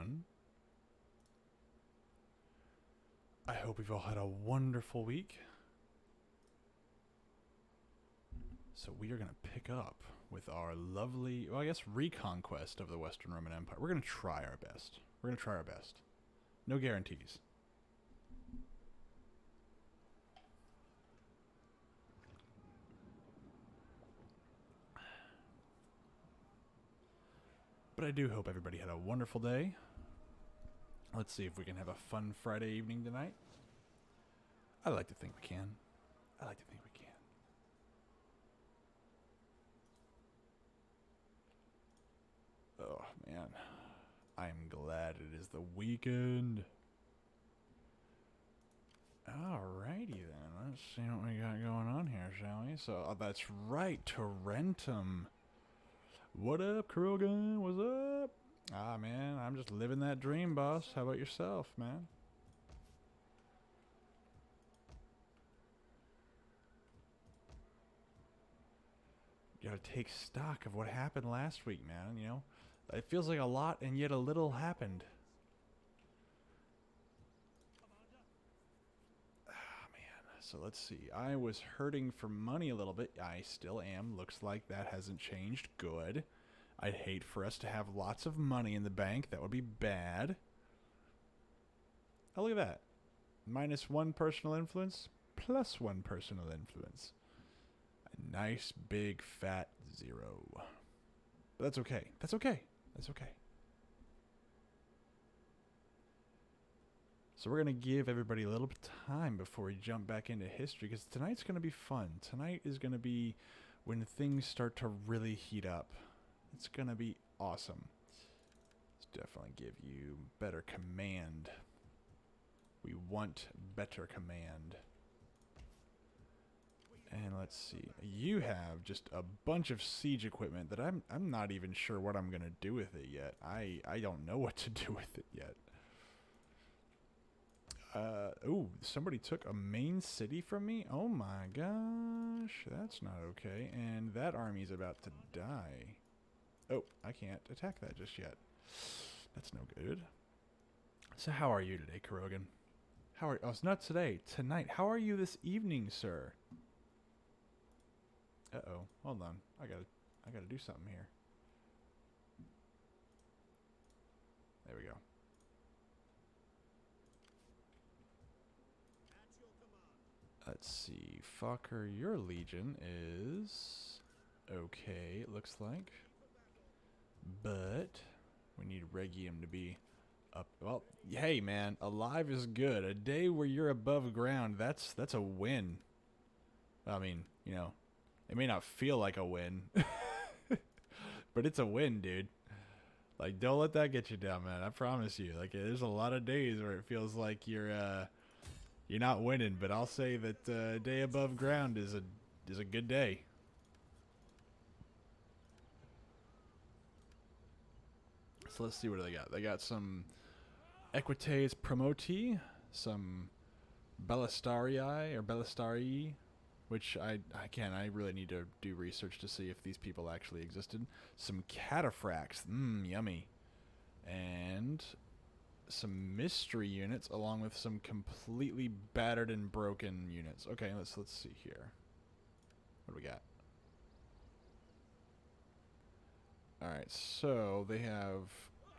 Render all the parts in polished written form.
everyone. I hope you've all had a wonderful week. So we are going to pick up with our lovely, well, I guess, reconquest of the Western Roman Empire. We're going to try our best. We're going to try our best. No guarantees. But I do hope everybody had a wonderful day. Let's see if we can have a fun Friday evening tonight. I like to think we can. I like to think we can. Oh, man. I'm glad it is the weekend. Alrighty then. Let's see what we got going on here, shall we? So, that's right. Tarentum. What up, Krogan? What's up? Ah, man. I'm just living that dream, boss. How about yourself, man? You gotta take stock of what happened last week, man. You know, it feels like a lot and yet a little happened. Ah, man. So let's see. I was hurting for money a little bit. I still am. Looks like that hasn't changed. Good. I'd hate for us to have lots of money in the bank. That would be bad. Oh, look at that. -1 personal influence, +1 personal influence. A nice big fat 0. But that's okay. That's okay. That's okay. So we're going to give everybody a little bit of time before we jump back into history, because tonight's going to be fun. Tonight is going to be when things start to really heat up. It's going to be awesome. Let's definitely give you better command. We want better command. And let's see. You have just a bunch of siege equipment that I'm not even sure what I'm gonna do with it yet. I don't know what to do with it yet. Ooh, somebody took a main city from me? Oh my gosh, that's not okay. And that army's about to die. Oh, I can't attack that just yet. That's no good. So how are you today, Kurogan? How are? Oh, it's not today. Tonight. How are you this evening, sir? Uh-oh. Hold on. I gotta do something here. There we go. Let's see. Fokker, your legion is okay, it looks like. But we need Regium to be up. Well, hey man, alive is good. A day where you're above ground, that's a win. I mean, you know, it may not feel like a win, but it's a win, dude. Like, don't let that get you down, man. I promise you. Like, there's a lot of days where it feels like you're not winning, but I'll say that a day above ground is a good day. So let's see what they got. They got some Equites Promoti, some Ballistarii or Ballistarii, which I really need to do research to see if these people actually existed. Some Cataphracts, yummy. And some mystery units along with some completely battered and broken units. Okay, let's see here. What do we got? Alright, so they have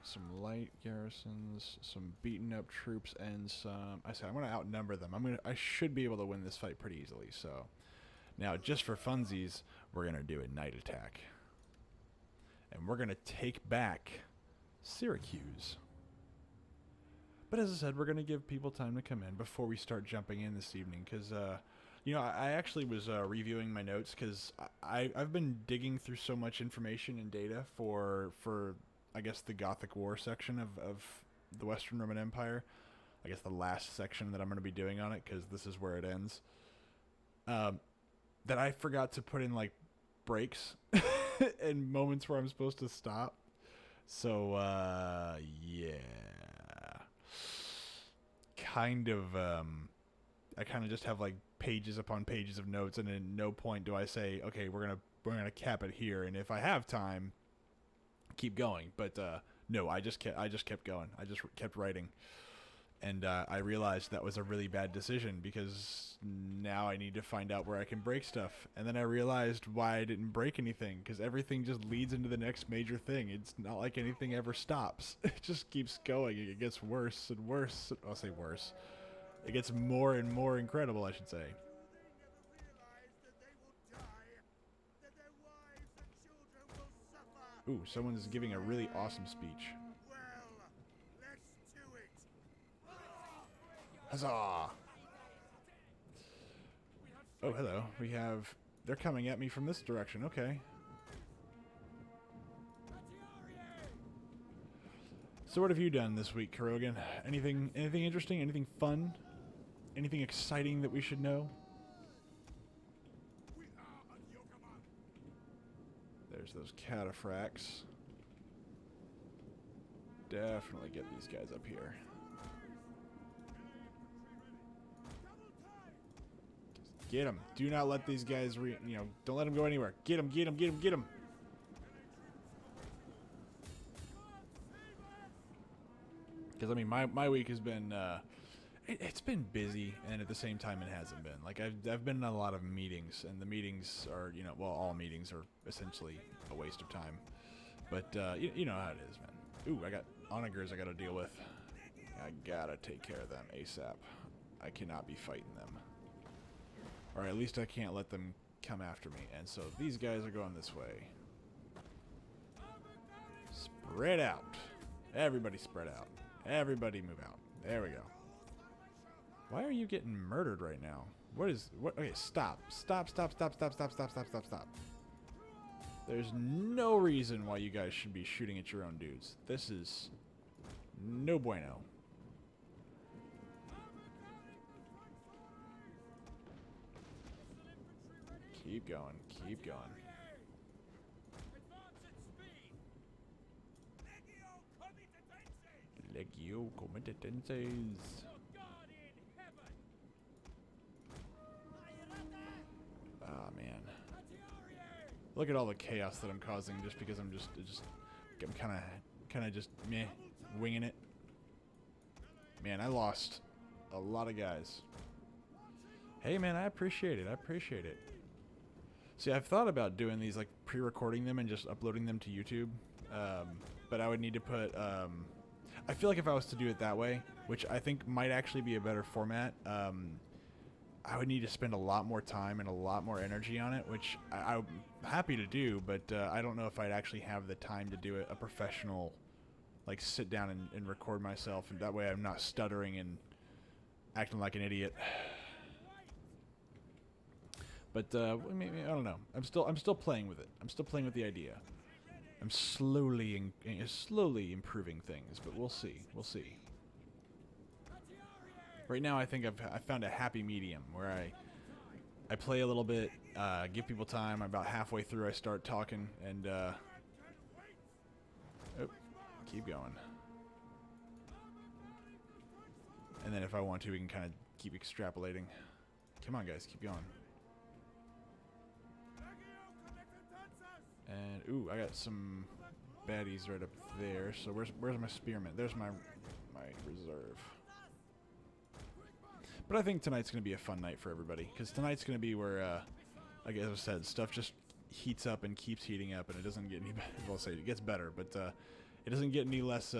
some light garrisons, some beaten up troops, and some... I said I'm going to outnumber them. I should be able to win this fight pretty easily, so... Now, just for funsies, we're going to do a night attack. And we're going to take back Syracuse. But as I said, we're going to give people time to come in before we start jumping in this evening, because... you know, I actually was reviewing my notes because I've been digging through so much information and data for I guess the Gothic War section of the Western Roman Empire. I guess the last section that I'm going to be doing on it, because this is where it ends. That I forgot to put in like breaks and moments where I'm supposed to stop. So yeah, kind of. I kind of just have like pages upon pages of notes, and at no point do I say, okay, we're gonna cap it here, and if I have time, keep going. But No, I just kept going. I just kept writing. And I realized that was a really bad decision because now I need to find out where I can break stuff. And then I realized why I didn't break anything, because everything just leads into the next major thing. It's not like anything ever stops. It just keeps going. It gets worse and worse. I'll say worse. It gets more and more incredible, I should say. Ooh, someone's giving a really awesome speech. Huzzah! Oh, hello. We have... They're coming at me from this direction. Okay. So what have you done this week, Kurogan? Anything interesting? Anything fun? Anything exciting that we should know? There's those cataphracts. Definitely get these guys up here. Get them. Do not let these guys, don't let them go anywhere. Get them, get them, get them, get them. Because, I mean, my week has been, it's been busy, and at the same time it hasn't been. Like, I've been in a lot of meetings, and the meetings are, well, all meetings are essentially a waste of time. But, you know how it is, man. Ooh, I got onagers I gotta deal with. I gotta take care of them ASAP. I cannot be fighting them. Or at least I can't let them come after me. And so these guys are going this way. Spread out. Everybody spread out. Everybody move out. There we go. Why are you getting murdered right now? What? Okay, stop. Stop, stop, stop, stop, stop, stop, stop, stop, stop. There's no reason why you guys should be shooting at your own dudes. This is no bueno. Keep going, keep going. Legio comitatenses. Ah, man. Look at all the chaos that I'm causing just because I'm kind of just meh, winging it. Man, I lost a lot of guys. Hey, man, I appreciate it. I appreciate it. See, I've thought about doing these, like, pre-recording them and just uploading them to YouTube. But I would need to put, I feel like if I was to do it that way, which I think might actually be a better format, I would need to spend a lot more time and a lot more energy on it, which I'm happy to do, but I don't know if I'd actually have the time to do it a professional, like, sit down and record myself, and that way I'm not stuttering and acting like an idiot. But I don't know. I'm still playing with it. I'm still playing with the idea. I'm slowly improving things, but we'll see. We'll see. Right now, I think I found a happy medium where I play a little bit, give people time. About halfway through, I start talking, and keep going. And then if I want to, we can kind of keep extrapolating. Come on, guys, keep going. And ooh, I got some baddies right up there. So where's my spearman? There's my reserve. But I think tonight's gonna be a fun night for everybody, because tonight's gonna be where, like as I said, stuff just heats up and keeps heating up, and it doesn't get any better. Well, I'll say it gets better, but it doesn't get any less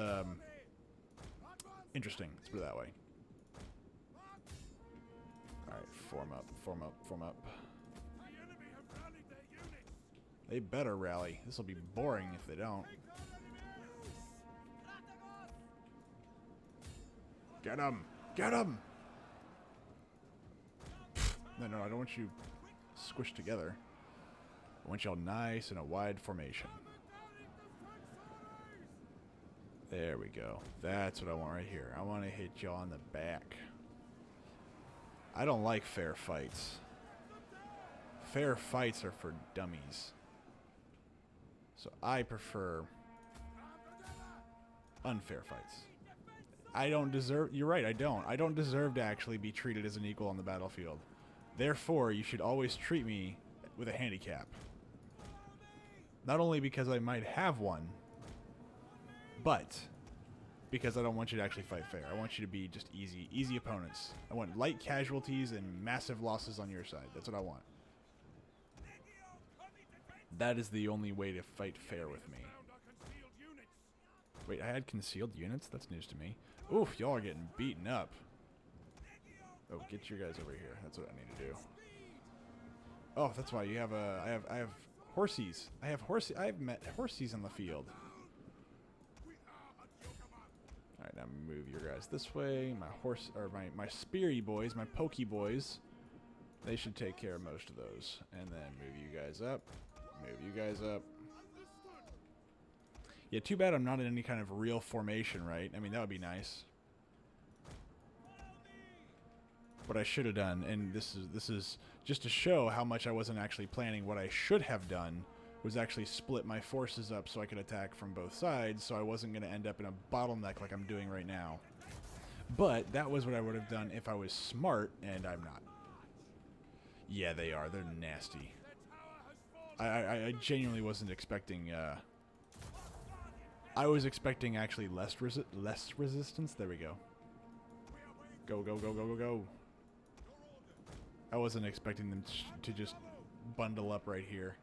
interesting. Let's put it that way. All right, form up, form up, form up. They better rally. This will be boring if they don't. Get him! Get him! No, I don't want you squished together. I want y'all nice in a wide formation. There we go. That's what I want right here. I want to hit y'all on the back. I don't like fair fights. Fair fights are for dummies. So I prefer unfair fights. I don't deserve... You're right, I don't. I don't deserve to actually be treated as an equal on the battlefield. Therefore, you should always treat me with a handicap. Not only because I might have one, But because I don't want you to actually fight fair. I want you to be just easy opponents. I want light casualties and massive losses on your side. That's what I want. That is the only way to fight fair with me. Wait, I had concealed units? That's news to me. Oof, y'all are getting beaten up. Oh, get your guys over here. That's what I need to do. Oh, that's why you have a... I have horsies. I have met horsies on the field. Alright, now move your guys this way. My horse, or my speary boys, my pokey boys. They should take care of most of those. And then move you guys up. Move you guys up. Yeah, too bad I'm not in any kind of real formation, right? I mean, that would be nice. What I should have done, and this is just to show how much I wasn't actually planning, what I should have done was actually split my forces up so I could attack from both sides, so I wasn't going to end up in a bottleneck like I'm doing right now. But that was what I would have done if I was smart, and I'm not. Yeah, they are. They're nasty. I genuinely wasn't expecting... I was expecting actually less resistance. There we go. Go, go, go, go, go, go. I wasn't expecting them to just bundle up right here.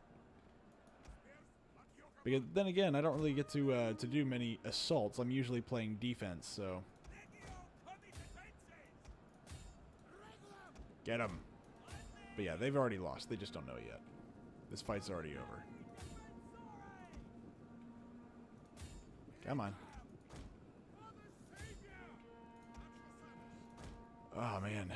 Because then again, I don't really get to do many assaults. I'm usually playing defense, so... Get them. But yeah, they've already lost. They just don't know yet. This fight's already over. Come on. Oh, man.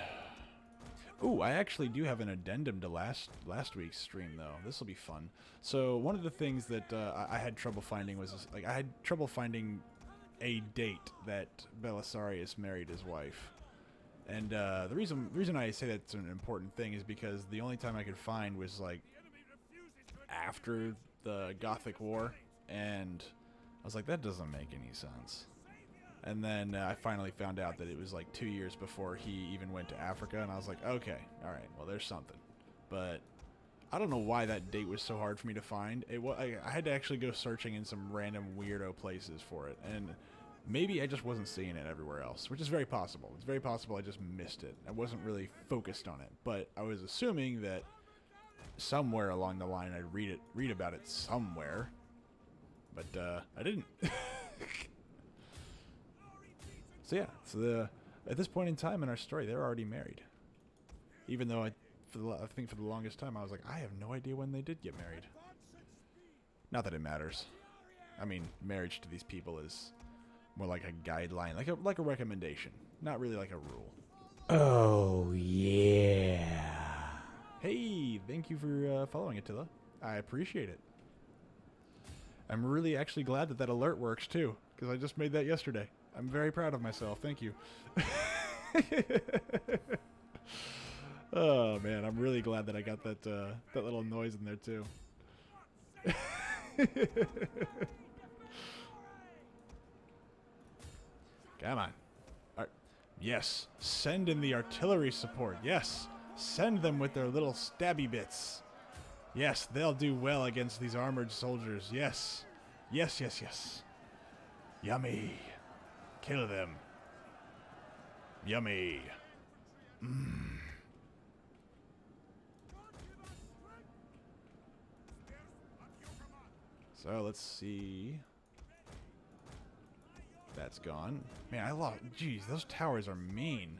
Ooh, I actually do have an addendum to last week's stream, though. This will be fun. So, one of the things that I had trouble finding was, like, I had trouble finding a date that Belisarius married his wife. And the reason I say that's an important thing is because the only time I could find was, like, after the Gothic War, and I was like, that doesn't make any sense. And then I finally found out that it was like 2 years before he even went to Africa, and I was like, okay, alright, well, there's something. But I don't know why that date was so hard for me to find. I had to actually go searching in some random weirdo places for it, and maybe I just wasn't seeing it everywhere else, which is very possible. It's very possible I just missed it. I wasn't really focused on it, but I was assuming that somewhere along the line I'd read about it somewhere, but I didn't. So yeah, at this point in time in our story, they're already married. Even though I think for the longest time I was like, I have no idea when they did get married. Not that it matters. I mean, marriage to these people is more like a guideline, like a recommendation, not really like a rule. Oh yeah. Hey, thank you for following, Attila. I appreciate it. I'm really actually glad that alert works too, because I just made that yesterday. I'm very proud of myself. Thank you. Oh man, I'm really glad that I got that little noise in there too. Come on. Yes, send in the artillery support. Yes, send them with their little stabby bits. Yes, they'll do well against these armored soldiers. Yes. Yes, yes, yes. Yummy. Kill them. Yummy. Mmm. So let's see. That's gone. Man, I lost. Jeez, those towers are mean.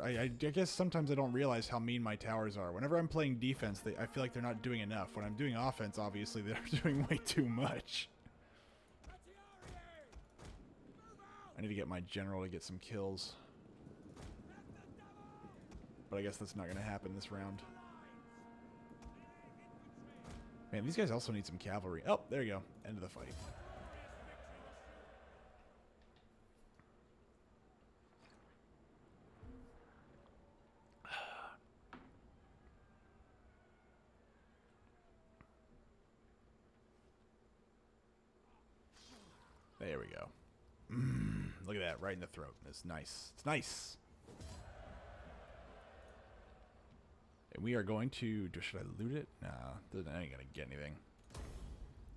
I guess sometimes I don't realize how mean my towers are. Whenever I'm playing defense, I feel like they're not doing enough. When I'm doing offense, obviously, they're doing way too much. I need to get my general to get some kills. But I guess that's not going to happen this round. Man, these guys also need some cavalry. Oh, there you go. End of the fight. There we go. Look at that, right in the throat. It's nice. It's nice. And we are going to... Should I loot it? Nah, I ain't gonna get anything.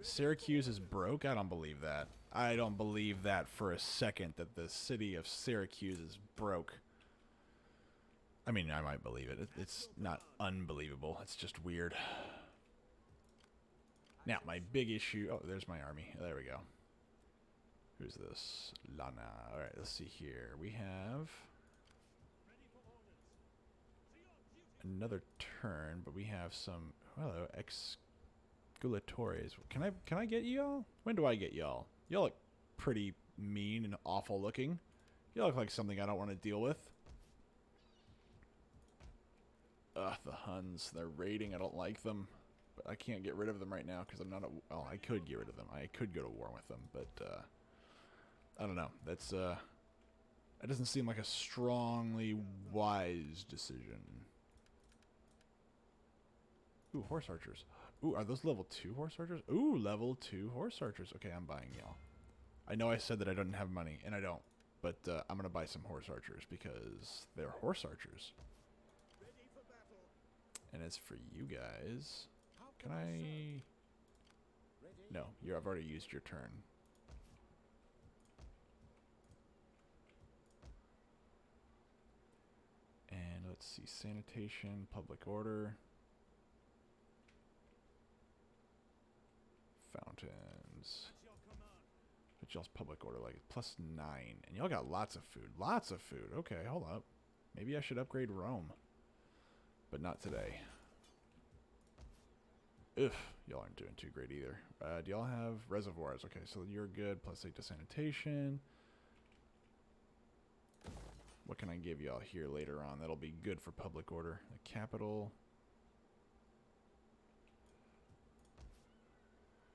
Syracuse is broke? I don't believe that. I don't believe that for a second, that the city of Syracuse is broke. I mean, I might believe it. It's not unbelievable. It's just weird. Now, my big issue... Oh, there's my army. There we go. Who's this? Lana. Alright, let's see here. We have... another turn, but we have some... hello, Exgulatores. Can I get y'all? When do I get y'all? Y'all look pretty mean and awful looking. You look like something I don't want to deal with. Ugh, the Huns. They're raiding. I don't like them. But I can't get rid of them right now because I'm not... well, I could get rid of them. I could go to war with them, but... I don't know. That's... it doesn't seem like a strongly wise decision. Ooh, horse archers. Ooh, are those level 2 horse archers? Ooh, level 2 horse archers. Okay, I'm buying y'all. I know I said that I didn't have money, and I don't. But I'm going to buy some horse archers because they're horse archers. And as for you guys, can I... no, I've already used your turn. And let's see, sanitation, public order. Fountains. But y'all's public order like +9. And y'all got lots of food. Lots of food. Okay, hold up. Maybe I should upgrade Rome. But not today. Ugh, y'all aren't doing too great either. Do y'all have reservoirs? Okay, so you're good. +8 to sanitation. What can I give y'all here later on? That'll be good for public order. The capital.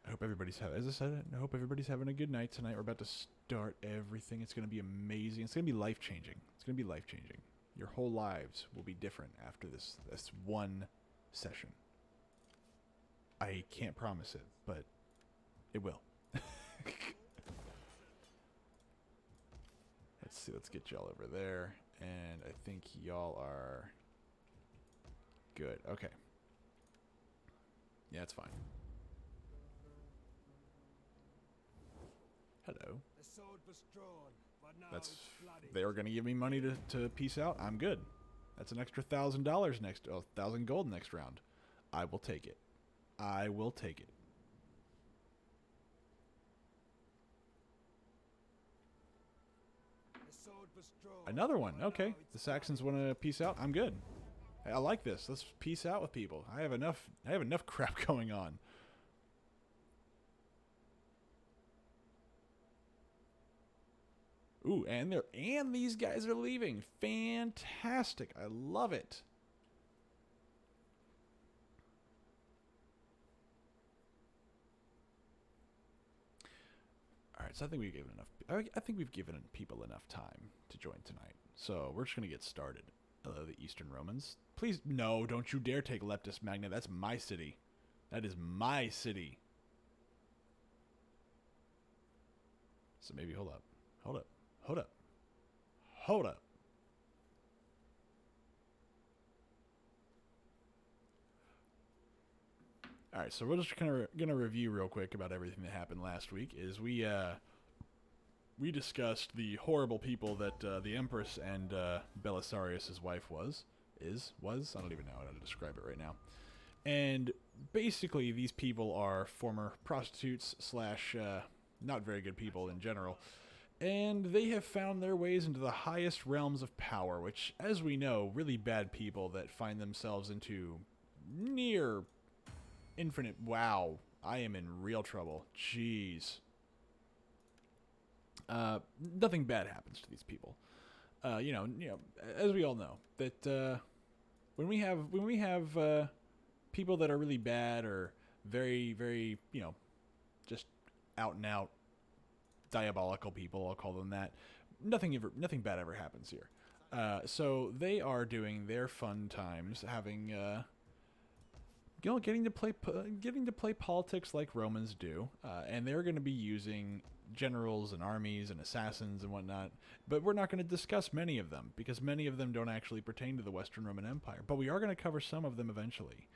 I hope everybody's having, as I said, I hope everybody's having a good night tonight. We're about to start everything. It's going to be amazing. It's going to be life-changing. It's going to be life-changing. Your whole lives will be different after this one session. I can't promise it, but it will. Let's see. Let's get y'all over there. And I think y'all are good. Okay. Yeah, it's fine. Hello. That's... they were going to give me money to peace out. I'm good. That's an extra $1,000 next... oh, 1,000 gold next round. I will take it. I will take it. Another one. Okay. The Saxons want to peace out. I'm good. I like this. Let's peace out with people. I have enough crap going on. Ooh, and these guys are leaving. Fantastic. I love it. All right, so I think we've given enough. I think we've given people enough time to join tonight. So we're just gonna get started. The Eastern Romans. Please, no, don't you dare take Leptis Magna. That's my city. That is my city. So maybe hold up. Hold up. Hold up. Hold up. All right, so we're just kind of gonna review real quick about everything that happened last week. Is we discussed the horrible people that the Empress and Belisarius' wife was. I don't even know how to describe it right now. And basically, these people are former prostitutes slash not very good people in general. And they have found their ways into the highest realms of power, which, as we know, really bad people that find themselves into near infinite... wow, I am in real trouble. Jeez. Nothing bad happens to these people. You know, as we all know, that when we have people that are really bad or very, very, just out and out diabolical people, I'll call them that. Nothing bad ever happens here. So they are doing their fun times, having getting to play politics like Romans do, and they're going to be using generals and armies and assassins and whatnot. But we're not going to discuss many of them because many of them don't actually pertain to the Western Roman Empire. But we are going to cover some of them eventually.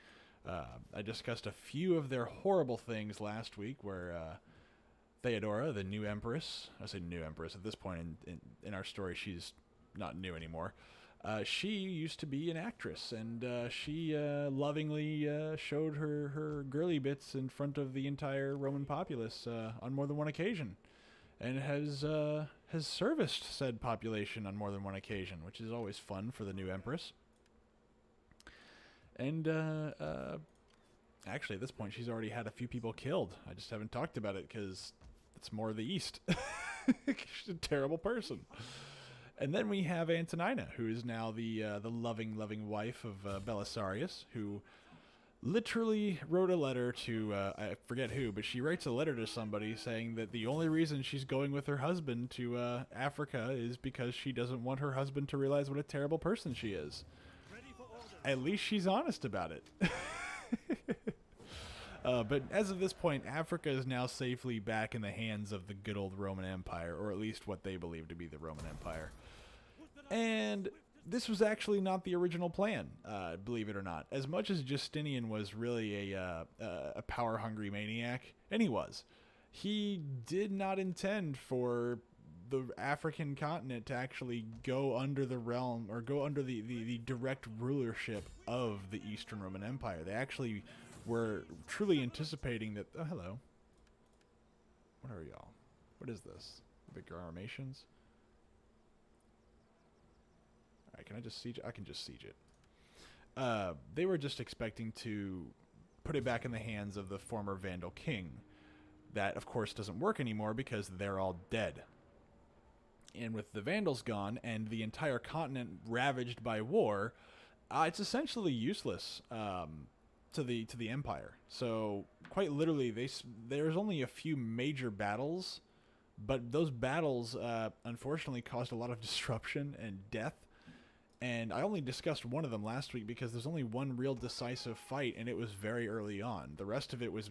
I discussed a few of their horrible things last week, where Theodora, the new empress, I say new empress at this point in our story, she's not new anymore. She used to be an actress, and she lovingly showed her girly bits in front of the entire Roman populace on more than one occasion, and has serviced said population on more than one occasion, which is always fun for the new empress. And actually, at this point, she's already had a few people killed. I just haven't talked about it because it's more of the East. She's a terrible person. And then we have Antonina, who is now the loving, loving wife of Belisarius, who literally wrote a letter to, I forget who, but she writes a letter to somebody saying that the only reason she's going with her husband to Africa is because she doesn't want her husband to realize what a terrible person she is. At least she's honest about it. But as of this point, Africa is now safely back in the hands of the good old Roman Empire, or at least what they believe to be the Roman Empire. And this was actually not the original plan, believe it or not. As much as Justinian was really a power-hungry maniac, and he did not intend for the African continent to actually go under the realm, or go under the direct rulership of the Eastern Roman Empire. They actually were truly anticipating that... Oh, hello. What are y'all? What is this? Bigger armations? Alright, can I just siege it? I can just siege it. They were just expecting to put it back in the hands of the former Vandal king. That, of course, doesn't work anymore because they're all dead. And with the Vandals gone and the entire continent ravaged by war, it's essentially useless to the Empire. So, quite literally, there's only a few major battles, but those battles, unfortunately, caused a lot of disruption and death. And I only discussed one of them last week because there's only one real decisive fight, and it was very early on. The rest of it was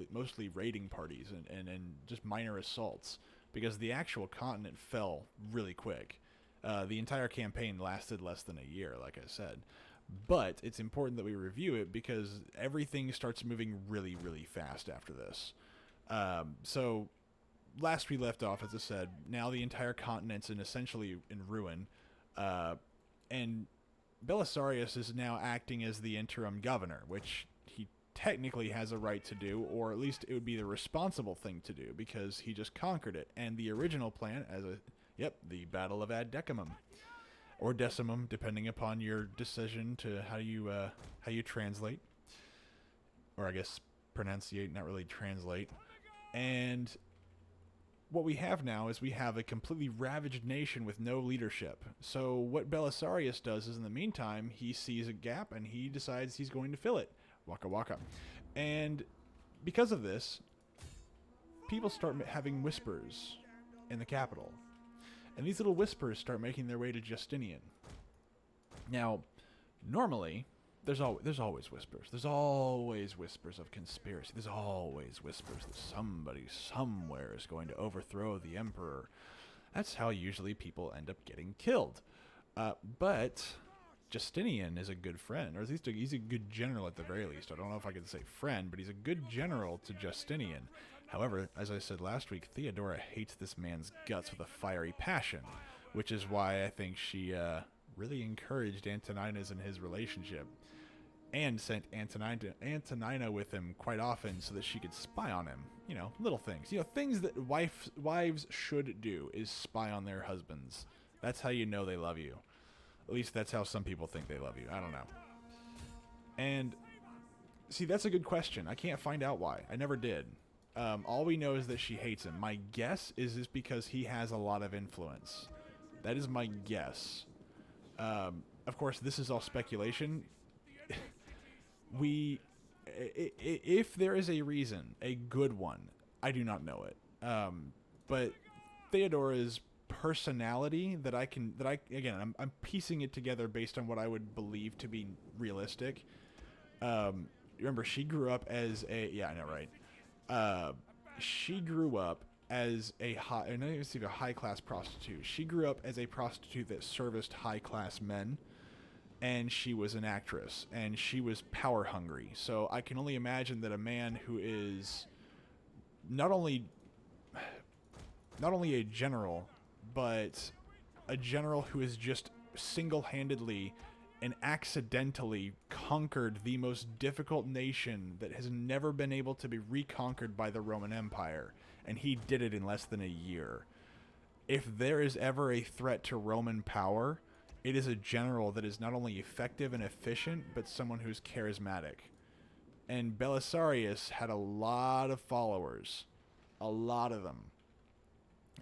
mostly raiding parties and just minor assaults, because the actual continent fell really quick. The entire campaign lasted less than a year, like I said. But it's important that we review it because everything starts moving really, really fast after this. So last we left off, as I said, now the entire continent's essentially in ruin. And Belisarius is now acting as the interim governor, which he technically has a right to do, or at least it would be the responsible thing to do, because he just conquered it. And the original plan, the Battle of Ad Decimum, or Decimum, depending upon your decision to how you translate, or I guess pronunciate, not really translate. And what we have now is we have a completely ravaged nation with no leadership. So what Belisarius does is, in the meantime, he sees a gap and he decides he's going to fill it. Waka waka. And because of this, people start having whispers in the capital. And these little whispers start making their way to Justinian. Now, normally, there's always whispers. There's always whispers of conspiracy. There's always whispers that somebody somewhere is going to overthrow the emperor. That's how usually people end up getting killed. But Justinian is a good friend, or at least he's a good general at the very least. I don't know if I can say friend, but he's a good general to Justinian. However, as I said last week, Theodora hates this man's guts with a fiery passion, which is why I think she really encouraged Antonina's in his relationship, and sent Antonina with him quite often so that she could spy on him. You know, little things. You know, things that wives should do is spy on their husbands. That's how you know they love you. At least that's how some people think they love you. I don't know. And, see, that's a good question. I can't find out why. I never did. All we know is that she hates him. My guess is because he has a lot of influence. That is my guess. Of course, this is all speculation. If there is a reason, a good one, I do not know it. But Theodora's personality I'm piecing it together based on what I would believe to be realistic. Remember, she grew up as she grew up as a high class prostitute. She grew up as a prostitute that serviced high class men. and she was an actress, and she was power hungry. So I can only imagine that a man who is not only a general, but a general who has just single-handedly and accidentally conquered the most difficult nation that has never been able to be reconquered by the Roman Empire, and he did it in less than a year. If there is ever a threat to Roman power, it is a general that is not only effective and efficient, but someone who's charismatic. And Belisarius had a lot of followers. A lot of them.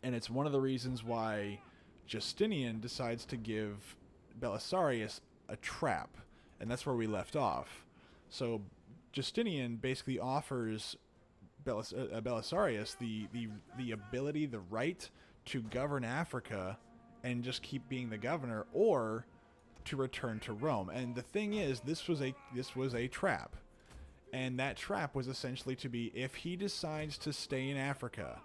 And it's one of the reasons why Justinian decides to give Belisarius a trap. And that's where we left off. So Justinian basically offers Belisarius the ability, the right to govern Africa and just keep being the governor, or to return to Rome. And the thing is, this was a trap. And that trap was essentially to be, if he decides to stay in Africa,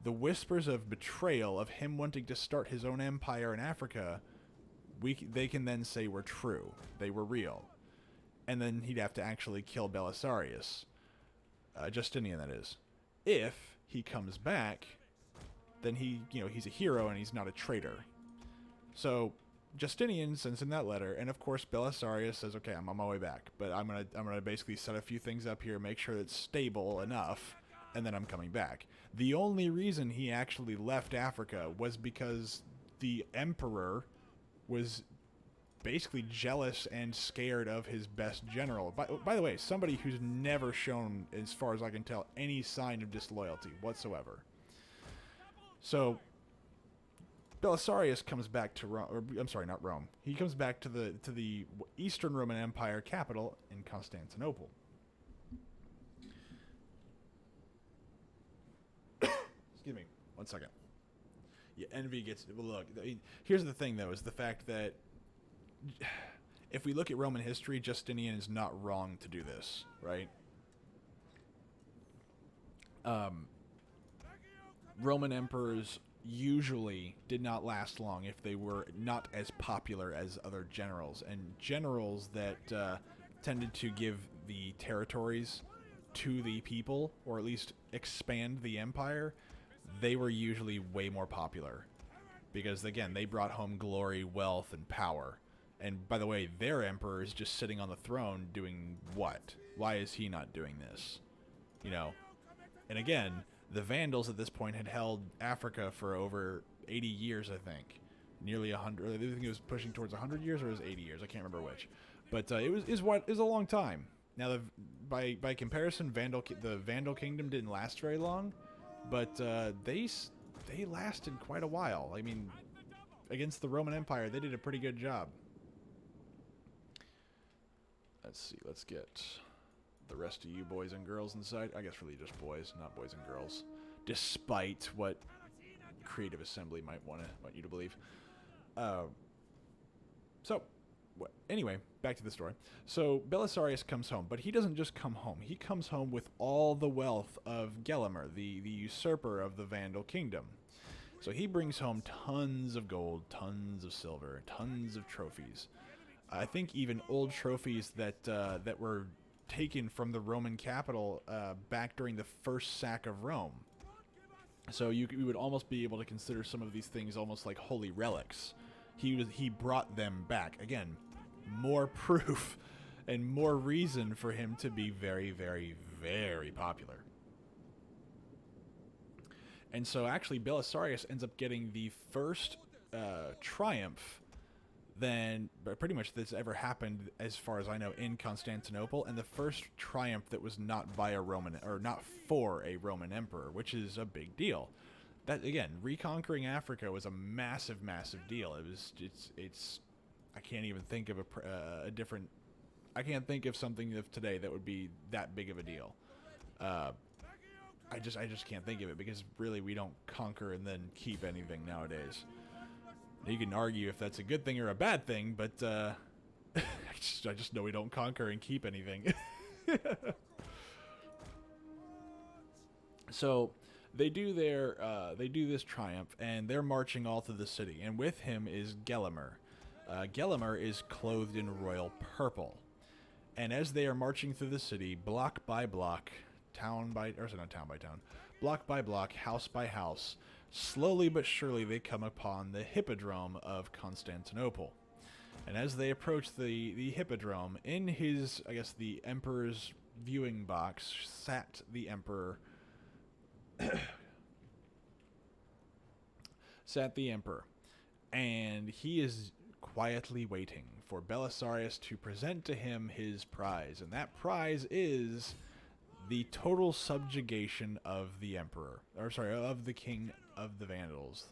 the whispers of betrayal, of him wanting to start his own empire in Africa, they can then say were true. They were real. And then he'd have to actually kill Belisarius. Justinian, that is. If he comes back, then he's a hero and he's not a traitor. So Justinian sends him that letter, and of course Belisarius says, "Okay, I'm on my way back, but I'm gonna basically set a few things up here, make sure it's stable enough, and then I'm coming back." The only reason he actually left Africa was because the emperor was basically jealous and scared of his best general. By the way, somebody who's never shown, as far as I can tell, any sign of disloyalty whatsoever. So Belisarius comes back to Rome, or I'm sorry, not Rome. He comes back to the Eastern Roman Empire capital in Constantinople. Excuse me, 1 second. Yeah, envy gets. Well, look, here's the thing, though, is the fact that if we look at Roman history, Justinian is not wrong to do this, right? Roman emperors usually did not last long if they were not as popular as other generals. And generals that tended to give the territories to the people, or at least expand the empire, they were usually way more popular. Because, again, they brought home glory, wealth, and power. And, by the way, their emperor is just sitting on the throne doing what? Why is he not doing this? You know? And, again, the Vandals at this point had held Africa for over 80 years, I think. Nearly 100. I think it was pushing towards 100 years, or it was 80 years. I can't remember which. But it was a long time. Now, by comparison, the Vandal Kingdom didn't last very long, but they lasted quite a while. I mean, against the Roman Empire, they did a pretty good job. Let's see. Let's get the rest of you boys and girls inside. I guess really just boys, not boys and girls. Despite what Creative Assembly might want you to believe. Anyway, back to the story. So Belisarius comes home, but he doesn't just come home. He comes home with all the wealth of Gelimer, the usurper of the Vandal kingdom. So he brings home tons of gold, tons of silver, tons of trophies. I think even old trophies that were taken from the Roman capital back during the first sack of Rome. So you would almost be able to consider some of these things almost like holy relics. He brought them back. Again, more proof and more reason for him to be very, very, very popular. And so actually Belisarius ends up getting the first triumph pretty much that's ever happened, as far as I know, in Constantinople, and the first triumph that was not by a Roman, or not for a Roman emperor, which is a big deal. That, again, reconquering Africa was a massive, massive deal. It's I can't even think of a different. I can't think of something of today that would be that big of a deal. I just can't think of it, because really we don't conquer and then keep anything nowadays. You can argue if that's a good thing or a bad thing, but I just know we don't conquer and keep anything. So they do this triumph, and they're marching all through the city, and with him is Gelimer. Gelimer is clothed in royal purple. And as they are marching through the city, block by block, not town by town, block by block, house by house, slowly but surely they come upon the Hippodrome of Constantinople. And as they approach the Hippodrome, in his, I guess, the Emperor's viewing box, sat the Emperor. sat the Emperor. And he is quietly waiting for Belisarius to present to him his prize. And that prize is the total subjugation of the Emperor. Of the King of the Vandals.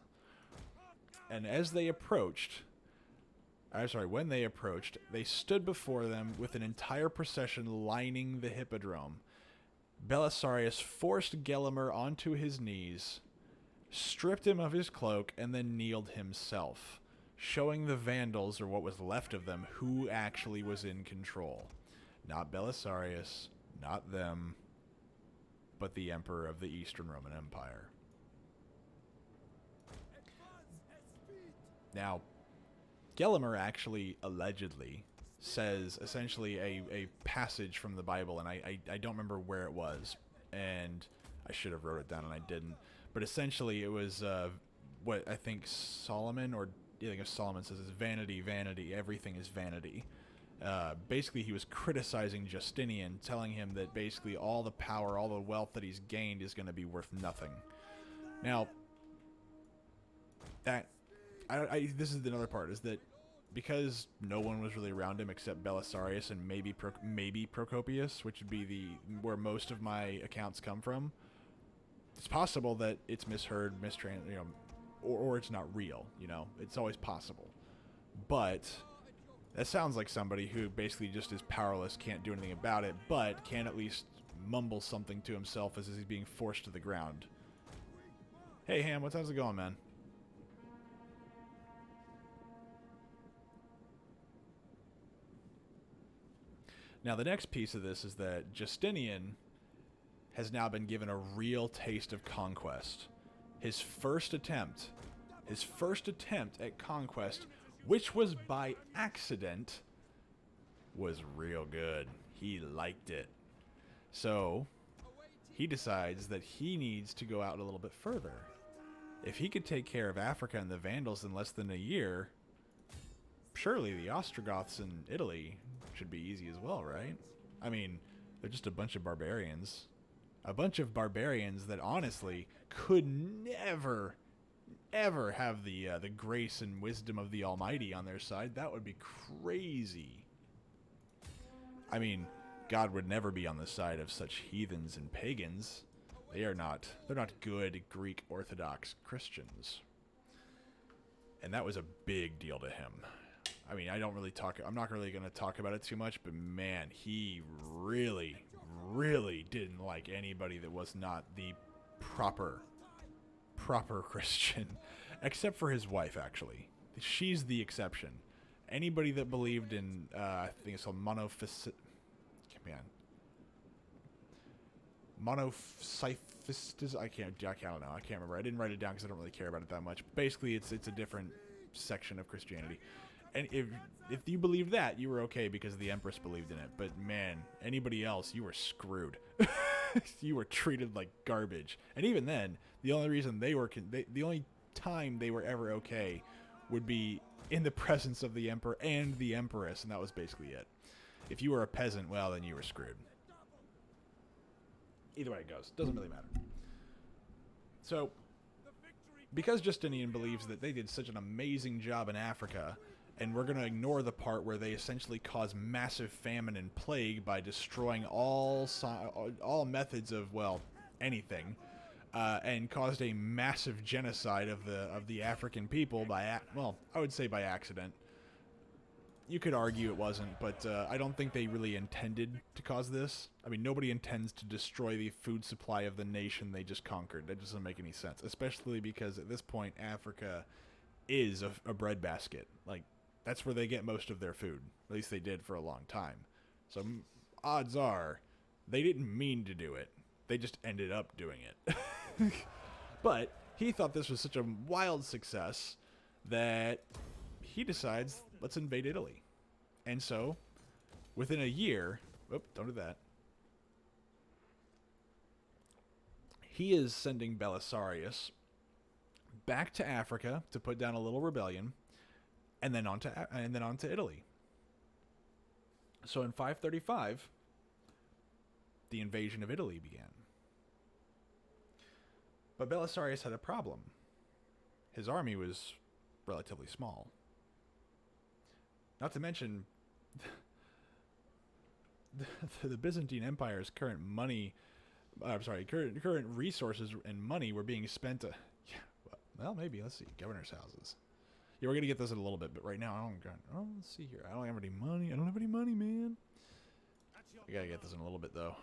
And as they approached... when they approached, they stood before them with an entire procession lining the Hippodrome. Belisarius forced Gelimer onto his knees, stripped him of his cloak, and then kneeled himself, showing the Vandals, or what was left of them, who actually was in control. Not Belisarius, not them, but the Emperor of the Eastern Roman Empire. Now, Gelimer actually, allegedly, says essentially a passage from the Bible, and I don't remember where it was, and I should have wrote it down and I didn't, but essentially it was what I think Solomon, or I think Solomon says is vanity, vanity, everything is vanity. Basically he was criticizing Justinian, telling him that basically all the power, all the wealth that he's gained is going to be worth nothing. Now, that this is another part, is that because no one was really around him except Belisarius and maybe Procopius, which would be where most of my accounts come from, it's possible that it's misheard, or it's not real. It's always possible. But that sounds like somebody who basically just is powerless, can't do anything about it, but can at least mumble something to himself as he's being forced to the ground. Hey, Ham, how's it going, man? Now, the next piece of this is that Justinian has now been given a real taste of conquest. His first attempt at conquest, which was by accident, was real good. He liked it. So, he decides that he needs to go out a little bit further. If he could take care of Africa and the Vandals in less than a year, surely the Ostrogoths in Italy should be easy as well, right? I mean, they're just a bunch of barbarians. A bunch of barbarians that honestly could never, ever have the grace and wisdom of the Almighty on their side. That would be crazy. I mean, God would never be on the side of such heathens and pagans. They're not good Greek Orthodox Christians. And that was a big deal to him. I mean, I'm not really going to talk about it too much, but man, he really, really didn't like anybody that was not the proper Christian, except for his wife, actually. She's the exception. Anybody that believed in, I think it's called monophysism, I don't know. I can't remember. I didn't write it down because I don't really care about it that much. But basically, it's a different section of Christianity. And if you believed that, you were okay because the Empress believed in it. But man, anybody else, you were screwed. You were treated like garbage. And even then, the only reason the only time they were ever okay would be in the presence of the Emperor and the Empress, and that was basically it. If you were a peasant, well, then you were screwed. Either way it goes, doesn't really matter. So, because Justinian believes that they did such an amazing job in Africa, and we're going to ignore the part where they essentially cause massive famine and plague by destroying all methods of, well, anything, and caused a massive genocide of the African people by, I would say by accident. You could argue it wasn't, but I don't think they really intended to cause this. I mean, nobody intends to destroy the food supply of the nation they just conquered. That doesn't make any sense, especially because at this point, Africa is a breadbasket. Like, that's where they get most of their food. At least they did for a long time. So odds are they didn't mean to do it. They just ended up doing it. But he thought this was such a wild success that he decides, let's invade Italy. And so, within a year... Oop, don't do that. He is sending Belisarius back to Africa to put down a little rebellion, and then on to Italy. So in 535, the invasion of Italy began. But Belisarius had a problem. His army was relatively small. Not to mention, the Byzantine Empire's current money... current resources and money were being spent... well, maybe. Let's see. Governor's houses. Yeah, we're going to get this in a little bit, but right now, let's see here. I don't have any money. I don't have any money, man. I got to get this in a little bit, though.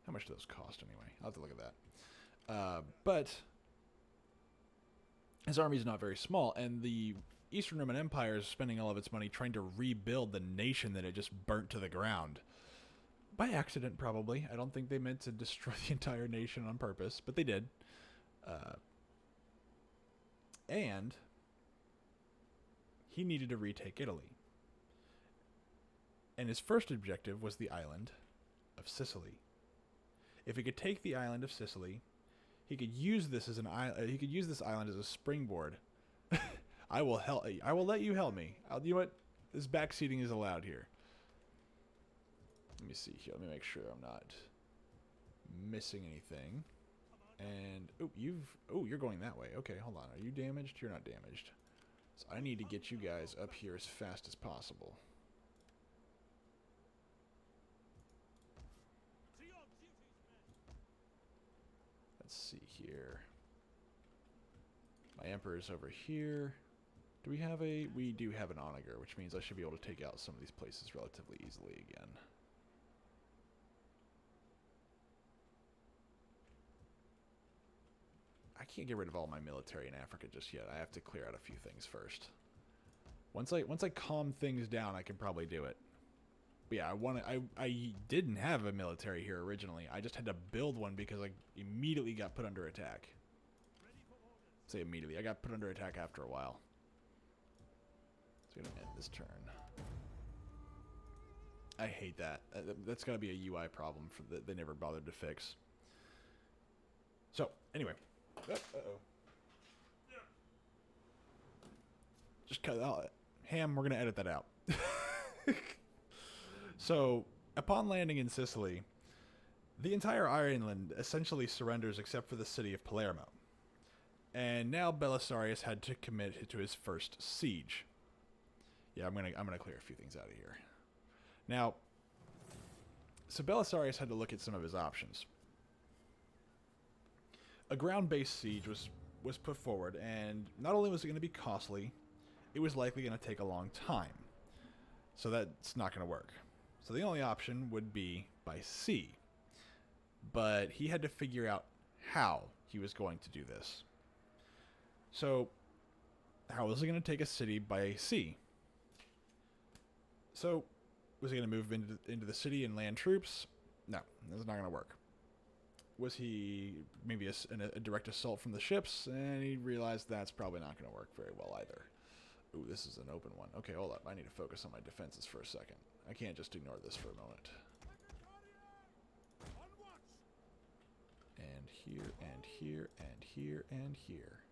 How much do those cost, anyway? I'll have to look at that. But his army is not very small, and the Eastern Roman Empire is spending all of its money trying to rebuild the nation that it just burnt to the ground. By accident, probably. I don't think they meant to destroy the entire nation on purpose, but they did. And he needed to retake Italy. And his first objective was the island of Sicily. If he could take the island of Sicily, he could use this as an island. He could use this island as a springboard. I will let you help me. You know what? This backseating is allowed here. Let me see here. Let me make sure I'm not missing anything. And you're going that way. Okay, hold on. Are you damaged? You're not damaged. So I need to get you guys up here as fast as possible. Let's see here. My emperor's over here. Do we have a... We do have an onager, which means I should be able to take out some of these places relatively easily again. I can't get rid of all my military in Africa just yet. I have to clear out a few things first. Once I calm things down, I can probably do it. But yeah, I didn't have a military here originally. I just had to build one because I immediately got put under attack. Say immediately. I got put under attack after a while. So I'm going to end this turn. I hate that. That's got to be a UI problem for that they never bothered to fix. So, anyway. Uh-oh. Just cut it out. Ham, we're going to edit that out. So, upon landing in Sicily, the entire island essentially surrenders except for the city of Palermo. And now Belisarius had to commit to his first siege. Yeah, I'm gonna clear a few things out of here. Now, so Belisarius had to look at some of his options. A ground-based siege was put forward, and not only was it going to be costly, it was likely going to take a long time. So that's not going to work. So the only option would be by sea. But he had to figure out how he was going to do this. So, how was he going to take a city by sea? So, was he going to move into the city and land troops? No, that's not going to work. Was he maybe a direct assault from the ships? And he realized that's probably not going to work very well either. Ooh, this is an open one. Okay, hold up. I need to focus on my defenses for a second. I can't just ignore this for a moment. And here, and here, and here, and here.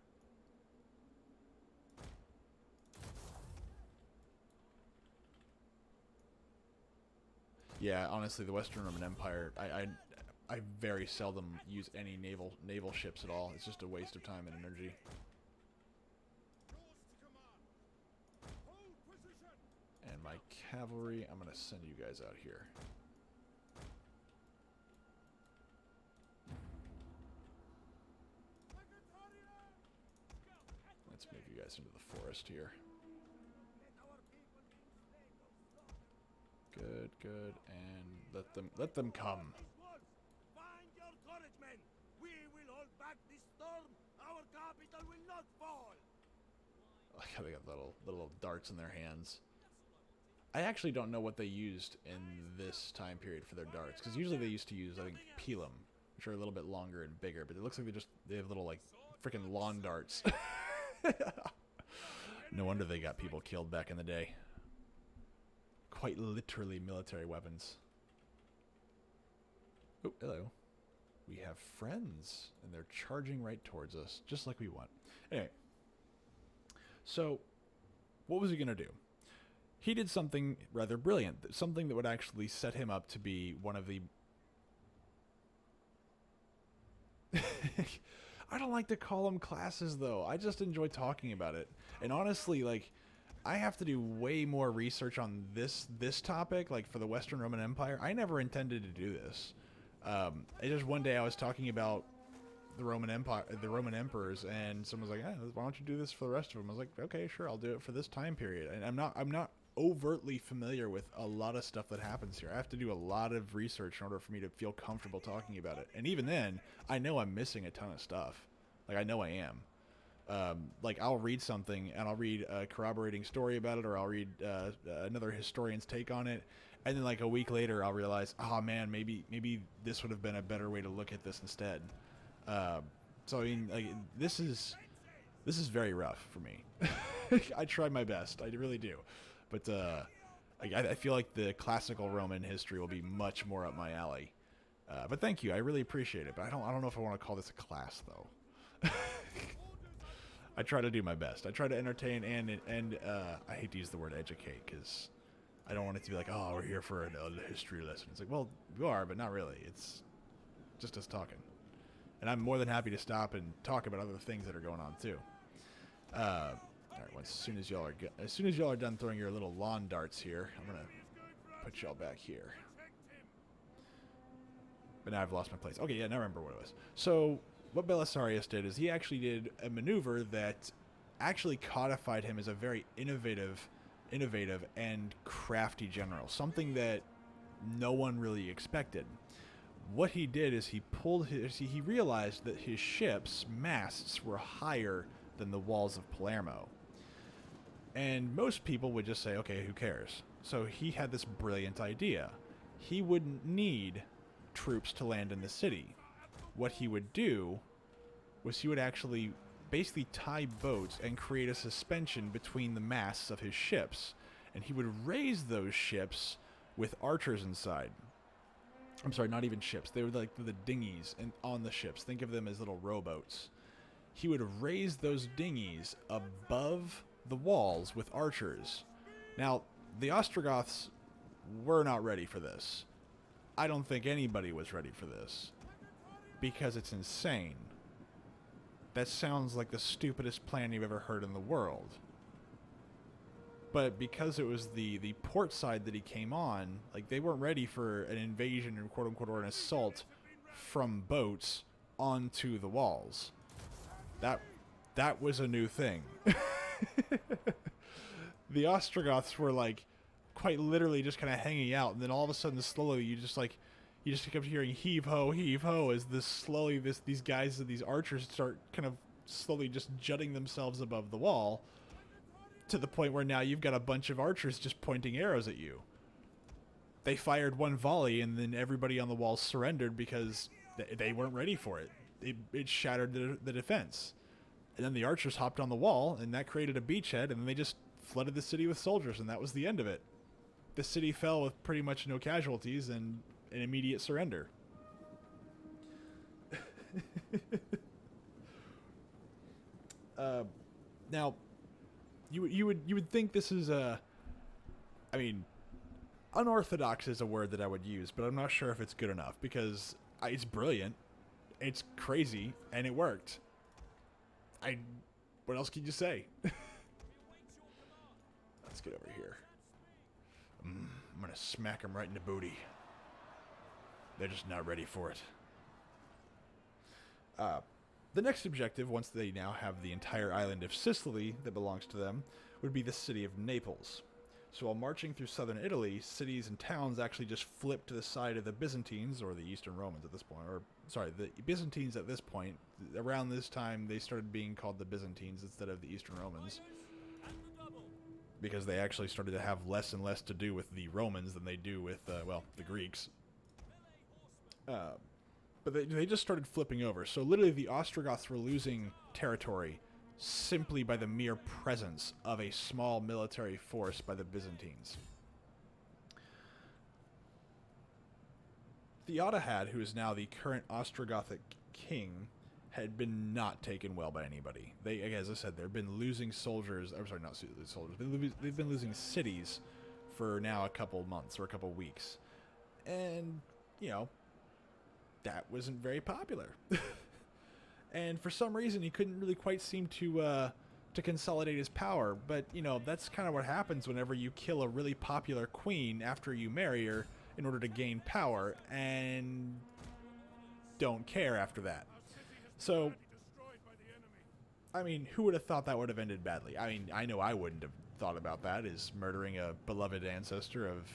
Yeah, honestly, the Western Roman Empire, I very seldom use any naval ships at all. It's just a waste of time and energy. And my cavalry, I'm going to send you guys out here. Let's move you guys into the forest here. Good, good, and let them come. Find your courage, men. We will hold back this storm. Our capital will not fall. They got little darts in their hands. I actually don't know what they used in this time period for their darts, because usually they used to use, I think, pilum, which are a little bit longer and bigger. But it looks like they have little like freaking lawn darts. No wonder they got people killed back in the day. Quite literally military weapons. Oh, hello. We have friends, and they're charging right towards us, just like we want. Anyway, so what was he going to do? He did something rather brilliant, something that would actually set him up to be one of the... I don't like to call them classes, though. I just enjoy talking about it. And honestly, like, I have to do way more research on this topic, like, for the Western Roman Empire. I never intended to do this. It just one day I was talking about the Roman Empire, the Roman emperors, and someone was like, why don't you do this for the rest of them? I was like, okay, sure, I'll do it for this time period. And I'm not overtly familiar with a lot of stuff that happens here. I have to do a lot of research in order for me to feel comfortable talking about it. And even then, I know I'm missing a ton of stuff. Like, I know I am. Like, I'll read something, and I'll read a corroborating story about it, or I'll read another historian's take on it, and then, like, a week later, I'll realize, oh, man, maybe this would have been a better way to look at this instead. So, I mean, like, this is very rough for me. I try my best. I really do. But, I feel like the classical Roman history will be much more up my alley. But thank you. I really appreciate it. But I don't know if I want to call this a class, though. I try to do my best. I try to entertain and I hate to use the word educate because I don't want it to be like, oh, we're here for a history lesson. It's like, well, you are, but not really. It's just us talking. And I'm more than happy to stop and talk about other things that are going on too. All right, as soon as y'all are done throwing your little lawn darts here, I'm gonna put y'all back here. But now I've lost my place. Okay, yeah, now I remember what it was. So what Belisarius did is he actually did a maneuver that actually codified him as a very innovative and crafty general, something that no one really expected. What he did is he realized that his ship's masts were higher than the walls of Palermo. And most people would just say, okay, who cares? So he had this brilliant idea. He wouldn't need troops to land in the city. What he would do was he would actually basically tie boats and create a suspension between the masts of his ships. And he would raise those ships with archers inside. I'm sorry, not even ships. They were like the dinghies on the ships. Think of them as little rowboats. He would raise those dinghies above the walls with archers. Now, the Ostrogoths were not ready for this. I don't think anybody was ready for this. Because it's insane. That sounds like the stupidest plan you've ever heard in the world. But because it was the port side that he came on, like, they weren't ready for an invasion or quote-unquote or an assault from boats onto the walls. That was a new thing. The Ostrogoths were, like, quite literally just kind of hanging out, and then all of a sudden, slowly, you just kept hearing heave ho, as these guys, these archers start kind of slowly just jutting themselves above the wall, to the point where now you've got a bunch of archers just pointing arrows at you. They fired one volley, and then everybody on the wall surrendered because they weren't ready for it. It shattered the defense. And then the archers hopped on the wall, and that created a beachhead, and then they just flooded the city with soldiers, and that was the end of it. The city fell with pretty much no casualties and an immediate surrender. Now, you would think this is I mean, unorthodox is a word that I would use, but I'm not sure if it's good enough because it's brilliant, it's crazy, and it worked. What else can you say? Let's get over here. I'm gonna smack them right in the booty. They're just not ready for it. The next objective, once they now have the entire island of Sicily that belongs to them, would be the city of Naples. So while marching through southern Italy, cities and towns actually just flipped to the side of the Byzantines, or the Eastern Romans at this point, or, sorry, the Byzantines at this point. Around this time, they started being called the Byzantines instead of the Eastern Romans, because they actually started to have less and less to do with the Romans than they do with, well, the Greeks. But But they just started flipping over. So literally the Ostrogoths were losing territory simply by the mere presence of a small military force by the Byzantines. Theodahad, who is now the current Ostrogothic king, had been not taken well by anybody. They, as I said, they've been losing soldiers. I'm sorry, not soldiers. They've been losing cities for now a couple months or a couple weeks. And, you know, that wasn't very popular. And for some reason, he couldn't really quite seem to consolidate his power. But, you know, that's kind of what happens whenever you kill a really popular queen after you marry her in order to gain power, and don't care after that. So, I mean, who would have thought that would have ended badly? I mean, I know I wouldn't have thought about that, is murdering a beloved ancestor of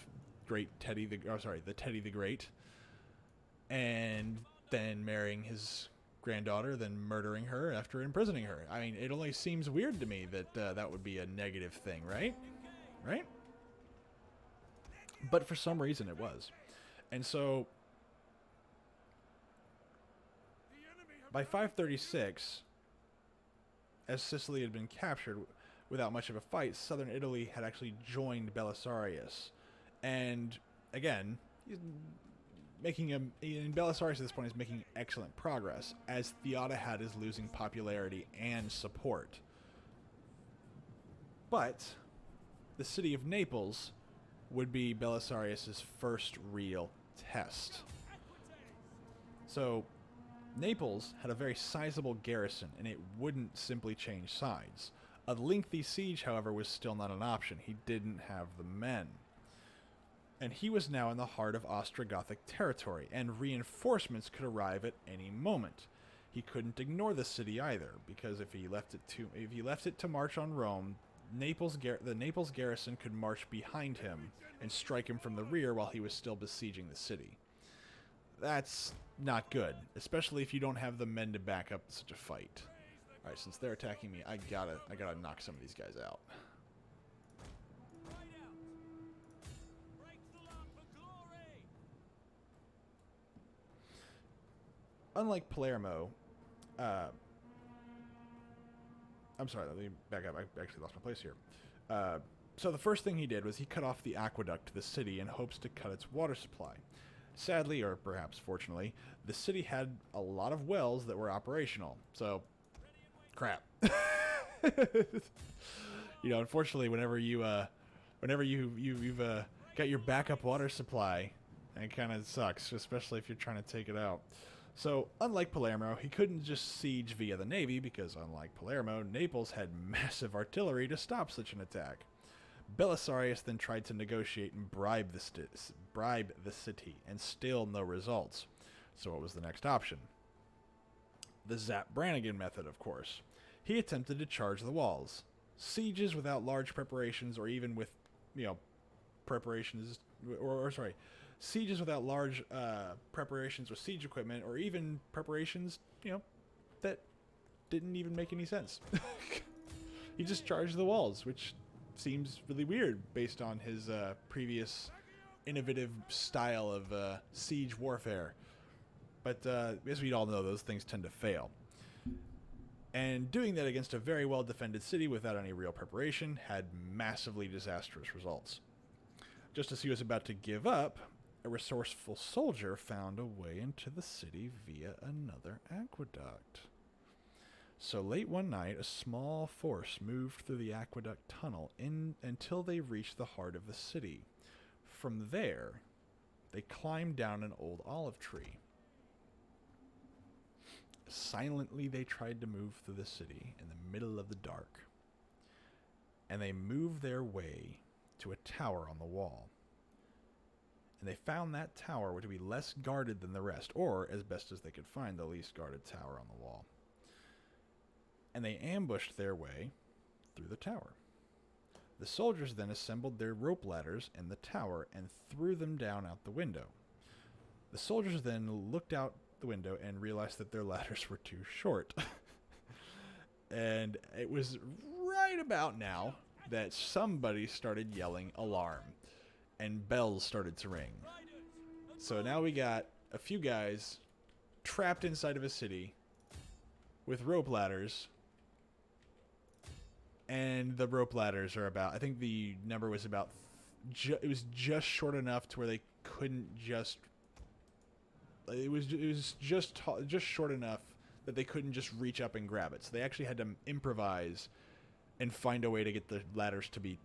the Teddy the Great, and then marrying his granddaughter, then murdering her after imprisoning her. I mean, it only seems weird to me that that would be a negative thing, right? Right? But for some reason it was. And so by 536, as Sicily had been captured without much of a fight, southern Italy had actually joined Belisarius. And again, Belisarius at this point is making excellent progress, as Theodahad is losing popularity and support. But the city of Naples would be Belisarius' first real test. So Naples had a very sizable garrison, and it wouldn't simply change sides. A lengthy siege, however, was still not an option. He didn't have the men. And he was now in the heart of Ostrogothic territory, and reinforcements could arrive at any moment. He couldn't ignore the city either, because if he left it to march on Rome, the Naples garrison could march behind him and strike him from the rear while he was still besieging the city. That's not good, especially if you don't have the men to back up such a fight. All right, since they're attacking me, I gotta knock some of these guys out. Unlike Palermo, I'm sorry, let me back up. I actually lost my place here. So the first thing he did was he cut off the aqueduct to the city in hopes to cut its water supply. Sadly, or perhaps fortunately, the city had a lot of wells that were operational. So, crap. You know, unfortunately, whenever you've got your backup water supply, it kind of sucks, especially if you're trying to take it out. So, unlike Palermo, he couldn't just siege via the navy because, unlike Palermo, Naples had massive artillery to stop such an attack. Belisarius then tried to negotiate and bribe the city, and still no results. So what was the next option? The Zap Brannigan method, of course. He attempted to charge the walls. Sieges without large preparations, or even with, sieges without large preparations with siege equipment, or even preparations, that didn't even make any sense. He just charged the walls, which seems really weird based on his previous innovative style of siege warfare. But as we all know, those things tend to fail. And doing that against a very well-defended city without any real preparation had massively disastrous results. Just as he was about to give up, a resourceful soldier found a way into the city via another aqueduct. So late one night, a small force moved through the aqueduct tunnel until they reached the heart of the city. From there, they climbed down an old olive tree. Silently, they tried to move through the city in the middle of the dark. And they moved their way to a tower on the wall. And they found that tower to be less guarded than the rest, or, as best as they could find, the least guarded tower on the wall. And they ambushed their way through the tower. The soldiers then assembled their rope ladders in the tower and threw them down out the window. The soldiers then looked out the window and realized that their ladders were too short. And it was right about now that somebody started yelling alarm, and bells started to ring. So now we got a few guys trapped inside of a city with rope ladders. And the rope ladders are about, I think the number was about, it was just short enough to where they couldn't just, it was just short enough that they couldn't just reach up and grab it. So they actually had to improvise and find a way to get the ladders to be,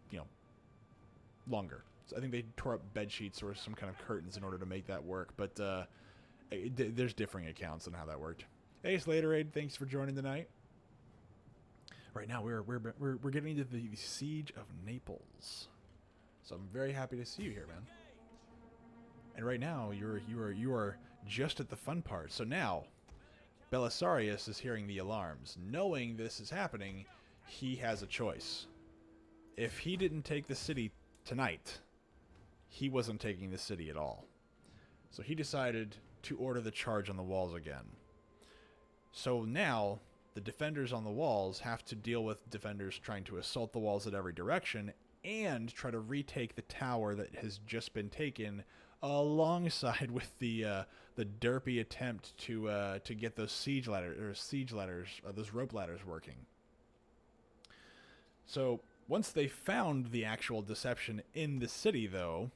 longer. So I think they tore up bed sheets or some kind of curtains in order to make that work. But there's differing accounts on how that worked. Hey, Slaterade, thanks for joining tonight. Right now we're getting into the siege of Naples, so I'm very happy to see you here, man. And right now you are just at the fun part. So now Belisarius is hearing the alarms, knowing this is happening. He has a choice. If he didn't take the city tonight, he wasn't taking the city at all. So he decided to order the charge on the walls again. So now the defenders on the walls have to deal with defenders trying to assault the walls at every direction and try to retake the tower that has just been taken, alongside with the derpy attempt to get those siege ladders, those rope ladders working. So once they found the actual deception in the city, though,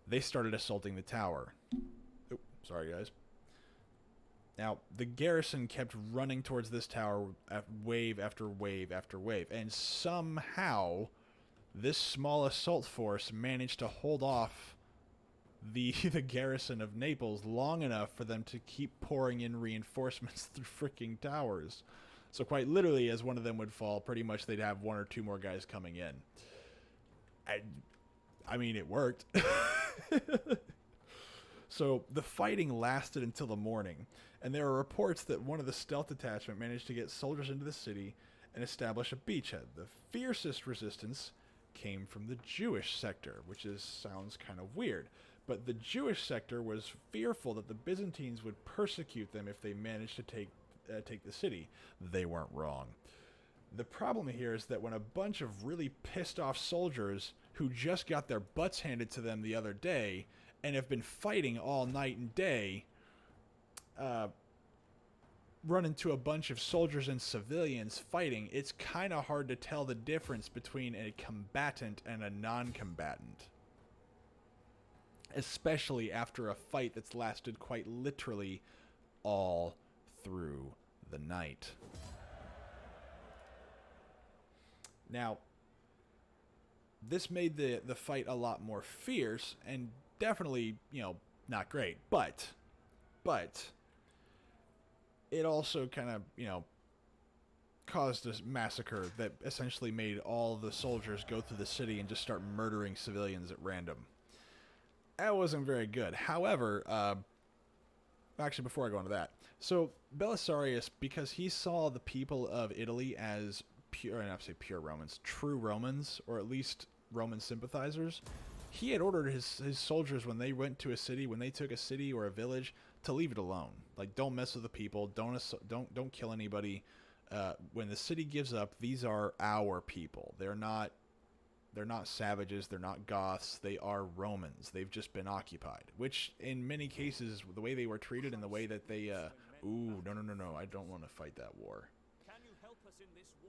they started assaulting the tower. Oh, sorry, guys. Now, the garrison kept running towards this tower, wave after wave after wave, and somehow this small assault force managed to hold off the garrison of Naples long enough for them to keep pouring in reinforcements through freaking towers. So quite literally, as one of them would fall, pretty much they'd have one or two more guys coming in. I mean, it worked. So the fighting lasted until the morning, and there are reports that one of the stealth detachment managed to get soldiers into the city and establish a beachhead. The fiercest resistance came from the Jewish sector, which sounds kind of weird. But the Jewish sector was fearful that the Byzantines would persecute them if they managed to take the city. They weren't wrong. The problem here is that when a bunch of really pissed off soldiers who just got their butts handed to them the other day and have been fighting all night and day run into a bunch of soldiers and civilians fighting, it's kind of hard to tell the difference between a combatant and a non-combatant. Especially after a fight that's lasted quite literally all through the night. Now, this made the fight a lot more fierce and definitely, not great. But it also kind of, caused a massacre that essentially made all the soldiers go through the city and just start murdering civilians at random. That wasn't very good. However, actually, before I go into that, so Belisarius, because he saw the people of Italy as pure Romans, true Romans, or at least Roman sympathizers, he had ordered his soldiers when they went to a city, when they took a city or a village, to leave it alone. Like, don't mess with the people, don't kill anybody. When the city gives up, these are our people. They're not savages, they're not Goths, they are Romans. They've just been occupied. Which, in many cases, the way they were treated and the way that they, no, I don't want to fight that war.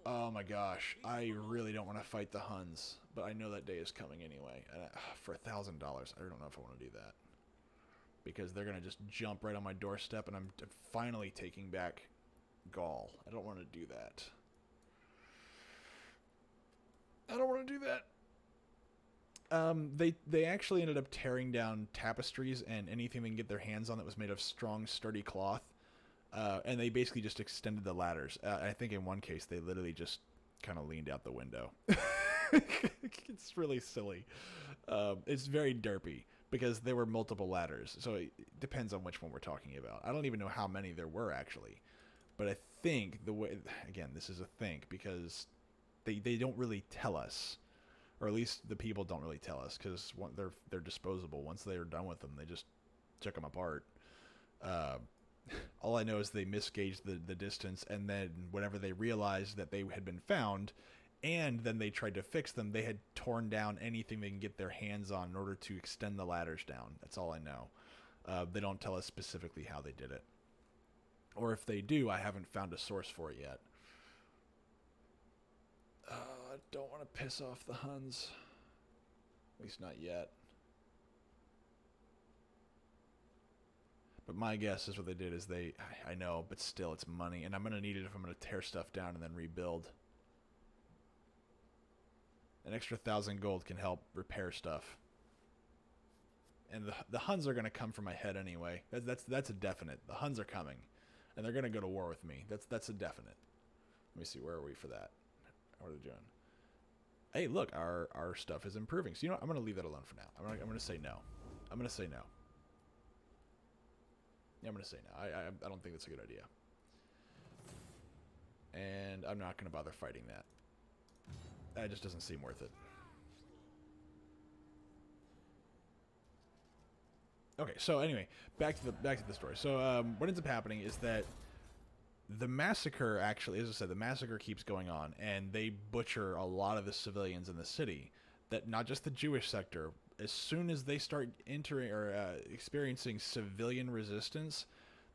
Oh my gosh, I really don't want to fight the Huns, but I know that day is coming anyway. And for $1,000, I don't know if I want to do that. Because they're going to just jump right on my doorstep, and I'm finally taking back Gaul. I don't want to do that. I don't want to do that. They actually ended up tearing down tapestries and anything they can get their hands on that was made of strong, sturdy cloth. And they basically just extended the ladders. I think in one case they literally just kind of leaned out the window. It's really silly. It's very derpy because there were multiple ladders. So it depends on which one we're talking about. I don't even know how many there were actually. But I think again, this is a think because they don't really tell us. Or at least the people don't really tell us because they're disposable. Once they're done with them, they just chuck them apart. All I know is they misgauged the distance, and then whenever they realized that they had been found, and then they tried to fix them, they had torn down anything they can get their hands on in order to extend the ladders down. That's all I know. They don't tell us specifically how they did it. Or if they do, I haven't found a source for it yet. I don't want to piss off the Huns. At least not yet. But my guess is what they did is I know, but still it's money. And I'm going to need it if I'm going to tear stuff down and then rebuild. An extra 1,000 gold can help repair stuff. And the Huns are going to come for my head anyway. That's a definite. The Huns are coming. And they're going to go to war with me. That's a definite. Let me see, where are we for that? What are they doing? Hey, look, our stuff is improving. So you know what? I'm going to leave that alone for now. I'm going to say no. I'm going to say no. Yeah, I'm going to say no. I don't think that's a good idea. And I'm not going to bother fighting that. That just doesn't seem worth it. Okay, so anyway, back to the story. So what ends up happening is that the massacre, actually, as I said, the massacre keeps going on, and they butcher a lot of the civilians in the city. That not just the Jewish sector. As soon as they start entering or experiencing civilian resistance,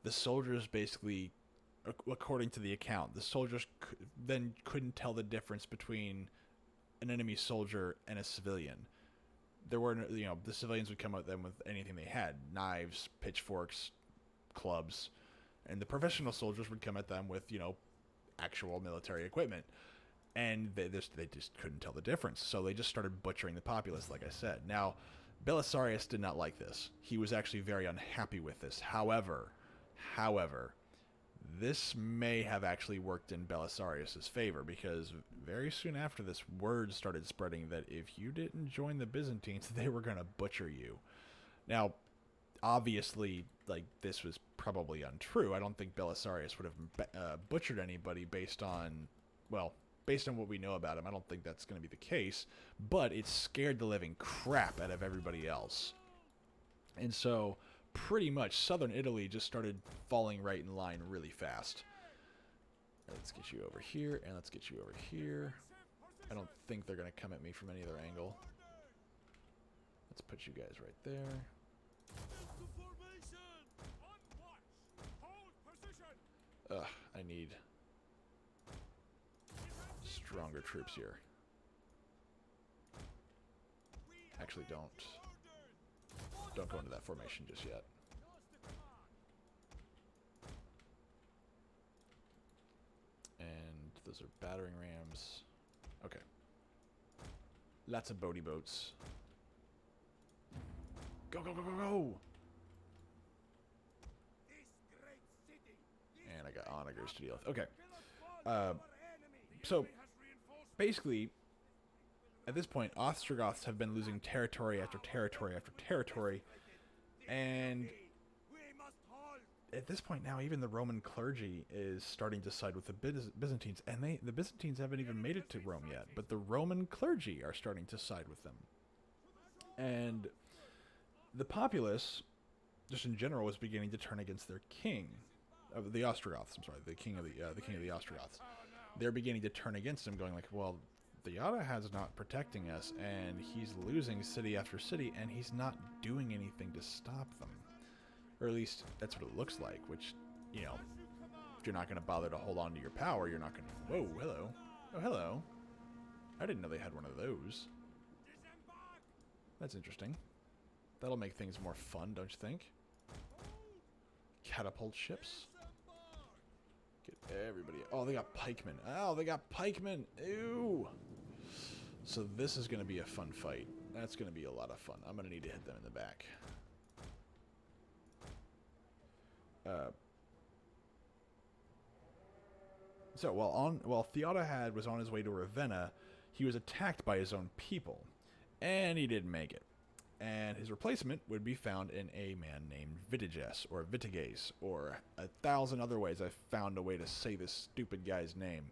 the soldiers basically, according to the account, the soldiers then couldn't tell the difference between an enemy soldier and a civilian. There were, the civilians would come at them with anything they had: knives, pitchforks, clubs, and the professional soldiers would come at them with, actual military equipment. And they just couldn't tell the difference, so they just started butchering the populace, like I said. Now, Belisarius did not like this. He was actually very unhappy with this. However, this may have actually worked in Belisarius' favor, because very soon after this, word started spreading that if you didn't join the Byzantines, they were going to butcher you. Now, obviously, this was probably untrue. I don't think Belisarius would have butchered anybody based on what we know about him. I don't think that's going to be the case, but it scared the living crap out of everybody else. And so, pretty much, southern Italy just started falling right in line really fast. Let's get you over here, and let's get you over here. I don't think they're going to come at me from any other angle. Let's put you guys right there. Ugh, I need stronger troops here. Actually, don't go into that formation just yet. And those are battering rams. Okay. Lots of boaty boats. Go, go, go, go, go! And I got onagers to deal with. Okay. So, basically, at this point, Ostrogoths have been losing territory after territory after territory, and at this point now, even the Roman clergy is starting to side with the Byzantines, and the Byzantines haven't even made it to Rome yet, but the Roman clergy are starting to side with them. And the populace, just in general, was beginning to turn against their king, of the Ostrogoths. I'm sorry, the king of the Ostrogoths. They're beginning to turn against him, going like, well, Theoda is not protecting us, and he's losing city after city, and he's not doing anything to stop them. Or at least, that's what it looks like, which, if you're not going to bother to hold on to your power, you're not going to... Whoa, hello. Oh, hello. I didn't know they had one of those. That's interesting. That'll make things more fun, don't you think? Catapult ships. Get everybody... Oh, they got pikemen. Oh, they got pikemen. Ew. So this is going to be a fun fight. That's going to be a lot of fun. I'm going to need to hit them in the back. So while Theodahad was on his way to Ravenna, he was attacked by his own people, and he didn't make it. And his replacement would be found in a man named Vitiges, or Vitiges, or 1,000 other ways. I found a way to say this stupid guy's name.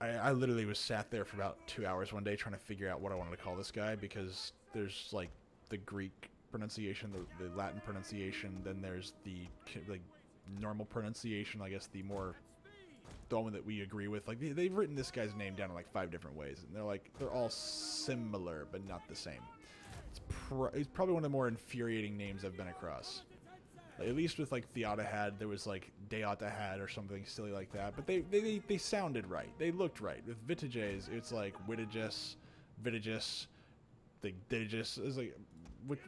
I literally was sat there for about 2 hours one day trying to figure out what I wanted to call this guy, because there's like the Greek pronunciation, the Latin pronunciation, then there's the normal pronunciation, I guess the one that we agree with. Like they've written this guy's name down in like 5 different ways, and they're all similar but not the same. It's probably one of the more infuriating names I've been across. At least with like Theodahad, there was like Deotahad or something silly like that. But they sounded right. They looked right. With Vitiges, it's like Witiges, Vitiges, the Digis. It's like,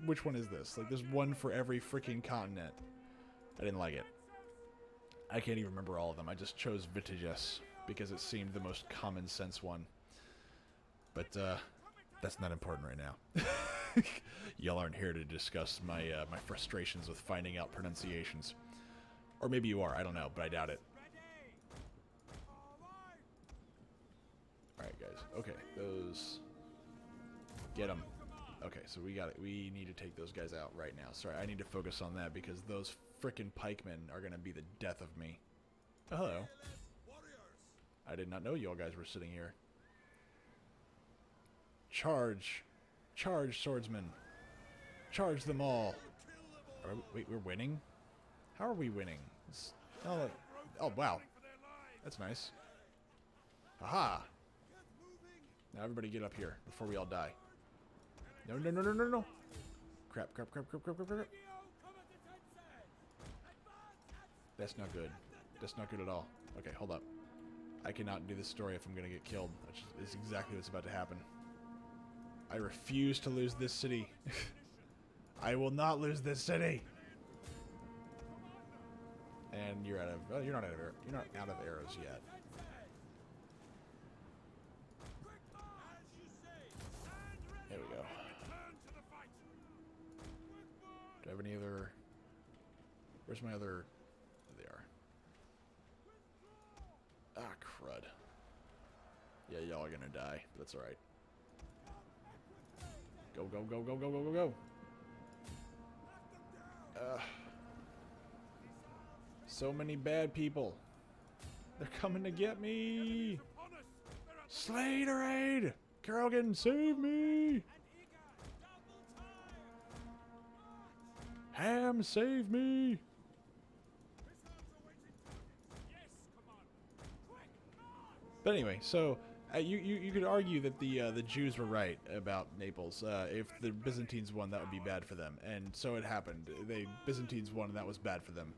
which one is this? Like, there's one for every freaking continent. I didn't like it. I can't even remember all of them. I just chose Vitiges because it seemed the most common sense one. But that's not important right now. Y'all aren't here to discuss my my frustrations with finding out pronunciations. Or maybe you are, I don't know, but I doubt it. Alright, guys. Okay, those... Get them. Okay, so we got it. We need to take those guys out right now. Sorry, I need to focus on that because those frickin' pikemen are going to be the death of me. Oh, hello. I did not know you all guys were sitting here. Charge. Charge, swordsmen. Charge them all. Wait, we're winning? How are we winning? Oh, wow. That's nice. Aha! Now everybody get up here before we all die. No, no, no, no, no, no. Crap, crap, crap, crap, crap, crap, crap. That's not good. That's not good at all. Okay, hold up. I cannot do this story if I'm going to get killed, which is exactly what's about to happen. I refuse to lose this city. I will not lose this city. And you're out of... Well, you're not out of arrows yet. There we go. Do I have any other... Where's my other... There they are. Ah, crud. Yeah, y'all are gonna die. But that's alright. Go, go, go, go, go, go, go, go. So many bad people. They're coming to get me. Slaterade! Kerrigan, save me! Ham, save me! But anyway, so you could argue that the Jews were right about Naples. If the Byzantines won, that would be bad for them, and so it happened. The Byzantines won, and that was bad for them.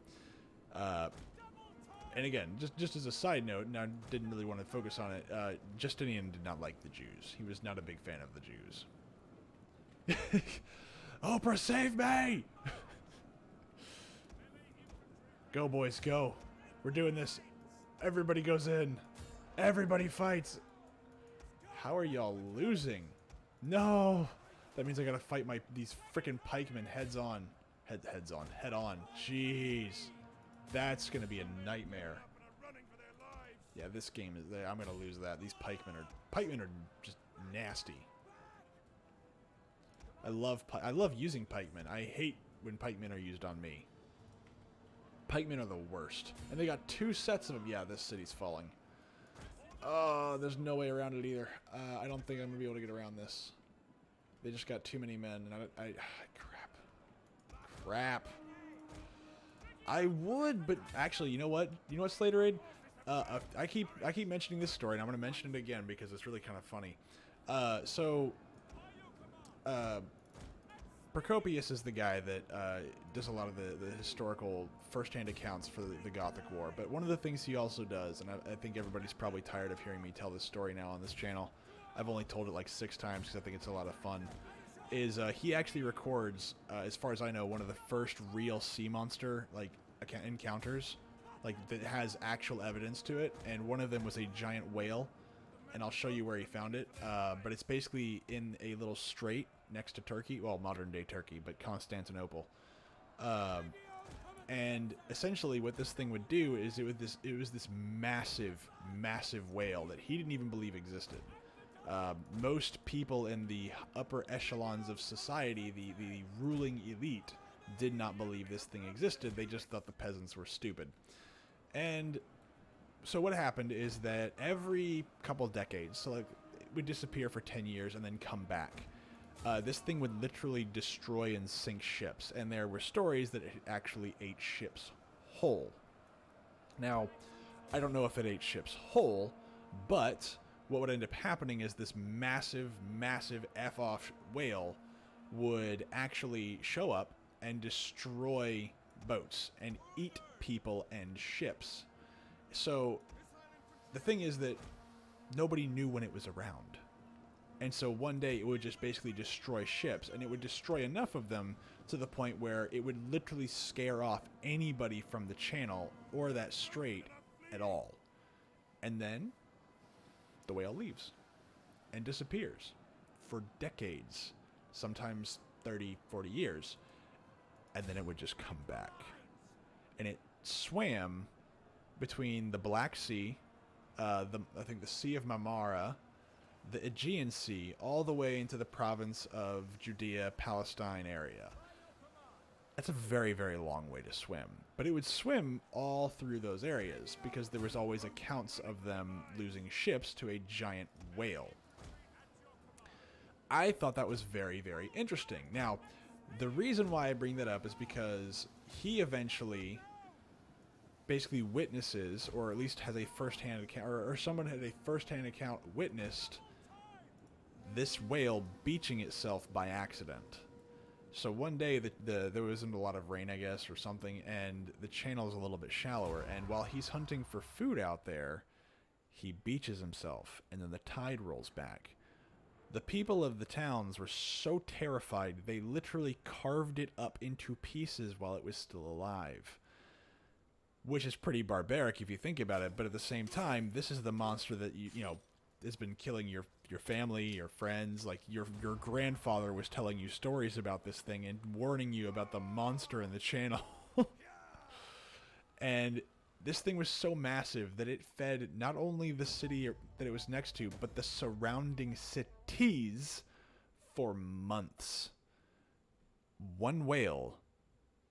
And again, just as a side note, and I didn't really want to focus on it, Justinian did not like the Jews. He was not a big fan of the Jews. Oprah, save me! Go, boys, go. We're doing this. Everybody goes in. Everybody fights. How are y'all losing? No! That means I gotta fight these frickin' pikemen heads on. Head on. Jeez. That's gonna be a nightmare. Yeah, this game is... I'm gonna lose that. These pikemen are just nasty. I love using pikemen. I hate when pikemen are used on me. Pikemen are the worst. And they got 2 sets of them. Yeah, this city's falling. Oh, there's no way around it either. I don't think I'm gonna be able to get around this. They just got too many men, and crap. I would, but actually, you know what? You know what, Slaterade? I keep mentioning this story, and I'm gonna mention it again because it's really kind of funny. Procopius is the guy that does a lot of the historical first-hand accounts for the Gothic War. But one of the things he also does, and I think everybody's probably tired of hearing me tell this story now on this channel. I've only told it like 6 times because I think it's a lot of fun. Is he actually records, as far as I know, one of the first real sea monster like encounters, like that has actual evidence to it. And one of them was a giant whale, and I'll show you where he found it. But it's basically in a little strait next to Turkey, well, modern day Turkey, but Constantinople. And essentially what this thing would do is it was this massive whale that he didn't even believe existed. Most people in the upper echelons of society, the ruling elite, did not believe this thing existed. They just thought the peasants were stupid. And so what happened is that every couple decades, so like it would disappear for 10 years and then come back. This thing would literally destroy and sink ships, and there were stories that it actually ate ships whole. Now, I don't know if it ate ships whole, but what would end up happening is this massive F-off whale would actually show up and destroy boats and eat people and ships. So the thing is that nobody knew when it was around. And so one day it would just basically destroy ships, and it would destroy enough of them to the point where it would literally scare off anybody from the channel or that strait at all. And then the whale leaves and disappears for decades, sometimes 30, 40 years, and then it would just come back. And it swam between the Black Sea, I think the Sea of Marmara, the Aegean Sea, all the way into the province of Judea, Palestine area. That's a very, very long way to swim. But it would swim all through those areas because there was always accounts of them losing ships to a giant whale. I thought that was very, very interesting. Now, the reason why I bring that up is because he eventually basically witnesses, or at least has a first-hand account, or someone had a first-hand account witnessed this whale beaching itself by accident. So one day there wasn't a lot of rain, I guess, or something, and the channel is a little bit shallower, and while he's hunting for food out there, he beaches himself, and then the tide rolls back. The people of the towns were so terrified, they literally carved it up into pieces while it was still alive. Which is pretty barbaric if you think about it, but at the same time, this is the monster that, you know, has been killing your family, your friends. Like, your grandfather was telling you stories about this thing and warning you about the monster in the channel. And this thing was so massive that it fed not only the city that it was next to, but the surrounding cities for months. One whale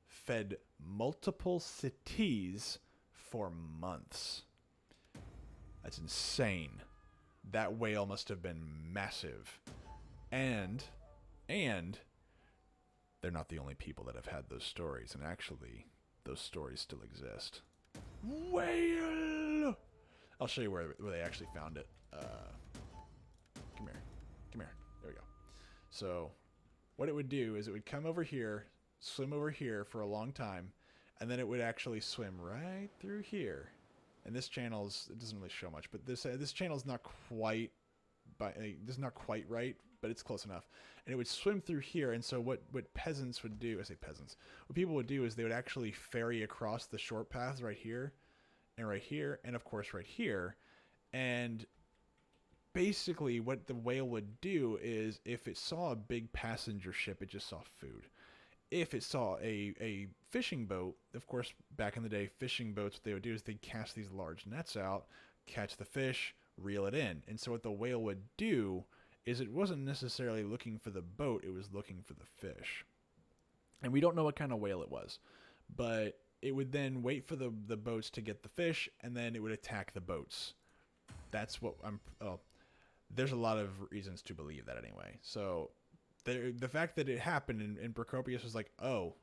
fed multiple cities for months. That's insane. That whale must have been massive. And they're not the only people that have had those stories, and actually those stories still exist. Whale! I'll show you where they actually found it. Come here. There we go. So what it would do is it would come over here, swim over here for a long time, and then it would actually swim right through here. And this channel's, it doesn't really show much, but this channel's not quite this is not quite right, but it's close enough. And it would swim through here, and so what peasants would do, I say peasants, what people would do is they would actually ferry across the short paths right here, and of course right here. And basically what the whale would do is if it saw a big passenger ship, it just saw food. If it saw a fishing boat, of course, back in the day, fishing boats, what they would do is they'd cast these large nets out, catch the fish, reel it in. And so what the whale would do is it wasn't necessarily looking for the boat, it was looking for the fish. And we don't know what kind of whale it was, but it would then wait for the boats to get the fish, and then it would attack the boats. That's what there's a lot of reasons to believe that anyway. So the fact that it happened and Procopius was like, oh,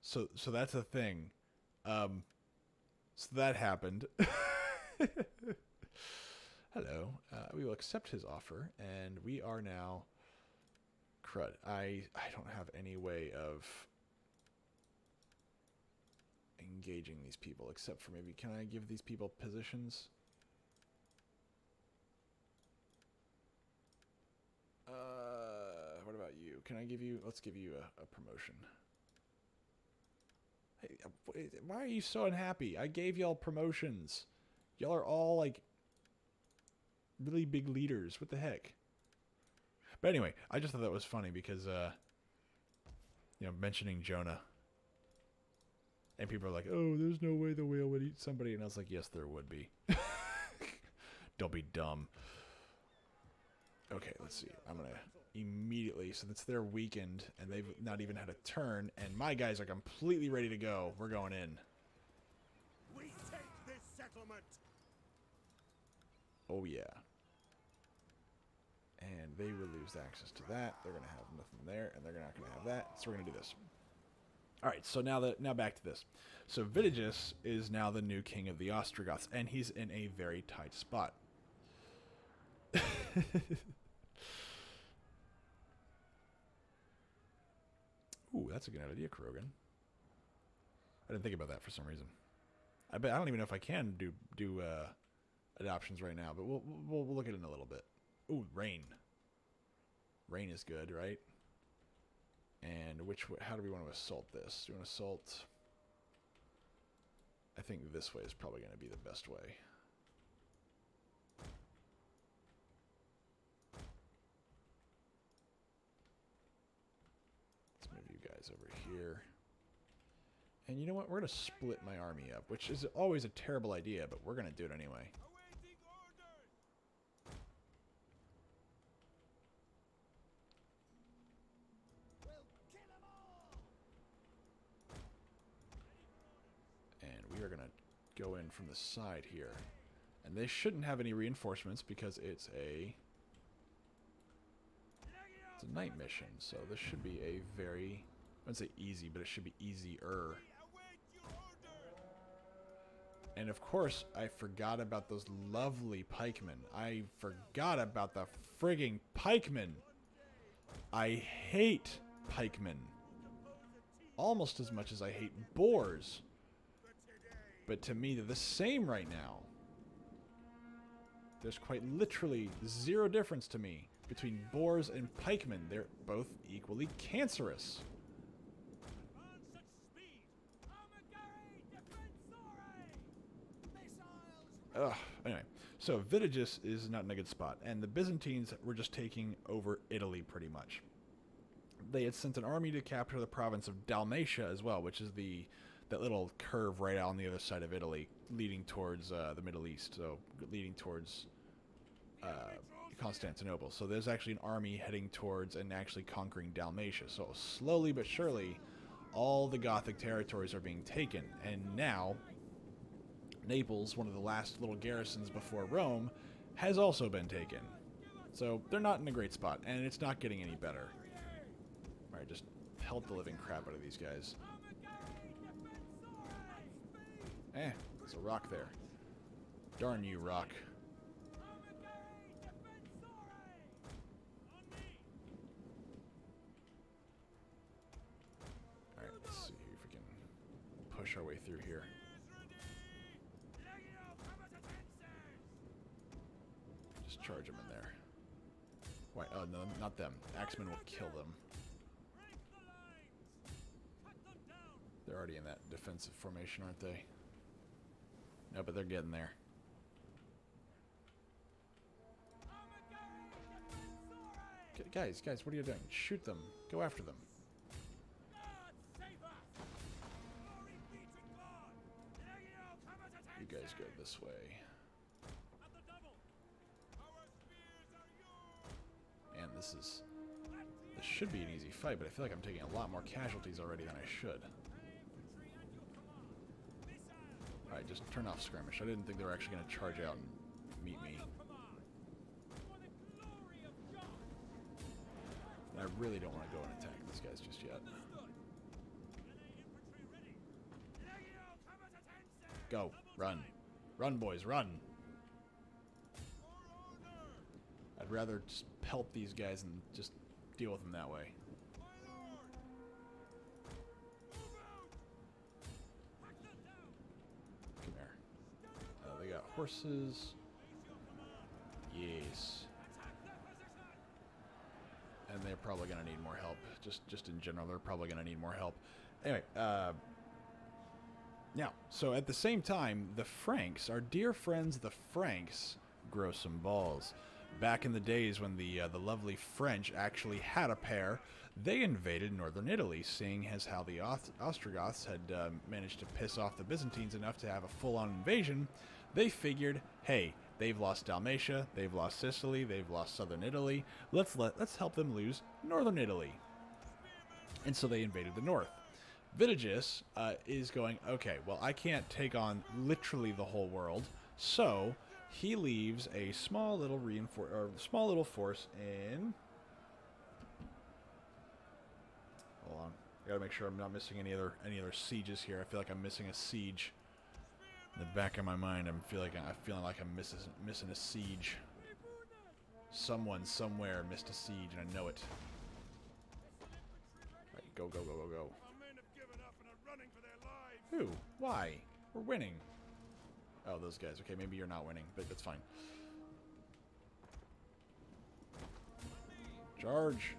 so that's a thing. So that happened. Hello. We will accept his offer, and we are now... Crud. I don't have any way of engaging these people, except for maybe... Can I give these people positions? What about you? Can I give you... Let's give you a promotion. Hey, why are you so unhappy? I gave y'all promotions. Y'all are all, like, really big leaders. What the heck? But anyway, I just thought that was funny because, you know, mentioning Jonah. And people are like, oh, there's no way the whale would eat somebody. And I was like, yes, there would be. Don't be dumb. Okay, let's see. I'm going to immediately, since they're weakened and they've not even had a turn, and my guys are completely ready to go, we're going in. We take this settlement. Oh, yeah. And they will lose access to that. They're going to have nothing there, and they're not going to have that. So we're going to do this. All right, so now back to this. So Vitiges is now the new king of the Ostrogoths, and he's in a very tight spot. Ooh, that's a good idea, Krogan. I didn't think about that for some reason. I don't even know if I can do adoptions right now, but we'll look at it in a little bit. Ooh, rain. Rain is good, right? And how do we want to assault this? Do we want to assault? I think this way is probably going to be the best way. Let's move you guys over here. And you know what? We're going to split my army up, which is always a terrible idea, but we're going to do it anyway. And we are going to go in from the side here. And they shouldn't have any reinforcements because it's a night mission. So this should be a very, I wouldn't say easy, but it should be easier. And of course, I forgot about those lovely pikemen. I forgot about the frigging pikemen. I hate pikemen almost as much as I hate boars. But to me, they're the same right now. There's quite literally zero difference to me between boars and pikemen. They're both equally cancerous. Ugh. Anyway, so Vitiges is not in a good spot, and the Byzantines were just taking over Italy pretty much. They had sent an army to capture the province of Dalmatia as well, which is that little curve right out on the other side of Italy, leading towards the Middle East, so leading towards Constantinople. So there's actually an army heading towards and actually conquering Dalmatia. So slowly but surely, all the Gothic territories are being taken, and now Naples, one of the last little garrisons before Rome, has also been taken. So they're not in a great spot, and it's not getting any better. Alright, just pelt the living crap out of these guys. There's a rock there. Darn you, rock. Alright, let's see if we can push our way through here. Just charge them in there. Why? Oh, no, not them. Axemen will kill them. They're already in that defensive formation, aren't they? No, but they're getting there. Guys, what are you doing? Shoot them. Go after them. You guys go this way. And this should be an easy fight, but I feel like I'm taking a lot more casualties already than I should. Alright, just turn off skirmish. I didn't think they were actually going to charge out and meet me. And I really don't want to go and attack these guys just yet. Go. Run. Run, boys, run! I'd rather just pelt these guys and just deal with them that way. Come here. They got horses. Yes. And they're probably going to need more help. Just in general, they're probably going to need more help. Anyway, now, so at the same time, the Franks, our dear friends the Franks, grow some balls. Back in the days when the lovely French actually had a pair, they invaded northern Italy, seeing as how the Ostrogoths had managed to piss off the Byzantines enough to have a full-on invasion. They figured, hey, they've lost Dalmatia, they've lost Sicily, they've lost southern Italy. Let's help them lose northern Italy. And so they invaded the north. Vitiges is going, okay, well, I can't take on literally the whole world, so he leaves a small little force in. Hold on, I gotta make sure I'm not missing any other sieges here. I feel like I'm missing a siege. In the back of my mind, I'm feeling like I'm missing a siege. Someone somewhere missed a siege, and I know it. All right, go. Our men have given up and are running for their lives. Who? Why? We're winning. Oh, those guys. Okay, maybe you're not winning, but that's fine. Charge.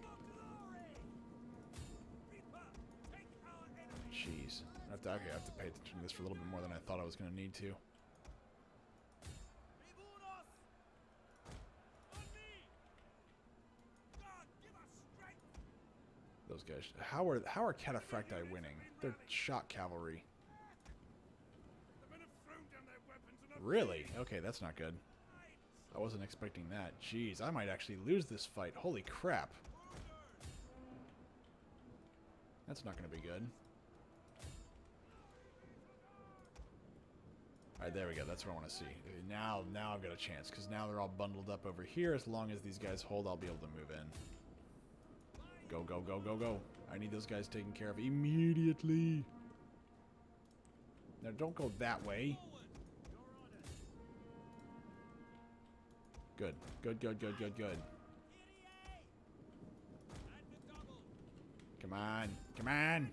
Jeez. I have to pay attention to this for a little bit more than I thought I was going to need to. Those guys. How are Cataphracti winning? They're shock cavalry. Really? Okay, that's not good. I wasn't expecting that. Jeez, I might actually lose this fight. Holy crap. That's not going to be good. Alright, there we go. That's what I want to see. Now I've got a chance, because now they're all bundled up over here. As long as these guys hold, I'll be able to move in. Go, go, go, go, go. I need those guys taken care of immediately. Now, don't go that way. Good. Good, good, good, good, good. Come on. Come on.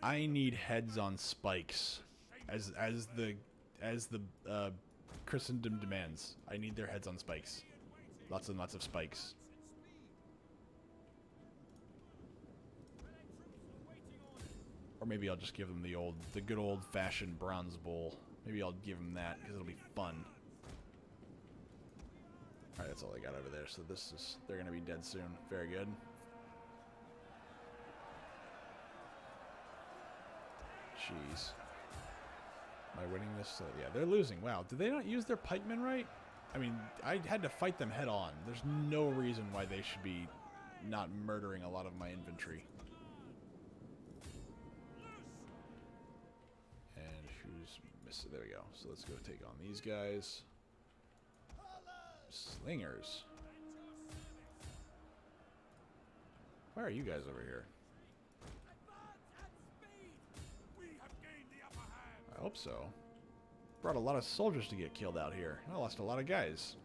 I need heads on spikes. As the Christendom demands. I need their heads on spikes. Lots and lots of spikes. Or maybe I'll just give them the good old-fashioned bronze bowl. Maybe I'll give them that, because it'll be fun. Alright, that's all I got over there. So they're going to be dead soon. Very good. Jeez. Am I winning this? Yeah, they're losing. Wow. Did they not use their pikemen right? I mean, I had to fight them head on. There's no reason why they should be not murdering a lot of my infantry. And who's missing? There we go. So let's go take on these guys. Slingers. Why are you guys over here? I hope so. Brought a lot of soldiers to get killed out here. I lost a lot of guys.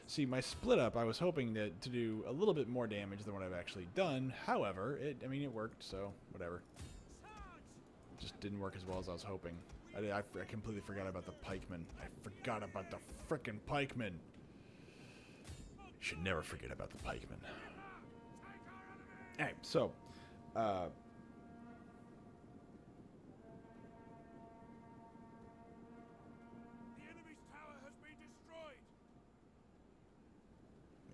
See, my split up, I was hoping to do a little bit more damage than what I've actually done. However, I mean, it worked, so whatever. Just didn't work as well as I was hoping. I completely forgot about the pikemen. I forgot about the frickin' pikemen. Should never forget about the pikemen. Alright, so, the enemy's tower has been destroyed.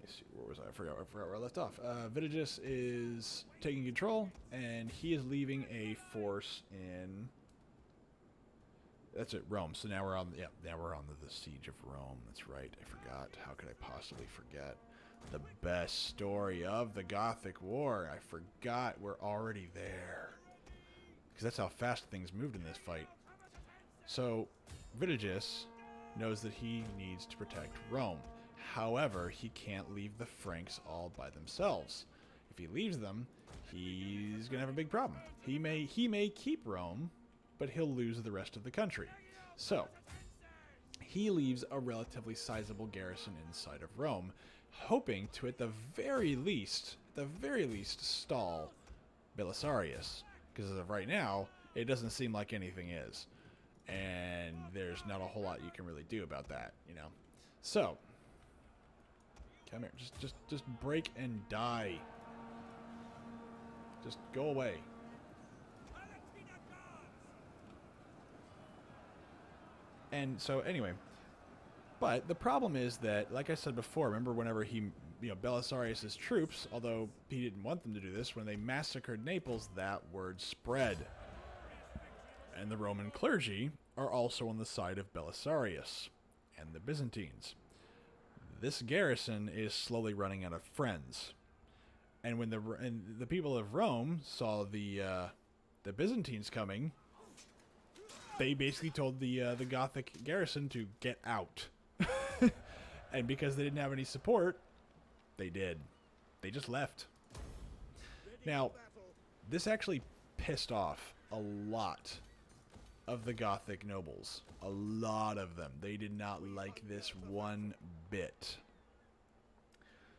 let me see, where was I? I forgot where I left off. Vitiges is taking control, and he is leaving a force in... That's it, Rome. So now we're on, now we're on the siege of Rome. That's right. I forgot. How could I possibly forget? The best story of the Gothic War. I forgot we're already there. Because that's how fast things moved in this fight. So, Vitiges knows that he needs to protect Rome. However, he can't leave the Franks all by themselves. If he leaves them, he's going to have a big problem. He may keep Rome, but he'll lose the rest of the country. So, he leaves a relatively sizable garrison inside of Rome, hoping to, at the very least, stall Belisarius. Because as of right now, it doesn't seem like anything is. And there's not a whole lot you can really do about that, you know. So, come here. Just break and die. Just go away. And so, anyway, but the problem is that, like I said before, remember whenever he, Belisarius' troops, although he didn't want them to do this, when they massacred Naples, that word spread. And the Roman clergy are also on the side of Belisarius and the Byzantines. This garrison is slowly running out of friends. And when the people of Rome saw the Byzantines coming, they basically told the Gothic garrison to get out. And because they didn't have any support, they did. They just left. Now, this actually pissed off a lot of the Gothic nobles. A lot of them. They did not like this one bit.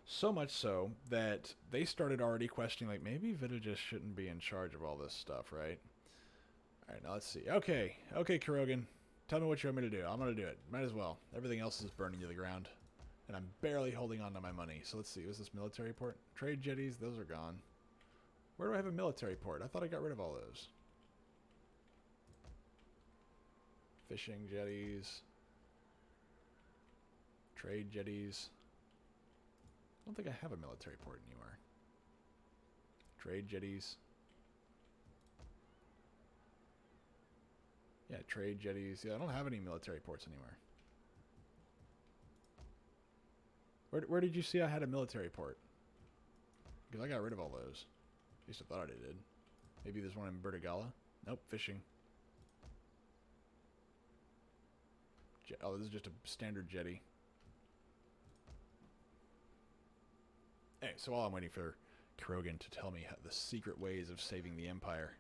So much so that they started already questioning, like, maybe Vita just shouldn't be in charge of all this stuff, right? All right, now let's see. Okay, Kurogan. Tell me what you want me to do. I'm going to do it. Might as well. Everything else is burning to the ground. And I'm barely holding on to my money. So let's see. Was this military port? Trade jetties, those are gone. Where do I have a military port? I thought I got rid of all those. Fishing jetties. Trade jetties. I don't think I have a military port anywhere. Trade jetties. Yeah, trade jetties. Yeah, I don't have any military ports anywhere. Where did you see I had a military port? Because I got rid of all those. At least I thought I did. Maybe there's one in Bertigala? Nope, fishing. Oh, this is just a standard jetty. Anyway, so while I'm waiting for Kurogan to tell me the secret ways of saving the Empire.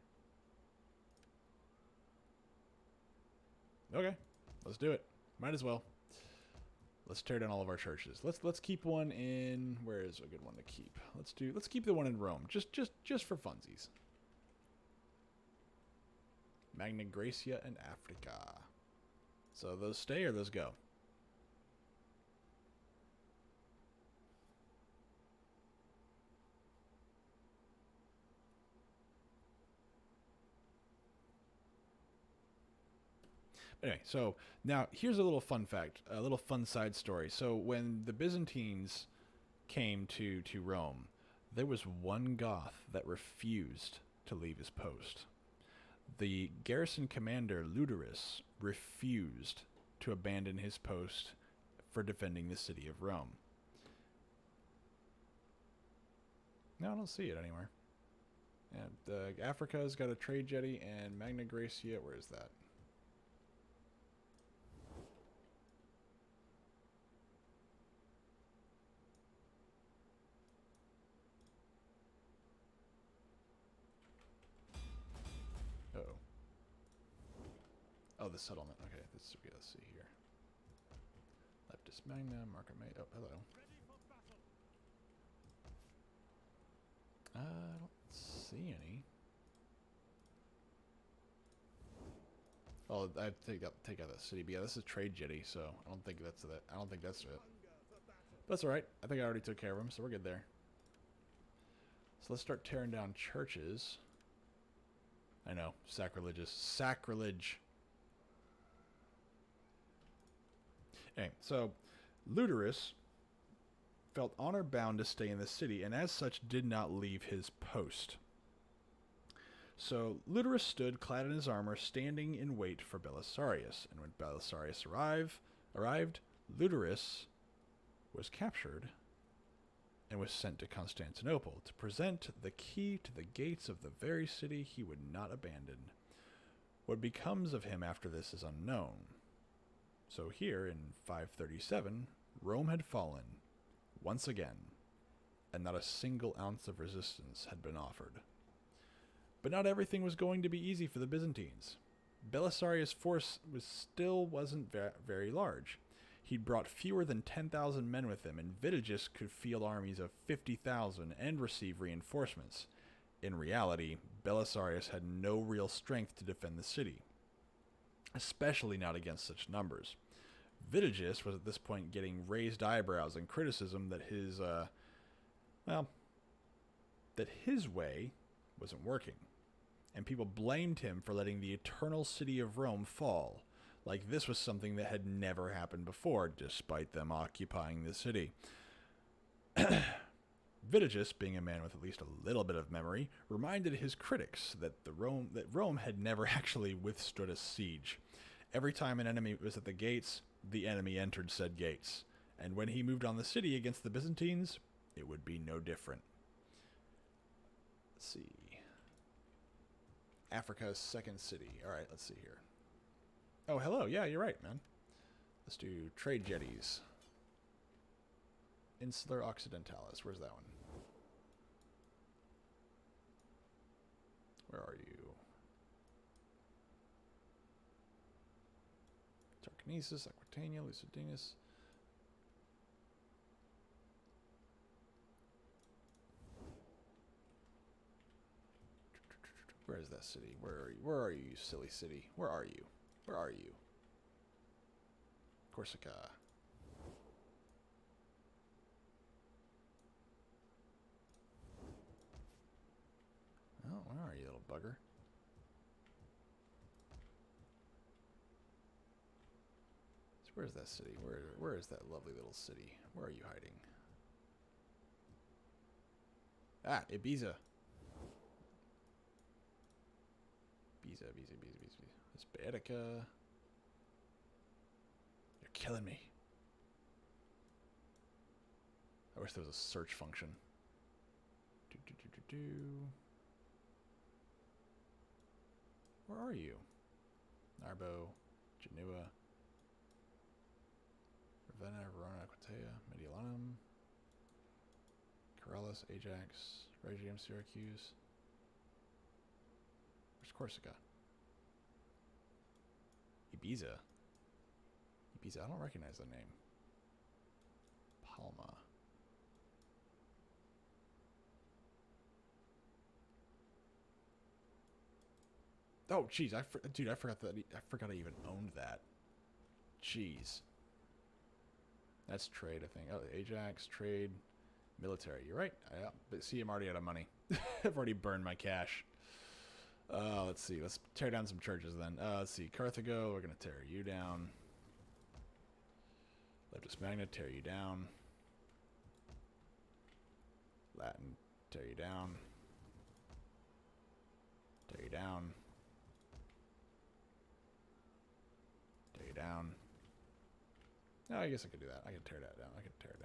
Okay, let's do it. Might as well. Let's tear down all of our churches. Let's keep one in. Where is a good one to keep? Let's keep the one in Rome. Just for funsies. Magna Graecia and Africa. So those stay or those go? Anyway, so now here's a little fun fact, a little fun side story. So when the Byzantines came to Rome, there was one Goth that refused to leave his post. The garrison commander, Luderus, refused to abandon his post for defending the city of Rome. No, I don't see it anywhere. And Africa's got a trade jetty, and Magna Graecia, where is that? Uh-oh. Oh, the settlement. Okay, let's see here. Leptis Magna, Market May. Oh, hello. I don't see any. Oh, I take out that city. But yeah, this is trade jetty, so I don't think that's it. I don't think that's it. But that's all right. I think I already took care of them, so we're good there. So let's start tearing down churches. I know, sacrilegious. Sacrilege. Anyway, so Luderus felt honor bound to stay in the city, and as such did not leave his post. So Luderus stood, clad in his armor, standing in wait for Belisarius, and when Belisarius arrived, Luderus was captured and was sent to Constantinople to present the key to the gates of the very city he would not abandon. What becomes of him after this is unknown. So here, in 537, Rome had fallen, once again, and not a single ounce of resistance had been offered. But not everything was going to be easy for the Byzantines. Belisarius' force wasn't very large. He'd brought fewer than 10,000 men with him, and Vitiges could field armies of 50,000 and receive reinforcements. In reality, Belisarius had no real strength to defend the city, especially not against such numbers. Vitiges was at this point getting raised eyebrows and criticism that his way wasn't working, and people blamed him for letting the eternal city of Rome fall, like this was something that had never happened before, despite them occupying the city. Vitiges, being a man with at least a little bit of memory, reminded his critics that Rome had never actually withstood a siege. Every time an enemy was at the gates, the enemy entered said gates, and when he moved on the city against the Byzantines, it would be no different. Let's see. Africa's second city. Alright, let's see here. Oh, hello. Yeah, you're right, man. Let's do trade jetties. Insular Occidentalis. Where's that one? Where are you? Tarquinius, Aquitania, Lucidinus. is that city? Where are you? Where are you, you silly city? Where are you? Where are you? Corsica. Oh, where are you, little bugger? So where's that city? Where is that lovely little city? Where are you hiding? Ah, Ibiza. Ibiza. Hispanica. You're killing me. I wish there was a search function. Where are you? Narbo, Genua, Ravenna, Verona, Aquatea, Mediolanum, Corellis, Ajax, Rhegium, Syracuse. Where's Corsica? Ibiza. Ibiza, I don't recognize the name. Palma. Oh, jeez, dude, I forgot that. I forgot I even owned that. Jeez. That's trade, I think. Oh, Ajax, trade, military. You're right. But see, I'm already out of money. I've already burned my cash. Let's see. Let's tear down some churches then. Let's see. Carthago, we're going to tear you down. Leptis Magna, tear you down. Latin, tear you down. Tear you down. Tear you down. No, I guess I could do that. I could tear that down. I could tear it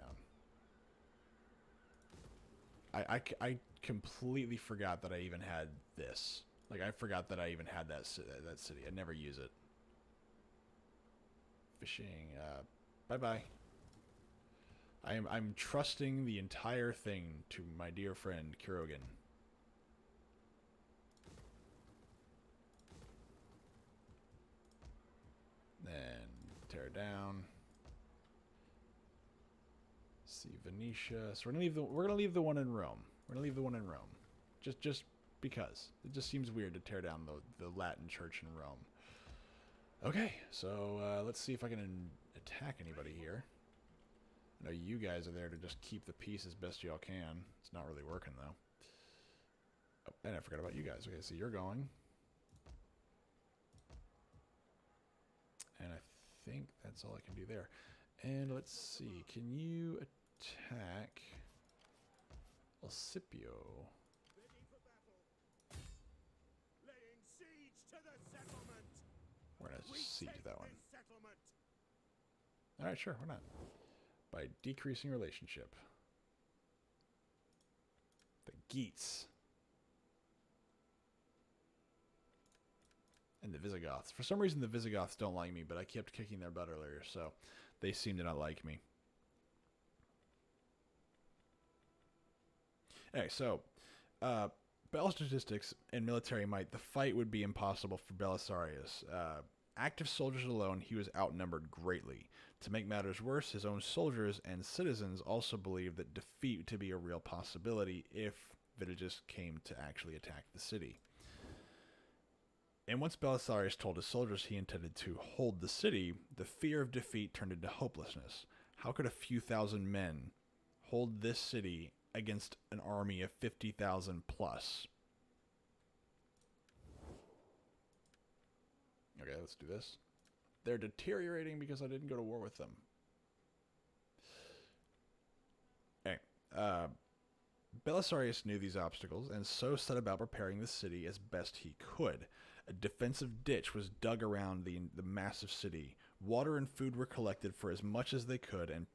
down. I completely forgot that I even had this. Like, I forgot that I even had that city. I never use it. Fishing. Bye-bye. I'm trusting the entire thing to my dear friend Kurogan. Then tear it down. See Venetia. So we're gonna leave the one in Rome. We're gonna leave the one in Rome. Just because. It just seems weird to tear down the Latin church in Rome. Okay, so let's see if I can attack anybody here. I know you guys are there to just keep the peace as best y'all can. It's not really working, though. Oh, and I forgot about you guys. Okay, so you're going. And I think that's all I can do there. And let's see. Can you attack Alcipio? Ready for battle. Laying siege to the settlement. We're going to siege take that one. this settlement. Alright, sure, why not? By decreasing relationship. The Geats. And the Visigoths. For some reason, the Visigoths don't like me, but I kept kicking their butt earlier, so they seem to not like me. Anyway, so, battle statistics and military might, the fight would be impossible for Belisarius. Active soldiers alone, he was outnumbered greatly. To make matters worse, his own soldiers and citizens also believed that defeat to be a real possibility if Vitiges came to actually attack the city. And once Belisarius told his soldiers he intended to hold the city, the fear of defeat turned into hopelessness. How could a few thousand men hold this city against an army of 50,000 plus? Okay, let's do this. They're deteriorating because I didn't go to war with them. Anyway, Belisarius knew these obstacles and so set about preparing the city as best he could. A defensive ditch was dug around the massive city. Water and food were collected for as much as they could, and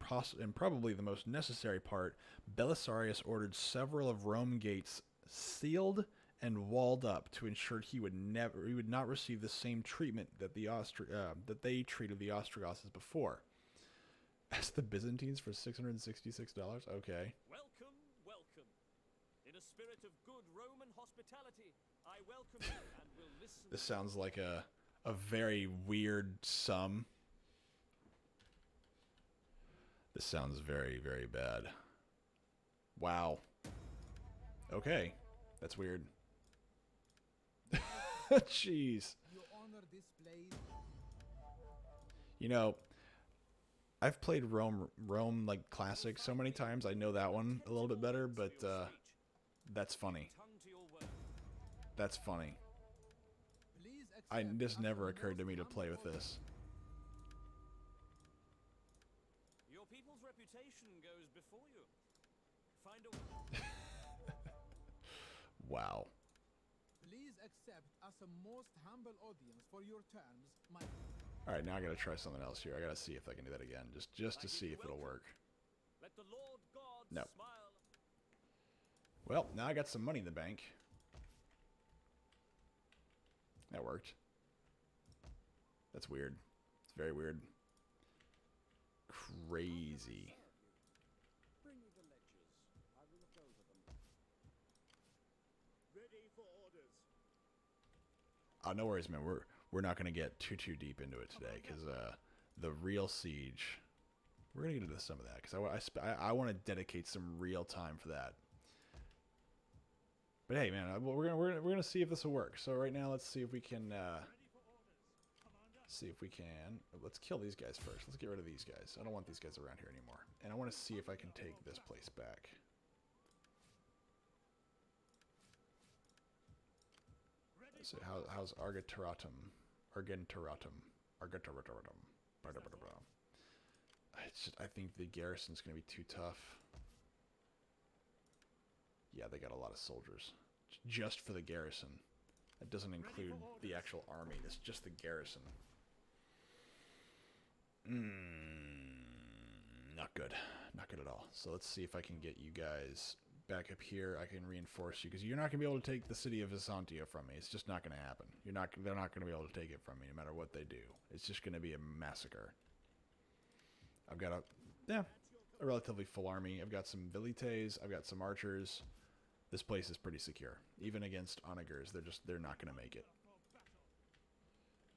probably the most necessary part, Belisarius ordered several of Rome gates sealed and walled up to ensure he would not receive the same treatment that that they treated the Ostrogoths as before. As the Byzantines for $666. Okay. Welcome, welcome. In a spirit of good Roman hospitality, I welcome you and will listen. This sounds like a very weird sum. This sounds very, very bad. Wow. Okay. That's weird. Jeez. Your honor displays. You know, I've played Rome like classic so many times. I know that one a little bit better, but that's funny. Tongue to your word. That's funny. Please accept This as never the occurred to most me to play humble with this. Your people's reputation goes before you. Find a Wow. Please accept as a most humble audience for your terms, my All right, now I gotta try something else here. I gotta see if I can do that again, just to see if it'll work. Let the Lord God No. smile. Well, now I got some money in the bank. That worked. That's weird. It's very weird. Crazy. Bring me the ledgers. I will look over them. ready for orders. Oh, no worries, man. We're not gonna get too deep into it today, because the real siege. We're gonna get into some of that, because I want to dedicate some real time for that. But hey, man, we're gonna see if this will work. So right now, let's see if we can. Let's kill these guys first. Let's get rid of these guys. I don't want these guys around here anymore. And I want to see if I can take this place back. So how's Argenturatum? I think the garrison's gonna be too tough. Yeah, they got a lot of soldiers. Just for the garrison. That doesn't include the actual army. That's just the garrison. Not good. Not good at all. So let's see if I can get you guys back up here. I can reinforce you, because you're not going to be able to take the city of Visantio from me. It's just not going to happen. They're not going to be able to take it from me no matter what they do. It's just going to be a massacre. I've got a relatively full army. I've got some velites. I've got some archers. This place is pretty secure. Even against onagers, they're not going to make it.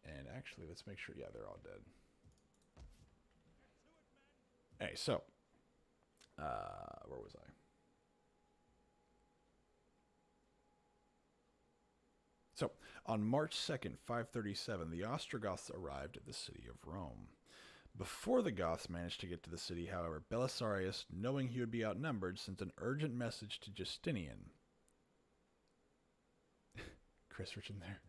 And actually, let's make sure, yeah, they're all dead. Hey, so, where was I? So, on March 2nd, 537, the Ostrogoths arrived at the city of Rome. Before the Goths managed to get to the city, however, Belisarius, knowing he would be outnumbered, sent an urgent message to Justinian. Chris Rich in there.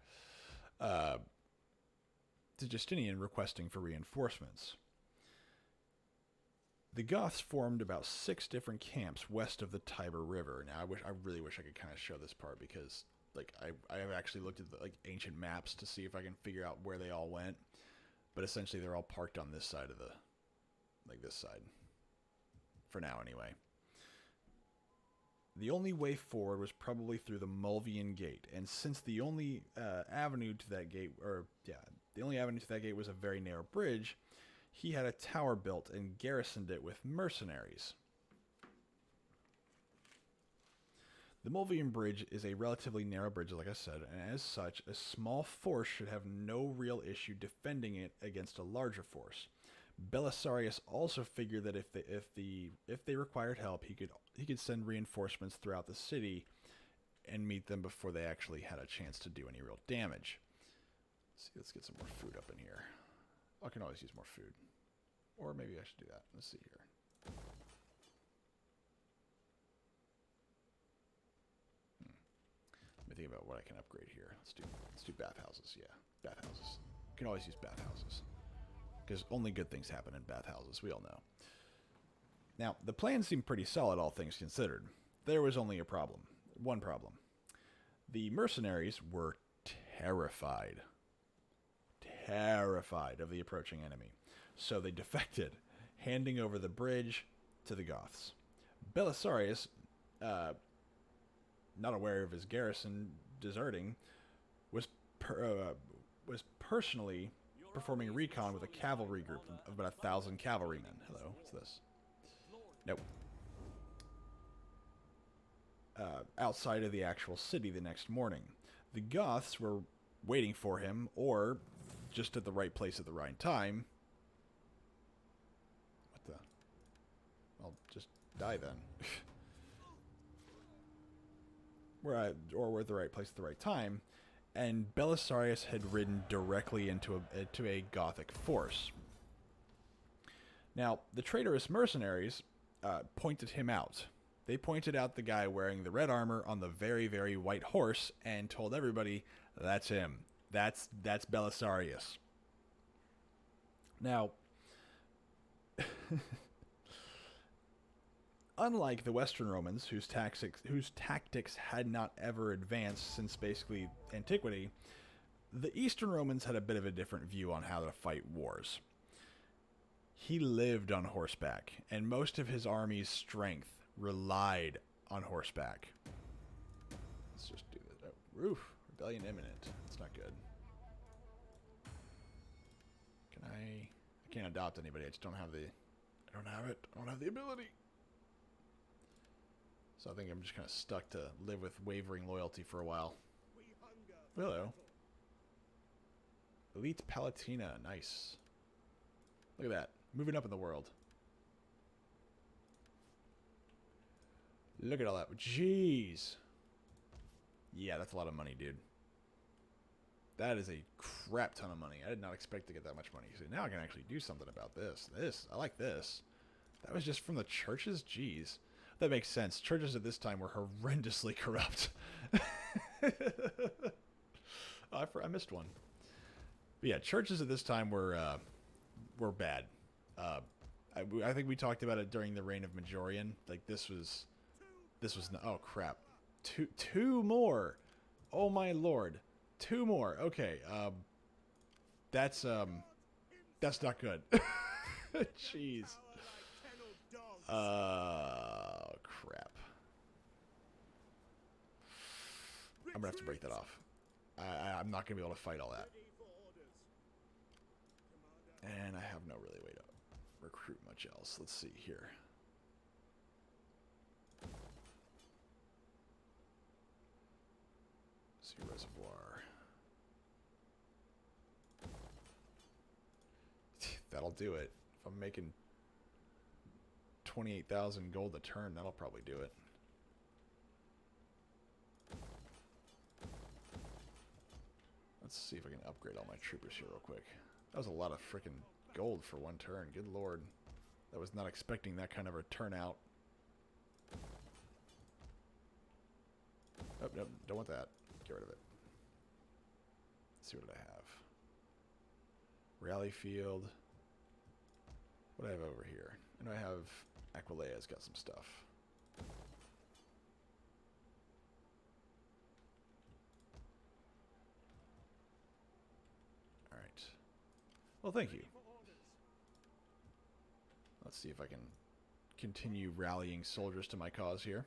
To Justinian requesting for reinforcements. The Goths formed about 6 different camps west of the Tiber River. Now, I really wish I could kind of show this part, because like I have actually looked at the ancient maps to see if I can figure out where they all went. But essentially, they're all parked on this side of this side. For now, anyway. The only way forward was probably through the Mulvian Gate, and since the only avenue to that gate, was a very narrow bridge, he had a tower built and garrisoned it with mercenaries. The Mulvian Bridge is a relatively narrow bridge, like I said, and as such, a small force should have no real issue defending it against a larger force. Belisarius also figured that if they required help, he could send reinforcements throughout the city and meet them before they actually had a chance to do any real damage. Let's get some more food up in here. I can always use more food. Or maybe I should do that. Let's see here. Let me think about what I can upgrade here. Let's do bathhouses. Yeah, bathhouses. You can always use bathhouses, because only good things happen in bathhouses. We all know. Now, the plan seemed pretty solid, all things considered. There was only a problem. One problem. The mercenaries were terrified. Terrified of the approaching enemy. So they defected, handing over the bridge to the Goths. Belisarius, not aware of his garrison deserting, was personally performing recon with a cavalry group of about 1,000 cavalrymen. Hello, what's this? Nope. Outside of the actual city the next morning. The Goths were waiting for him, or just at the right place at the right time. What the? I'll just die then. We're at the right place at the right time, and Belisarius had ridden directly into a Gothic force. Now, the traitorous mercenaries pointed him out. They pointed out the guy wearing the red armor on the very, very white horse and told everybody, that's him. That's Belisarius. Now, unlike the Western Romans, whose tactics had not ever advanced since basically antiquity, the Eastern Romans had a bit of a different view on how to fight wars. He lived on horseback, and most of his army's strength relied on horseback. Let's just do this. Oh, roof. Rebellion imminent. That's not good. Can I can't adopt anybody. I just don't have the... I don't have it. I don't have the ability. So I think I'm just kind of stuck to live with wavering loyalty for a while. Hello. Elite Palatina. Nice. Look at that. Moving up in the world. Look at all that. Jeez. Yeah, that's a lot of money, dude. That is a crap ton of money. I did not expect to get that much money. So now I can actually do something about this. I like this. That was just from the churches? Jeez. That makes sense. Churches at this time were horrendously corrupt. I missed one. But yeah, churches at this time were bad. I think we talked about it during the reign of Majorian. Like this was oh crap. Two more. Oh my lord. 2 more. Okay. That's not good. Jeez. Crap. I'm gonna have to break that off. I'm not gonna be able to fight all that. And I have no really way to recruit much else. Let's see here. Sea Reservoir. That'll do it. If I'm making 28,000 gold a turn, that'll probably do it. Let's see if I can upgrade all my troopers here real quick. That was a lot of freaking gold for one turn. Good lord. I was not expecting that kind of a turnout. Oh, no, don't want that. Get rid of it. Let's see what I have. Rally field. What do I have over here? I know I have Aquilea's got some stuff. Alright. Well, thank you. Let's see if I can continue rallying soldiers to my cause here.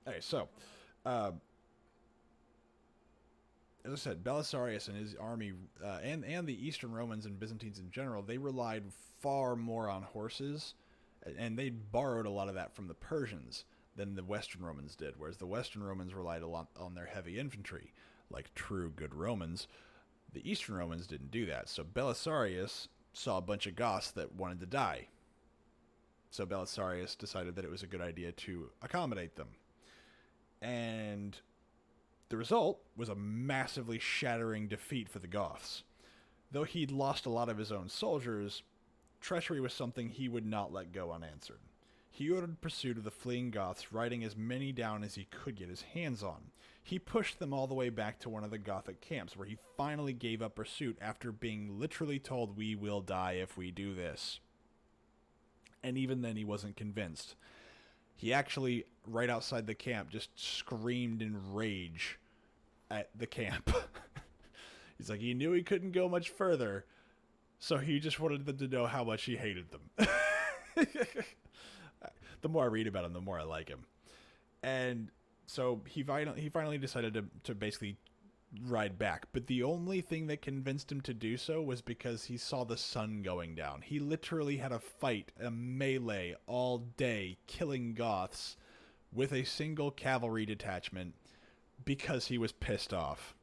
Okay, so, as I said, Belisarius and his army, and the Eastern Romans and Byzantines in general, they relied far more on horses, and they borrowed a lot of that from the Persians than the Western Romans did, whereas the Western Romans relied a lot on their heavy infantry, like true good Romans. The Eastern Romans didn't do that, so Belisarius saw a bunch of Goths that wanted to die. So Belisarius decided that it was a good idea to accommodate them. And the result was a massively shattering defeat for the Goths. Though he'd lost a lot of his own soldiers, treachery was something he would not let go unanswered. He ordered pursuit of the fleeing Goths, riding as many down as he could get his hands on. He pushed them all the way back to one of the Gothic camps, where he finally gave up pursuit after being literally told, "We will die if we do this." And even then he wasn't convinced. He actually, right outside the camp, just screamed in rage at the camp. He's like, he knew he couldn't go much further, so he just wanted them to know how much he hated them. The more I read about him, the more I like him. And so he finally decided to basically ride back. But the only thing that convinced him to do so was because he saw the sun going down. He literally had a fight, a melee, all day, killing Goths with a single cavalry detachment because he was pissed off.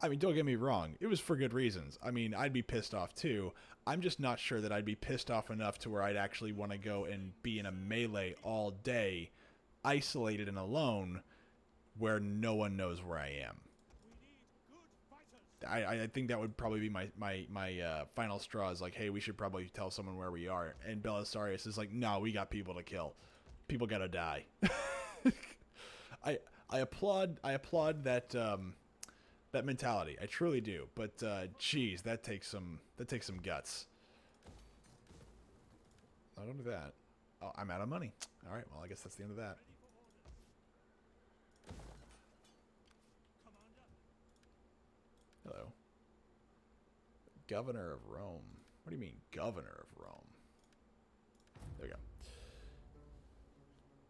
I mean, don't get me wrong, it was for good reasons. I mean, I'd be pissed off too. I'm just not sure that I'd be pissed off enough to where I'd actually want to go and be in a melee all day, isolated and alone, where no one knows where I am. I think that would probably be my final straw. Is like, hey, we should probably tell someone where we are. And Belisarius is like, no, we got people to kill. People gotta die. I applaud that that mentality. I truly do. But geez, that takes some guts. I don't do that. Oh, I'm out of money. All right, well, I guess that's the end of that. Hello. Governor of Rome. What do you mean, Governor of Rome? There you go.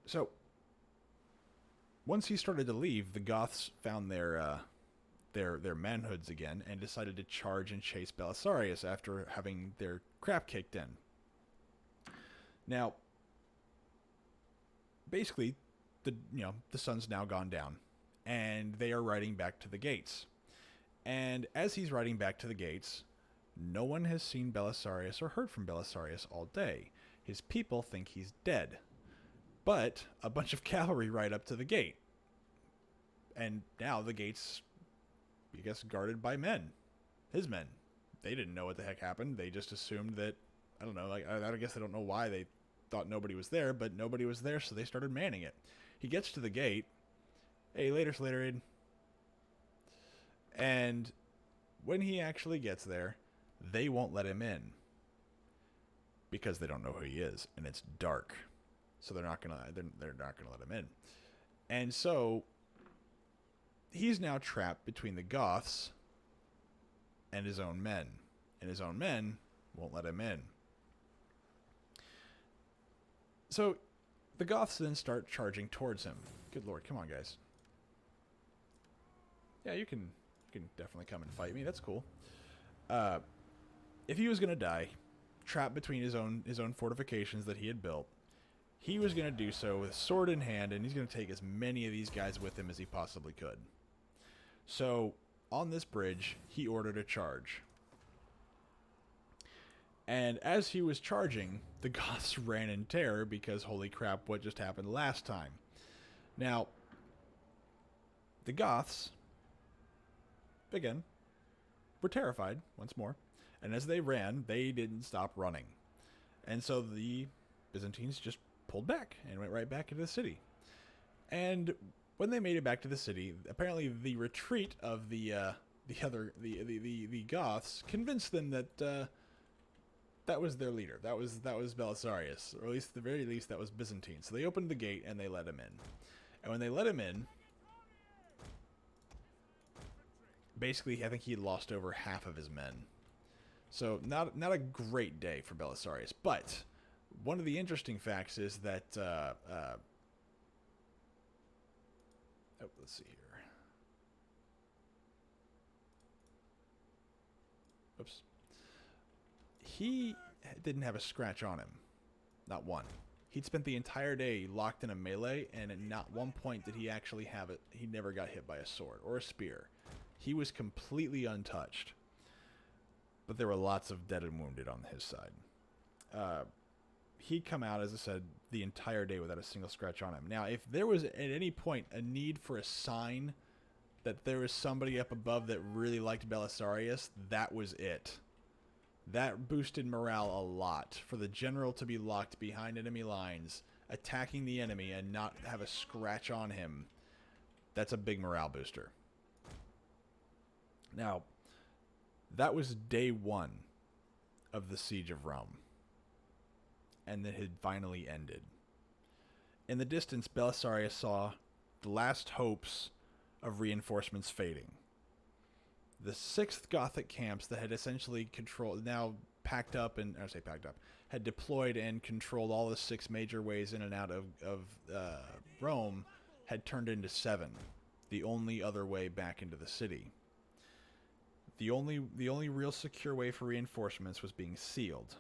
So, once he started to leave, the Goths found their manhoods again and decided to charge and chase Belisarius after having their crap kicked in. Now, basically, the sun's now gone down, and they are riding back to the gates. And as he's riding back to the gates, no one has seen Belisarius or heard from Belisarius all day. His people think he's dead. But a bunch of cavalry ride up to the gate. And now the gate's, I guess, guarded by men. His men. They didn't know what the heck happened. They just assumed that, I don't know, like, I guess I don't know why they thought nobody was there, but nobody was there, so they started manning it. He gets to the gate. Hey, later, Slytherin. And when he actually gets there, they won't let him in because they don't know who he is, and it's dark, so they're not gonna let him in. And so he's now trapped between the Goths and his own men, and his own men won't let him in. So the Goths then start charging towards him. Good lord, come on, guys. Yeah, you can definitely come and fight me. That's cool. If he was gonna die, trapped between his own fortifications that he had built, he was gonna do so with sword in hand, and he's gonna take as many of these guys with him as he possibly could. So on this bridge, he ordered a charge. And as he was charging, the Goths ran in terror because, holy crap, what just happened last time? Now, the Goths, again, were terrified once more, and as they ran, they didn't stop running. And so the Byzantines just pulled back and went right back into the city. And when they made it back to the city, apparently the retreat of the Goths convinced them that that was their leader. That was Belisarius, or at least at the very least that was Byzantine. So they opened the gate and they let him in. And when they let him in, basically I think he had lost over half of his men. So not a great day for Belisarius. But one of the interesting facts is that let's see here. Oops. He didn't have a scratch on him. Not one. He'd spent the entire day locked in a melee, and at not one point did he actually have it. He never got hit by a sword or a spear. He was completely untouched. But there were lots of dead and wounded on his side. He'd come out, as I said, the entire day without a single scratch on him. Now, if there was at any point a need for a sign that there was somebody up above that really liked Belisarius, that was it. That boosted morale a lot. For the general to be locked behind enemy lines, attacking the enemy and not have a scratch on him, that's a big morale booster. Now, that was day one of the siege of Rome. And it had finally ended. In the distance, Belisarius saw the last hopes of reinforcements fading. The 6th Gothic camps that had essentially controlled, now packed up, had deployed and controlled all the 6 major ways in and out of Rome, had turned into 7, the only other way back into the city. The only real secure way for reinforcements was being sealed.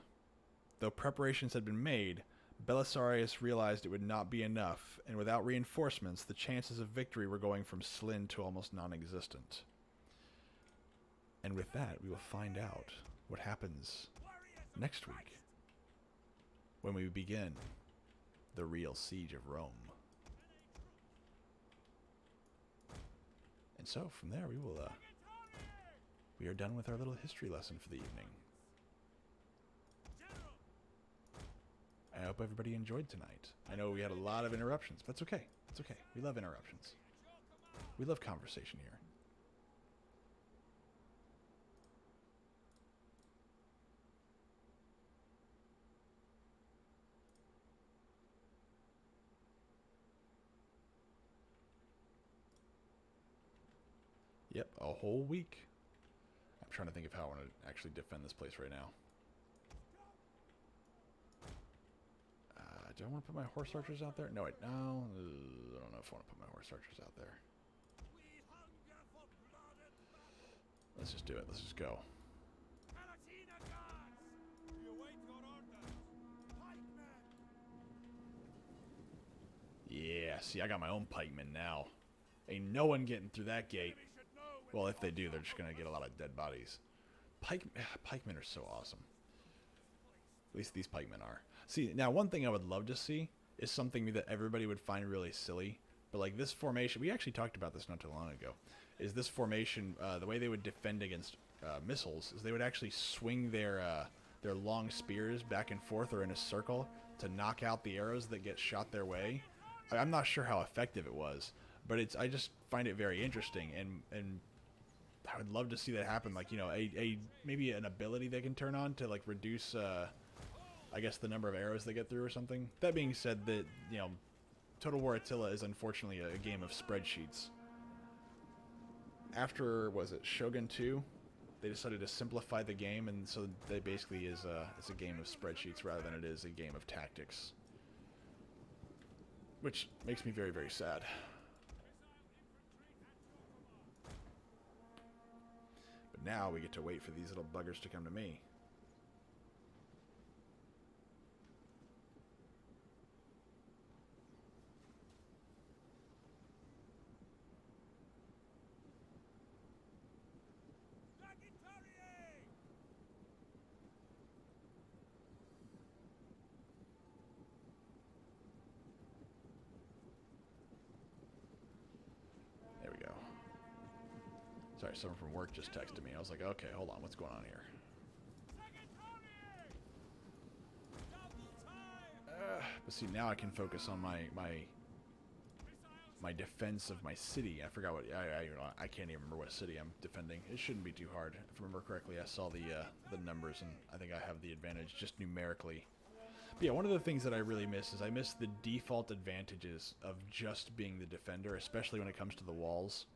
Though preparations had been made, Belisarius realized it would not be enough, and without reinforcements, the chances of victory were going from slim to almost non-existent. And with that, we will find out what happens next week when we begin the real siege of Rome. And so from there we are done with our little history lesson for the evening. I hope everybody enjoyed tonight. I know we had a lot of interruptions, but it's okay. It's okay. We love interruptions. We love conversation here. Yep, a whole week. I'm trying to think of how I want to actually defend this place right now. Do I want to put my horse archers out there? No, I don't know if I want to put my horse archers out there. Let's just do it. Let's just go. Yeah, see, I got my own pikemen now. Ain't no one getting through that gate. Well, if they do, they're just going to get a lot of dead bodies. Pikemen are so awesome. At least these pikemen are. See, now one thing I would love to see is something that everybody would find really silly. But like this formation, we actually talked about this not too long ago, is this formation, the way they would defend against missiles, is they would actually swing their long spears back and forth or in a circle to knock out the arrows that get shot their way. I'm not sure how effective it was, but I just find it very interesting, and I would love to see that happen. Like, you know, maybe an ability they can turn on to like reduce, I guess, the number of arrows they get through or something. That being said, that, you know, Total War Attila is unfortunately a game of spreadsheets. After, was it Shogun 2? They decided to simplify the game, and so they basically is a game of spreadsheets rather than it is a game of tactics, which makes me very, very sad. But now we get to wait for these little buggers to come to me. There we go. Sorry, someone from work just texted me. I was like, okay, hold on, what's going on here? But see, now I can focus on my defense of my city. I forgot what I can't even remember what city I'm defending. It shouldn't be too hard. If I remember correctly, I saw the numbers, and I think I have the advantage just numerically. But yeah, one of the things that I really miss is I miss the default advantages of just being the defender, especially when it comes to the walls.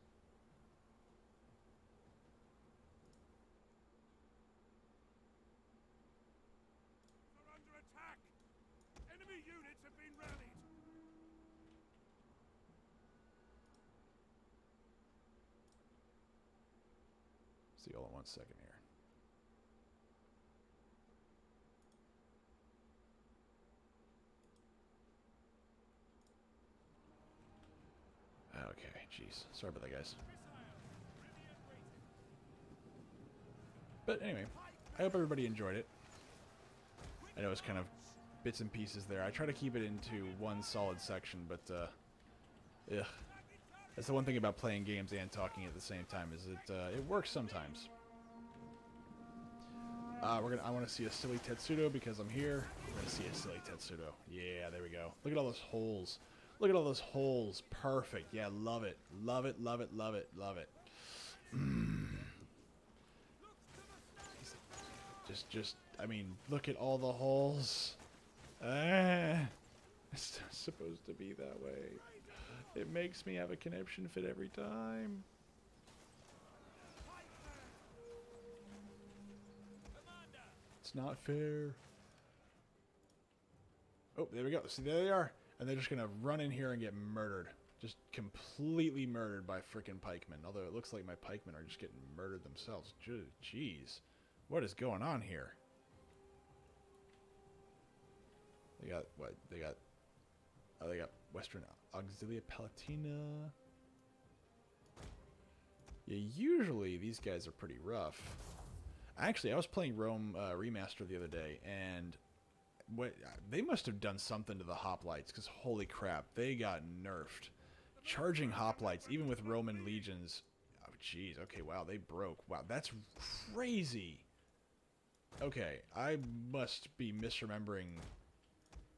We're under attack! Enemy units have been rallied! See, hold on 1 second here. Okay, jeez. Sorry about that, guys. But anyway, I hope everybody enjoyed it. I know it's kind of bits and pieces there. I try to keep it into one solid section, but ugh. That's the one thing about playing games and talking at the same time, is it works sometimes. I want to see a silly Tetsudo because I'm here. We're gonna see a silly Tetsudo. Yeah, there we go. Look at all those holes. Look at all those holes. Perfect. Yeah, love it. Love it, love it, love it, love it. Just, I mean, look at all the holes. It's not supposed to be that way. It makes me have a conniption fit every time. It's not fair. Oh, there we go. See, there they are. And they're just going to run in here and get murdered. Just completely murdered by frickin' pikemen. Although it looks like my pikemen are just getting murdered themselves. Jeez. What is going on here? They got, what? They got Western Auxilia Palatina. Yeah, usually these guys are pretty rough. Actually, I was playing Rome Remaster the other day, and they must have done something to the hoplites, because holy crap, they got nerfed. Charging hoplites, even with Roman legions, jeez. Okay, wow, they broke. Wow, that's crazy. Okay, I must be misremembering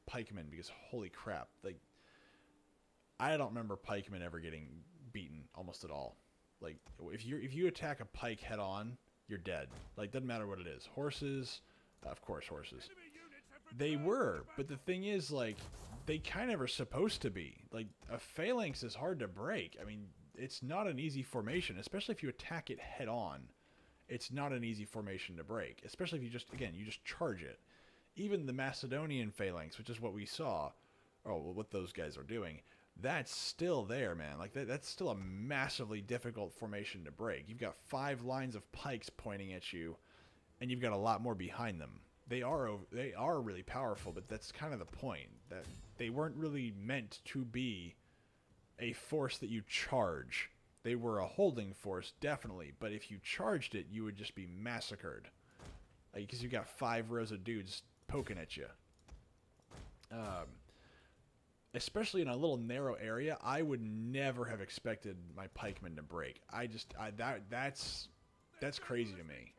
pikemen because holy crap. Like, I don't remember pikemen ever getting beaten almost at all. Like, if you attack a pike head on, you're dead. Like, doesn't matter what it is. Horses, of course, horses. They were, but the thing is, like, they kind of are supposed to be. Like, a phalanx is hard to break. I mean, it's not an easy formation, especially if you attack it head on. It's not an easy formation to break, especially if you just, again, you just charge it. Even the Macedonian phalanx, which is what we saw, or what those guys are doing, that's still there, man. Like, that's still a massively difficult formation to break. You've got 5 lines of pikes pointing at you, and you've got a lot more behind them. They are really powerful, but that's kind of the point. That they weren't really meant to be a force that you charge. They were a holding force, definitely, but if you charged it, you would just be massacred. Because you've got 5 rows of dudes poking at you. Especially in a little narrow area, I would never have expected my pikemen to break. That's crazy to me.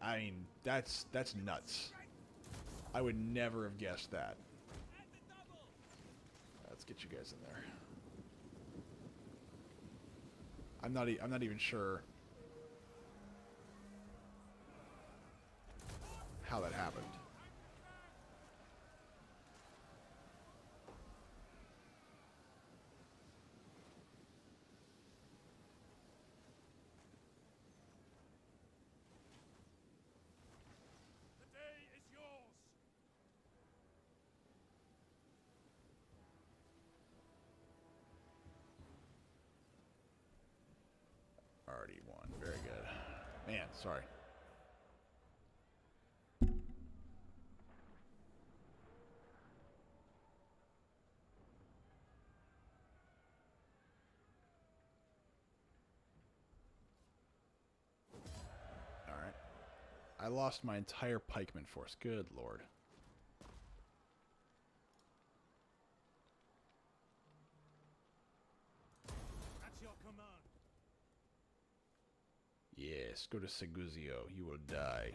I mean, that's nuts. I would never have guessed that. Let's get you guys in there. I'm not even sure how that happened. The day is yours. Already won. Very good. Man, sorry. Alright. I lost my entire pikeman force. Good lord. That's your command. Yes, go to Seguzio. You will die.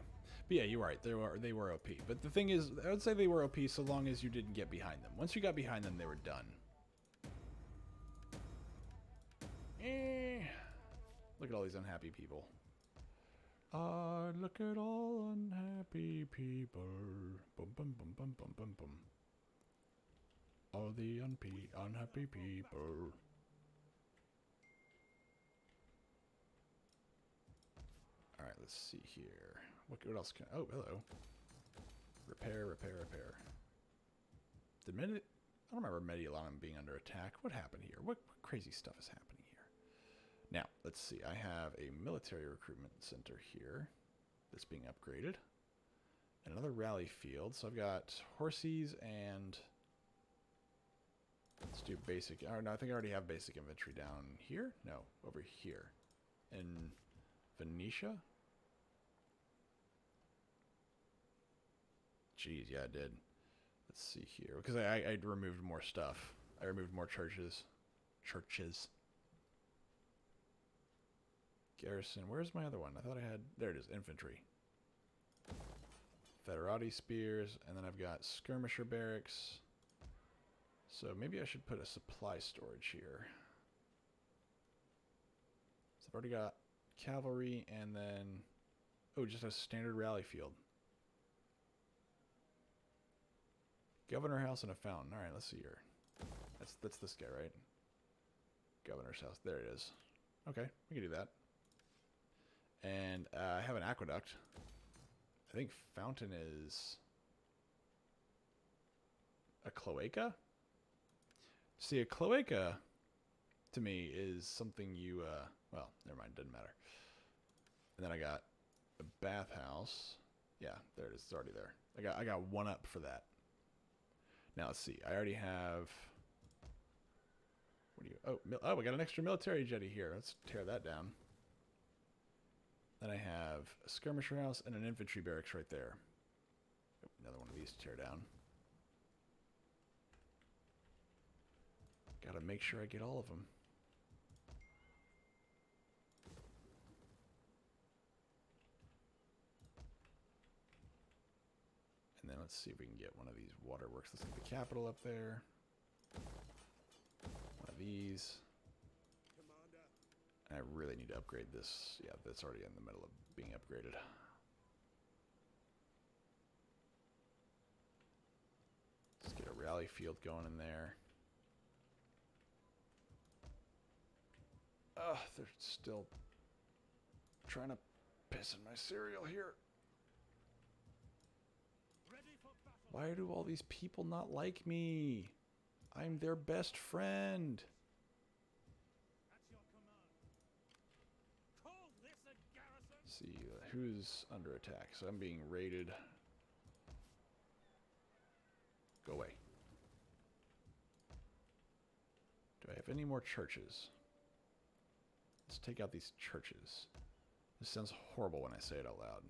But yeah, you're right. They were OP. But the thing is, I would say they were OP so long as you didn't get behind them. Once you got behind them, they were done. Look at all these unhappy people. Look at all unhappy people. Bum bum bum bum bum bum bum. All the unhappy people. All right, let's see here. What else can? Oh, hello. Repair, repair, repair. I don't remember Mediolanum being under attack. What happened here? What crazy stuff is happening here? Now, let's see. I have a military recruitment center here that's being upgraded. And another rally field. So I've got horses and... Let's do basic... Oh, no, I think I already have basic infantry down here. No, over here. In Venetia? Jeez, yeah, I did. Let's see here. Because I removed more stuff. I removed more churches. Garrison. Where's my other one? I thought I had... There it is. Infantry. Federati spears. And then I've got skirmisher barracks. So maybe I should put a supply storage here. So I've already got cavalry and then... Oh, just a standard rally field. Governor house and a fountain. Alright, let's see here. That's this guy, right? Governor's house. There it is. Okay, we can do that. And I have an aqueduct. I think fountain is a cloaca? See, a cloaca to me is something you, well, never mind, doesn't matter. And then I got a bathhouse. Yeah, there it is. It's already there. I got one up for that. Now let's see. I already have. What do you? Oh, we got an extra military jetty here. Let's tear that down. Then I have a skirmisher house and an infantry barracks right there. Oh, another one of these to tear down. Got to make sure I get all of them. then let's see if we can get one of these waterworks. Let's get the capital up there. One of these. Commander. And I really need to upgrade this. Yeah, that's already in the middle of being upgraded. Let's get a rally field going in there. Ugh, they're still trying to piss in my cereal here. Ready for battle. Why do all these people not like me? I'm their best friend. That's your command. Call this a garrison? Let's see, who's under attack? So I'm being raided. Go away. Do I have any more churches? Let's take out these churches. This sounds horrible when I say it out loud.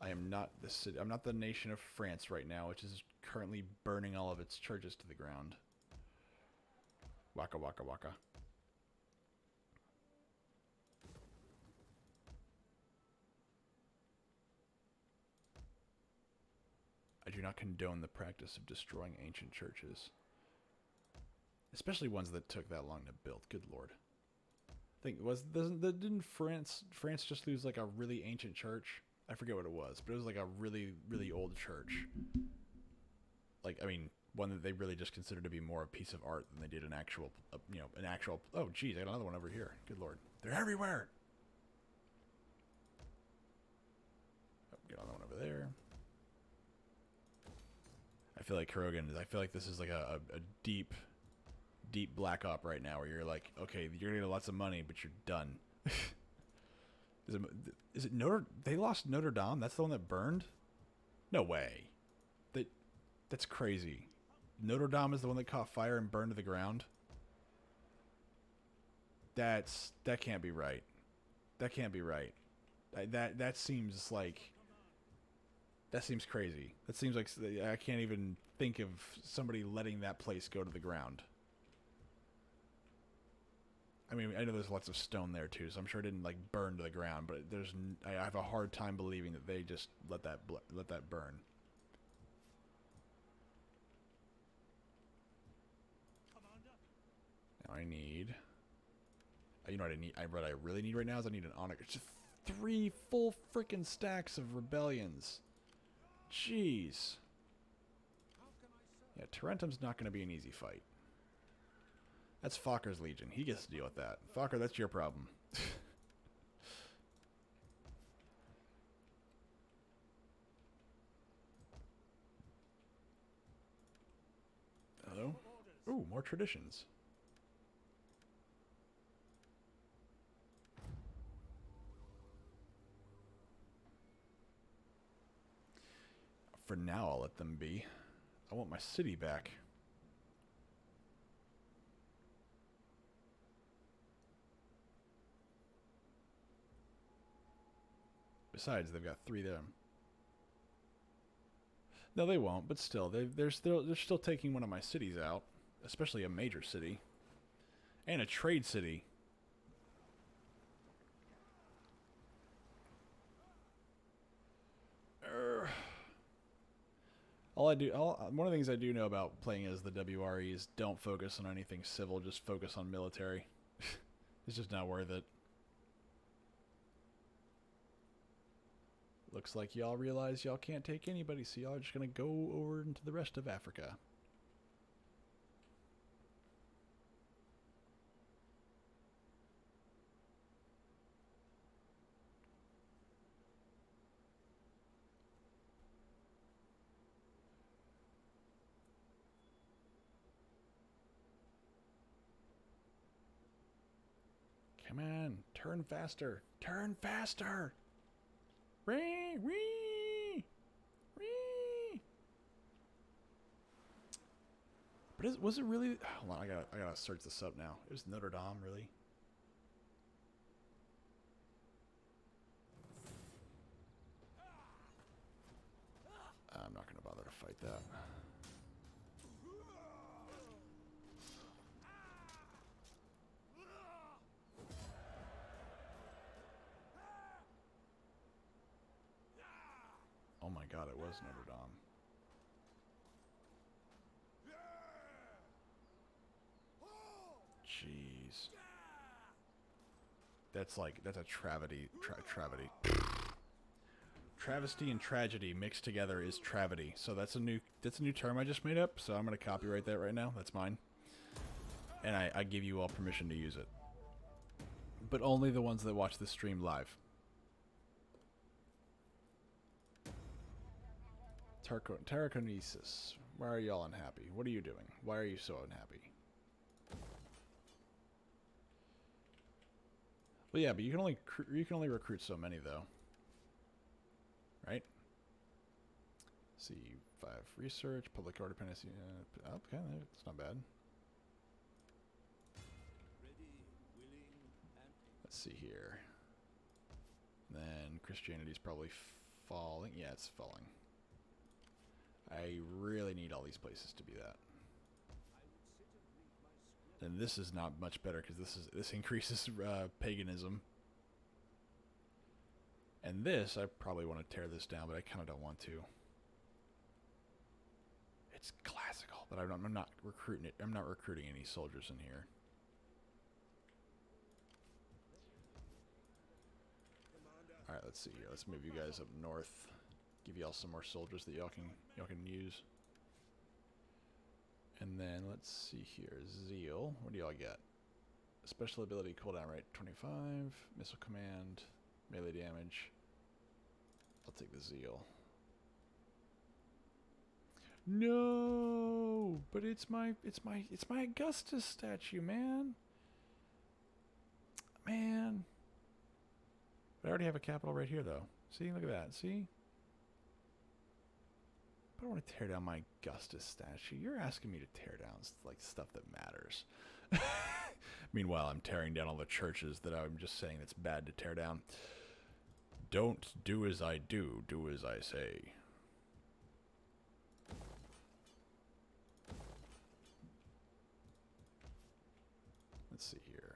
I am not the city. I'm not the nation of France right now, which is currently burning all of its churches to the ground. Waka waka waka. I do not condone the practice of destroying ancient churches. Especially ones that took that long to build. Good lord. I think didn't France just lose like a really ancient church? I forget what it was, but it was like a really, really old church. Like, I mean, one that they really just considered to be more a piece of art than they did an actual, oh geez, I got another one over here. Good lord. They're everywhere! Oh, get another one over there. I feel like this is like a deep black op right now where you're like, okay, you're gonna get lots of money, but you're done. Is it they lost Notre Dame? That's the one that burned? No way. That's crazy. Notre Dame is the one that caught fire and burned to the ground? That can't be right. That can't be right. That seems crazy. That seems like I can't even think of somebody letting that place go to the ground. I mean, I know there's lots of stone there too, so I'm sure it didn't like burn to the ground. But I have a hard time believing that they just let that burn. Commander. Now I need. You know what I need? What I really need right now is I need an onyx. Just 3 full freaking stacks of rebellions. Jeez. How can I serve? Yeah, Tarentum's not going to be an easy fight. That's Fokker's Legion. He gets to deal with that. Fokker, that's your problem. Hello? Ooh, more traditions. For now, I'll let them be. I want my city back. Besides, they've got 3 there. No, they won't. But still, they're still taking one of my cities out, especially a major city and a trade city. One of the things I do know about playing as the WRE is don't focus on anything civil, just focus on military. It's just not worth it. Looks like y'all realize y'all can't take anybody, so y'all are just gonna go over into the rest of Africa. Come on, turn faster. Turn faster! Wee, wee, wee. But was it really? Hold on, I gotta search this up now. It was Notre Dame, really? I'm not gonna bother to fight that. Oh my god, it was Notre Dame. Jeez. That's a travesty. Travesty and tragedy mixed together is travesty. So that's a new term I just made up. So I'm gonna copyright that right now. That's mine. And I give you all permission to use it. But only the ones that watch the stream live. Tarraconesis. Why are y'all unhappy? What are you doing? Why are you so unhappy? Well, yeah, but you can only recruit so many though, right? C5 research, public order dependency. Okay, that's not bad. Let's see here. Then Christianity's probably falling. Yeah, it's falling. I really need all these places to be that. And this is not much better because this increases paganism. And this, I probably want to tear this down, but I kind of don't want to. It's classical, but I'm not recruiting it. I'm not recruiting any soldiers in here. All right, let's see here. Let's move you guys up north. Give y'all some more soldiers that y'all can use. And then let's see here. Zeal. What do y'all get? Special ability cooldown rate 25. Missile command. Melee damage. I'll take the Zeal. No, but it's my Augustus statue, man. Man. But I already have a capital right here, though. See, look at that. See? I don't want to tear down my Augustus statue. You're asking me to tear down like stuff that matters. Meanwhile, I'm tearing down all the churches that I'm just saying that's bad to tear down. Don't do as I do, do as I say. Let's see here.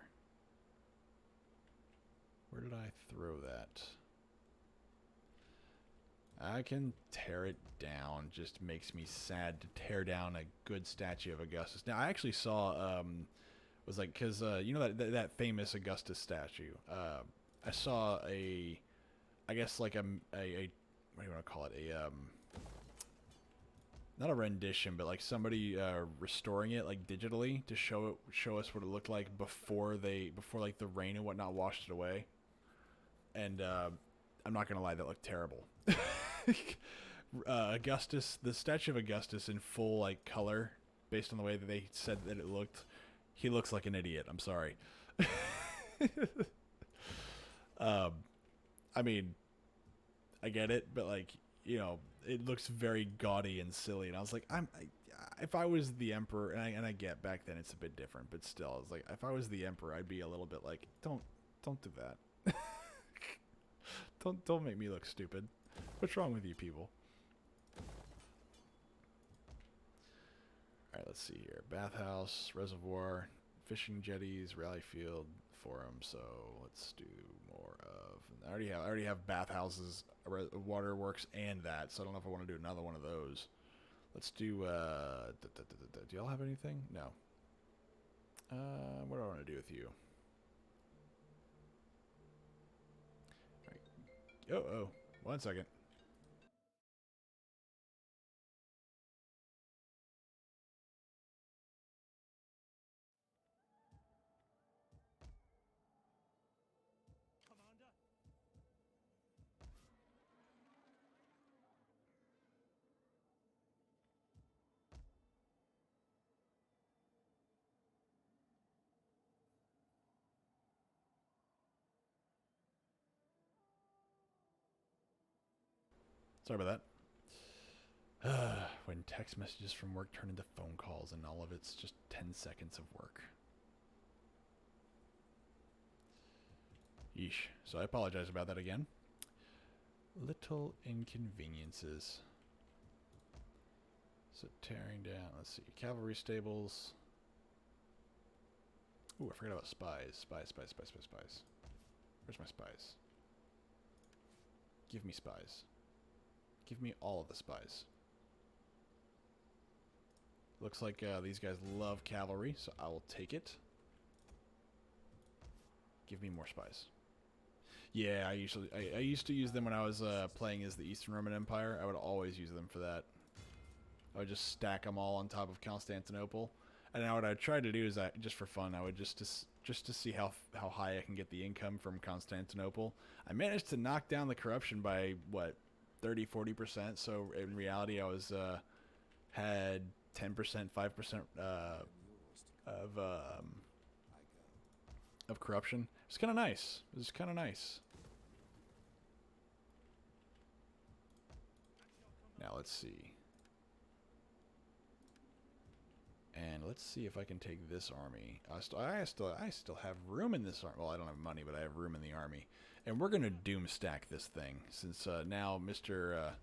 Where did I throw that? I can tear it down. Just makes me sad to tear down a good statue of Augustus. Now, I actually saw, was like, because, you know that famous Augustus statue? I saw I guess like a what do you want to call it? Not a rendition, but like somebody restoring it like digitally to show us what it looked like before like the rain and whatnot washed it away. And I'm not gonna lie, that looked terrible. Augustus, the statue of Augustus in full like color, based on the way that they said that it looked, he looks like an idiot. I'm sorry. I mean, I get it, but like, you know, it looks very gaudy and silly, and I was like, if I was the emperor, and I get back then it's a bit different, but still, I was like, if I was the emperor, I'd be a little bit like, don't do that. don't make me look stupid. What's wrong with you people? All right, let's see here. Bathhouse, reservoir, fishing jetties, rally field, forum. So let's do more of. I already have bathhouses, waterworks, and that. So I don't know if I want to do another one of those. Let's do. Do y'all have anything? No. What do I want to do with you? All right. Oh, 1 second. Sorry about that. When text messages from work turn into phone calls and all of it's just 10 seconds of work. Yeesh. So I apologize about that again. Little inconveniences. So tearing down, let's see, cavalry stables. Ooh, I forgot about spies. Spies. Where's my spies? Give me spies. Give me all of the spies. Looks like these guys love cavalry, so I will take it. Give me more spies. Yeah, I used to use them when I was playing as the Eastern Roman Empire. I would always use them for that. I would just stack them all on top of Constantinople. And now what I tried to do is, just for fun, I would just to see how high I can get the income from Constantinople. I managed to knock down the corruption by what, 30-40%. So in reality, I was had 10%, 5% of corruption. It's kind of nice. It was kind of nice. Now let's see. And let's see if I can take this army. I still have room in this army. Well, I don't have money, but I have room in the army. And we're gonna doom stack this thing since now Mr.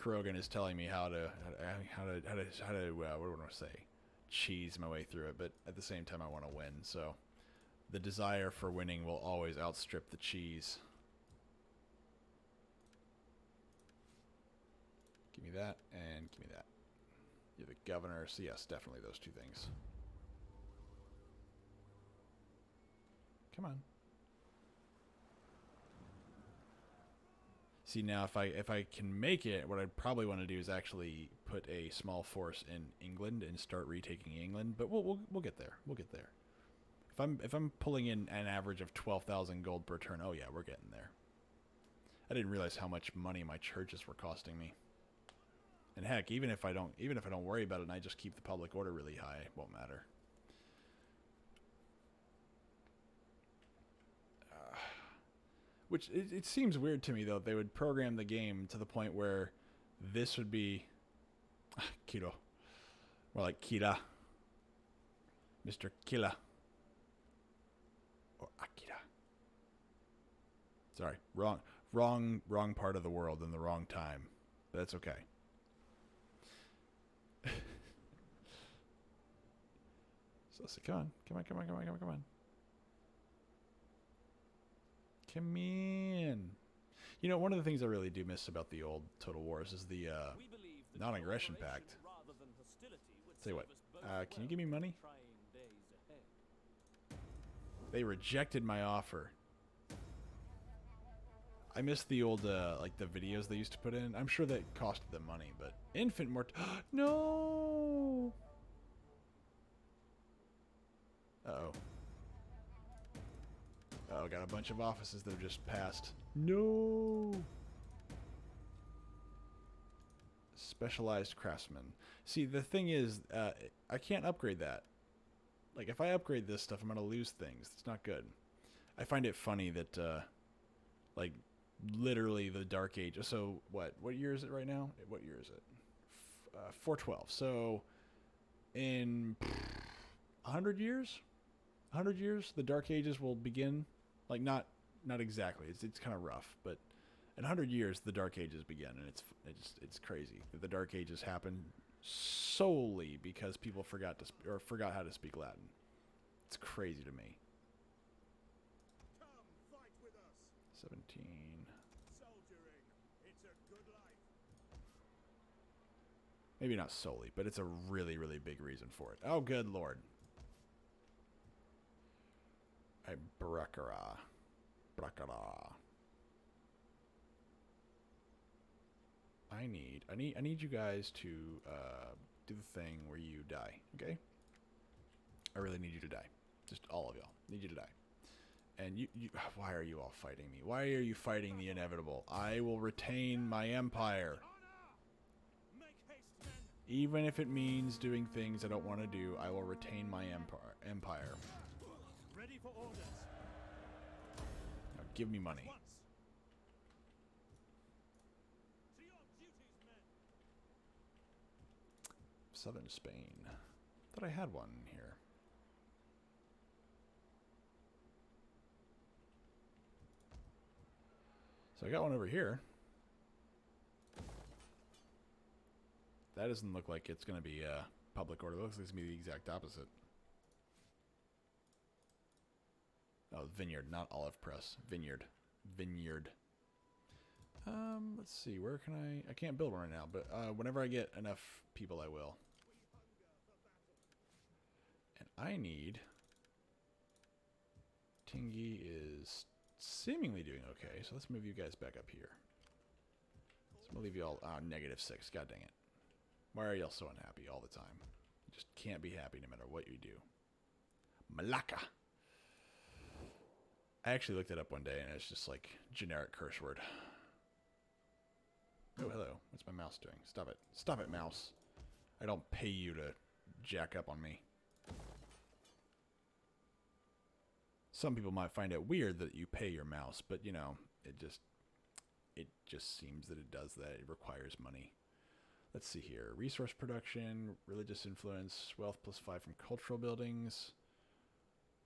Krogan is telling me how to what do I want to say? Cheese my way through it, but at the same time I want to win. So the desire for winning will always outstrip the cheese. Give me that, and give me that. You're the governor, so yes, definitely those two things. Come on. See, now if I can make it, what I'd probably want to do is actually put a small force in England and start retaking England. But we'll get there. We'll get there. If I'm pulling in an average of 12,000 gold per turn, oh yeah, we're getting there. I didn't realize how much money my churches were costing me. And heck, even if I don't worry about it and I just keep the public order really high, it won't matter. Which it seems weird to me though. They would program the game to the point where this would be Kiro, more like Kira, Mr. Kira, or Akira. Sorry, wrong part of the world in the wrong time. But that's okay. So come on. Come in. You know, one of the things I really do miss about the old Total Wars is the non-aggression pact. Tell you what, can you give me money? They rejected my offer. I miss the old, like the videos they used to put in. I'm sure that costed them money, but infant no! Uh-oh. Oh, got a bunch of offices that have just passed. No! Specialized craftsman. See, the thing is, I can't upgrade that. Like, if I upgrade this stuff, I'm going to lose things. It's not good. I find it funny that, like, literally the Dark Age. So, what year is it right now? What year is it? 412. So, in 100 years? 100 years, the Dark Ages will begin. Like, not exactly. It's kind of rough, but in 100 years, the Dark Ages begin, and it's crazy that the Dark Ages happen solely because people forgot how to speak Latin. It's crazy to me. Come fight with us. 17. Soldiering. It's a good life. Maybe not solely, but it's a really, really big reason for it. Oh, good lord. Brakara. I need you guys to do the thing where you die, okay? I really need you to die. Just all of y'all. Need you to die. And you why are you all fighting me? Why are you fighting the inevitable? I will retain my empire. Make haste, men. Even if it means doing things I don't want to do, I will retain my empire. Ready for orders. Now give me money. Once. To your duties, men. Southern Spain. Thought I had one here. So I got one over here. That doesn't look like it's going to be public order. It looks like it's going to be the exact opposite. Oh, vineyard, not olive press. Vineyard. Vineyard. Let's see. Where can I can't build one right now, but whenever I get enough people, I will. And I need... Tingy is seemingly doing okay, so let's move you guys back up here. So I'm gonna leave you all -6. God dang it! Why are y'all so unhappy all the time? You just can't be happy no matter what you do. Malacca. I actually looked it up one day and it's just like generic curse word. Oh, hello. What's my mouse doing? Stop it. Stop it, mouse. I don't pay you to jack up on me. Some people might find it weird that you pay your mouse, but you know, it just seems that it does that. It requires money. Let's see here. Resource production, religious influence, wealth +5 from cultural buildings,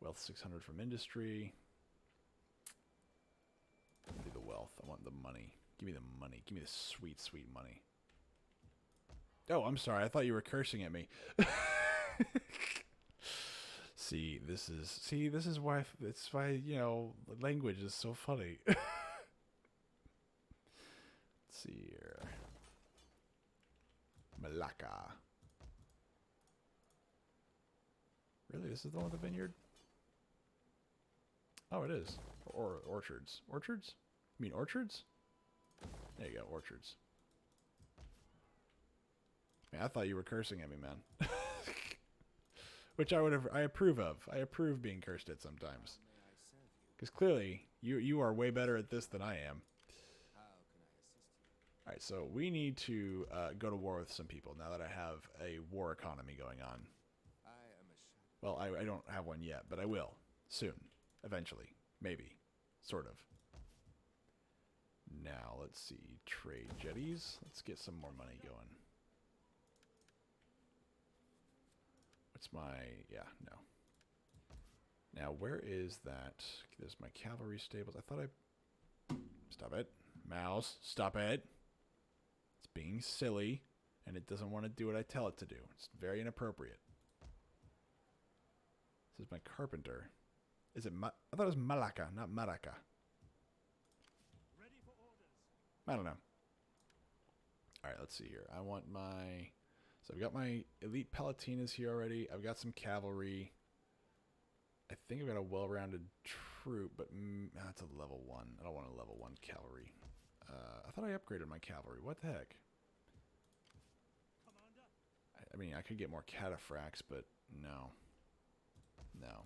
wealth 600 from industry. Give me the wealth. I want the money. Give me the money. Give me the sweet, sweet money. Oh, I'm sorry. I thought you were cursing at me. This is why, you know, language is so funny. Let's see here. Malacca. Really? This is the one with the vineyard? Oh, it is. Or orchards. Orchards? You mean orchards? There you go, orchards. Man, I thought you were cursing at me, man. Which I approve of. I approve being cursed at sometimes. Because clearly, you are way better at this than I am. Alright, so we need to go to war with some people now that I have a war economy going on. Well, I don't have one yet, but I will. Soon. Eventually. Maybe. Sort of. Now, let's see. Trade jetties. Let's get some more money going. What's my... Yeah, no. Now, where is that? There's my cavalry stables. I thought I... Stop it. Mouse, stop it. It's being silly, and it doesn't want to do what I tell it to do. It's very inappropriate. This is my carpenter. Is it I thought it was Malacca, not Maraca. Ready for orders. I don't know. Alright, let's see here. I want my... So I've got my elite Palatinas here already. I've got some cavalry. I think I've got a well-rounded troop, but that's a level 1. I don't want a level 1 cavalry. I thought I upgraded my cavalry. What the heck? Commander. I mean, I could get more cataphracts, but no. No.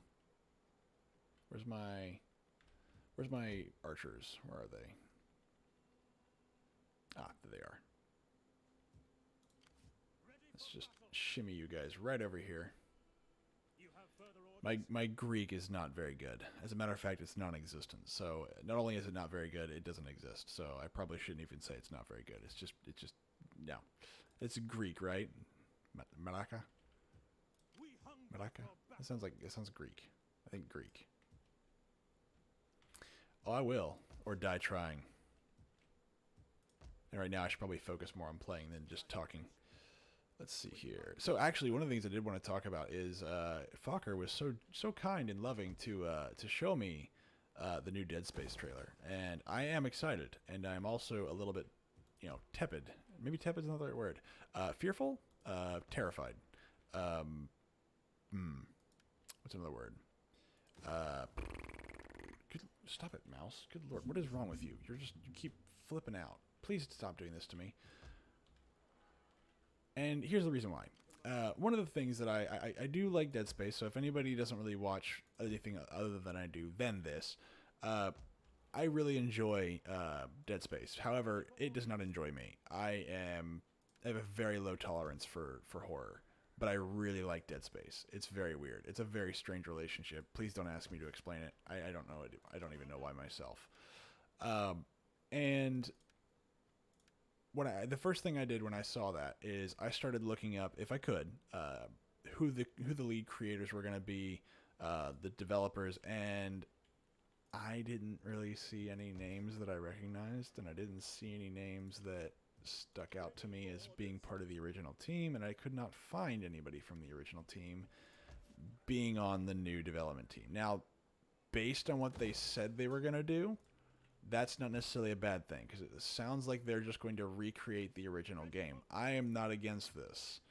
Where's my archers? Where are they? Ah, there they are. Let's just shimmy you guys right over here. You have further orders. My Greek is not very good. As a matter of fact, it's non-existent. So not only is it not very good, it doesn't exist. So I probably shouldn't even say it's not very good. It's just no. It's Greek, right? Malacca? We hunger Malacca? for It sounds Greek. I think Greek. Oh, I will. Or die trying. And right now I should probably focus more on playing than just talking. Let's see here. So actually, one of the things I did want to talk about is Fokker was so kind and loving to show me the new Dead Space trailer, and I am excited, and I'm also a little bit, you know, tepid. Maybe tepid is not the right word. Fearful, terrified. What's another word? Stop it, mouse. Good lord, what is wrong with you? You keep flipping out. Please stop doing this to me. And here's the reason why. One of the things that I do like Dead Space, so if anybody doesn't really watch anything other than I do than this, I really enjoy Dead Space. However, it does not enjoy me. I have a very low tolerance for horror, but I really like Dead Space. It's very weird. It's a very strange relationship. Please don't ask me to explain it. I don't know. I don't even know why myself. And the first thing I did when I saw that is I started looking up, if I could, who the lead creators were going to be, the developers, and I didn't really see any names that I recognized, and I didn't see any names that stuck out to me as being part of the original team, and I could not find anybody from the original team being on the new development team. Now, based on what they said they were going to do, that's not necessarily a bad thing because it sounds like they're just going to recreate the original game. I am not against this.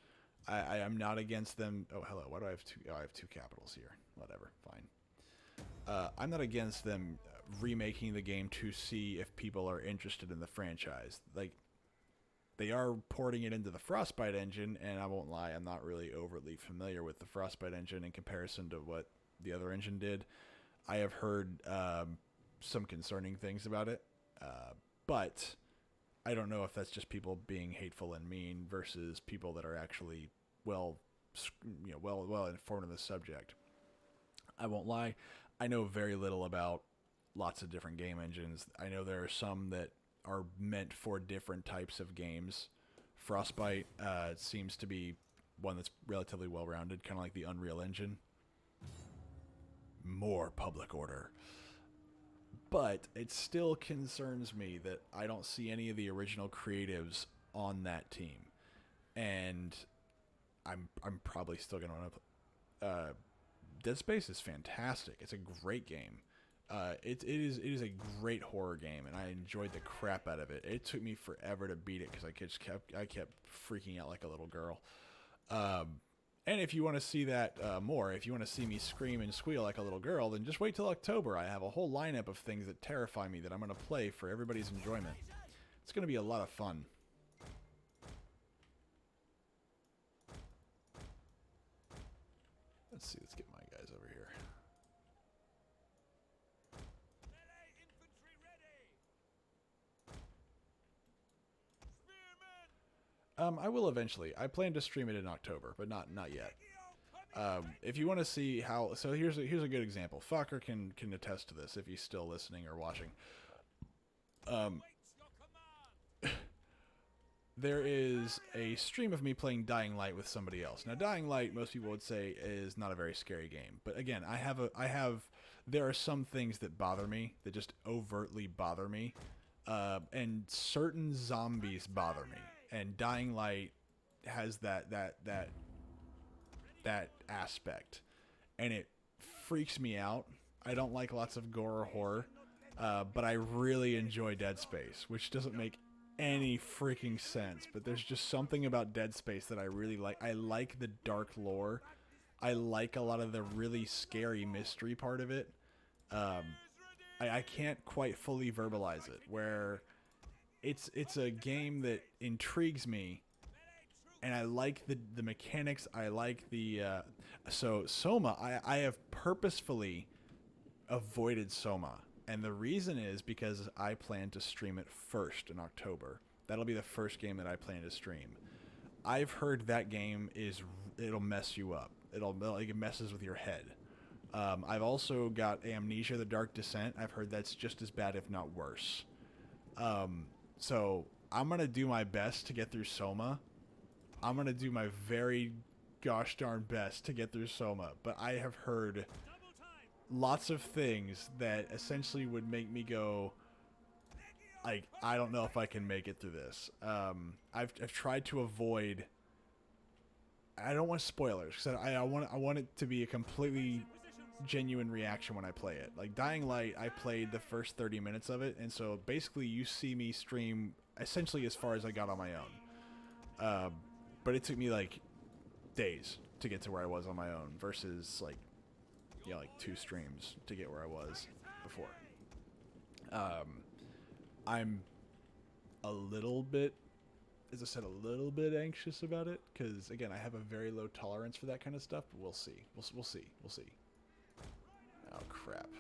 I am not against them. Oh, hello. Why do I have two? Oh, I have two capitals here. Whatever. Fine. I'm not against them remaking the game to see if people are interested in the franchise. Like, they are porting it into the Frostbite engine, and I won't lie, I'm not really overly familiar with the Frostbite engine in comparison to what the other engine did. I have heard some concerning things about it, but I don't know if that's just people being hateful and mean versus people that are actually well informed on the subject. I won't lie, I know very little about lots of different game engines. I know there are some that are meant for different types of games. Frostbite seems to be one that's relatively well-rounded, kind of like the Unreal Engine. More public order. But it still concerns me that I don't see any of the original creatives on that team. And I'm probably still going to want to Dead Space is fantastic. It's a great game. It is a great horror game, and I enjoyed the crap out of it. It took me forever to beat it because I kept freaking out like a little girl. And if you want to see that more, if you want to see me scream and squeal like a little girl, then just wait till October. I have a whole lineup of things that terrify me that I'm going to play for everybody's enjoyment. It's going to be a lot of fun. Let's see. Let's get my guys over here. Melee infantry ready! Spearmen! I will eventually. I plan to stream it in October, but not yet. If you want to see how, so here's a good example. Fokker can attest to this if he's still listening or watching. There is a stream of me playing Dying Light with somebody else. Now, Dying Light, most people would say, is not a very scary game. But again, there are some things that bother me, that just overtly bother me. And certain zombies bother me. And Dying Light has that aspect. And it freaks me out. I don't like lots of gore or horror. But I really enjoy Dead Space, which doesn't make any freaking sense, but there's just something about Dead Space that I really like. I like the dark lore. I like a lot of the really scary mystery part of it. I can't quite fully verbalize it, where it's a game that intrigues me, and I like the mechanics. I like the so Soma. I have purposefully avoided Soma. And the reason is because I plan to stream it first in October. That'll be the first game that I plan to stream. I've heard that game it'll mess you up. It messes with your head. I've also got Amnesia: The Dark Descent. I've heard that's just as bad, if not worse. So I'm gonna do my best to get through Soma. I'm gonna do my very gosh darn best to get through Soma. But I have heard lots of things that essentially would make me go, like, I don't know if I can make it through this. I've tried to avoid. I don't want spoilers because I want it to be a completely genuine reaction when I play it. Like Dying Light, I played the first 30 minutes of it, and so basically you see me stream essentially as far as I got on my own. But it took me like days to get to where I was on my own versus like 2 streams to get where I was before. I'm a little bit, as I said, a little bit anxious about it because, again, I have a very low tolerance for that kind of stuff, but we'll see. We'll see. Oh, crap.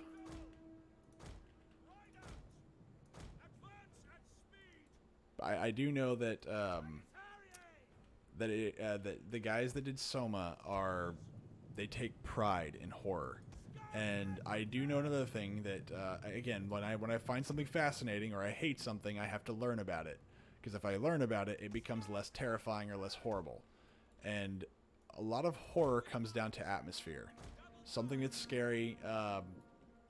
I do know that that the guys that did Soma they take pride in horror. And I do know another thing that, again, when I find something fascinating or I hate something, I have to learn about it. Because if I learn about it, it becomes less terrifying or less horrible. And a lot of horror comes down to atmosphere. Something that's scary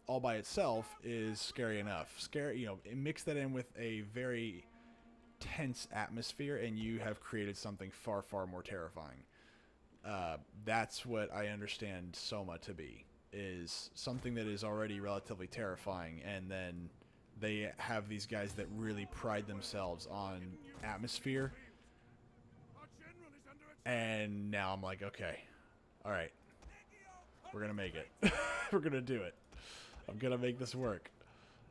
all by itself is scary enough. Mix that in with a very tense atmosphere, and you have created something far, far more terrifying. That's what I understand Soma to be, is something that is already relatively terrifying, and then they have these guys that really pride themselves on atmosphere. Our general is under attack. And now I'm like, okay, all right, we're gonna make it. We're gonna do it. I'm gonna make this work,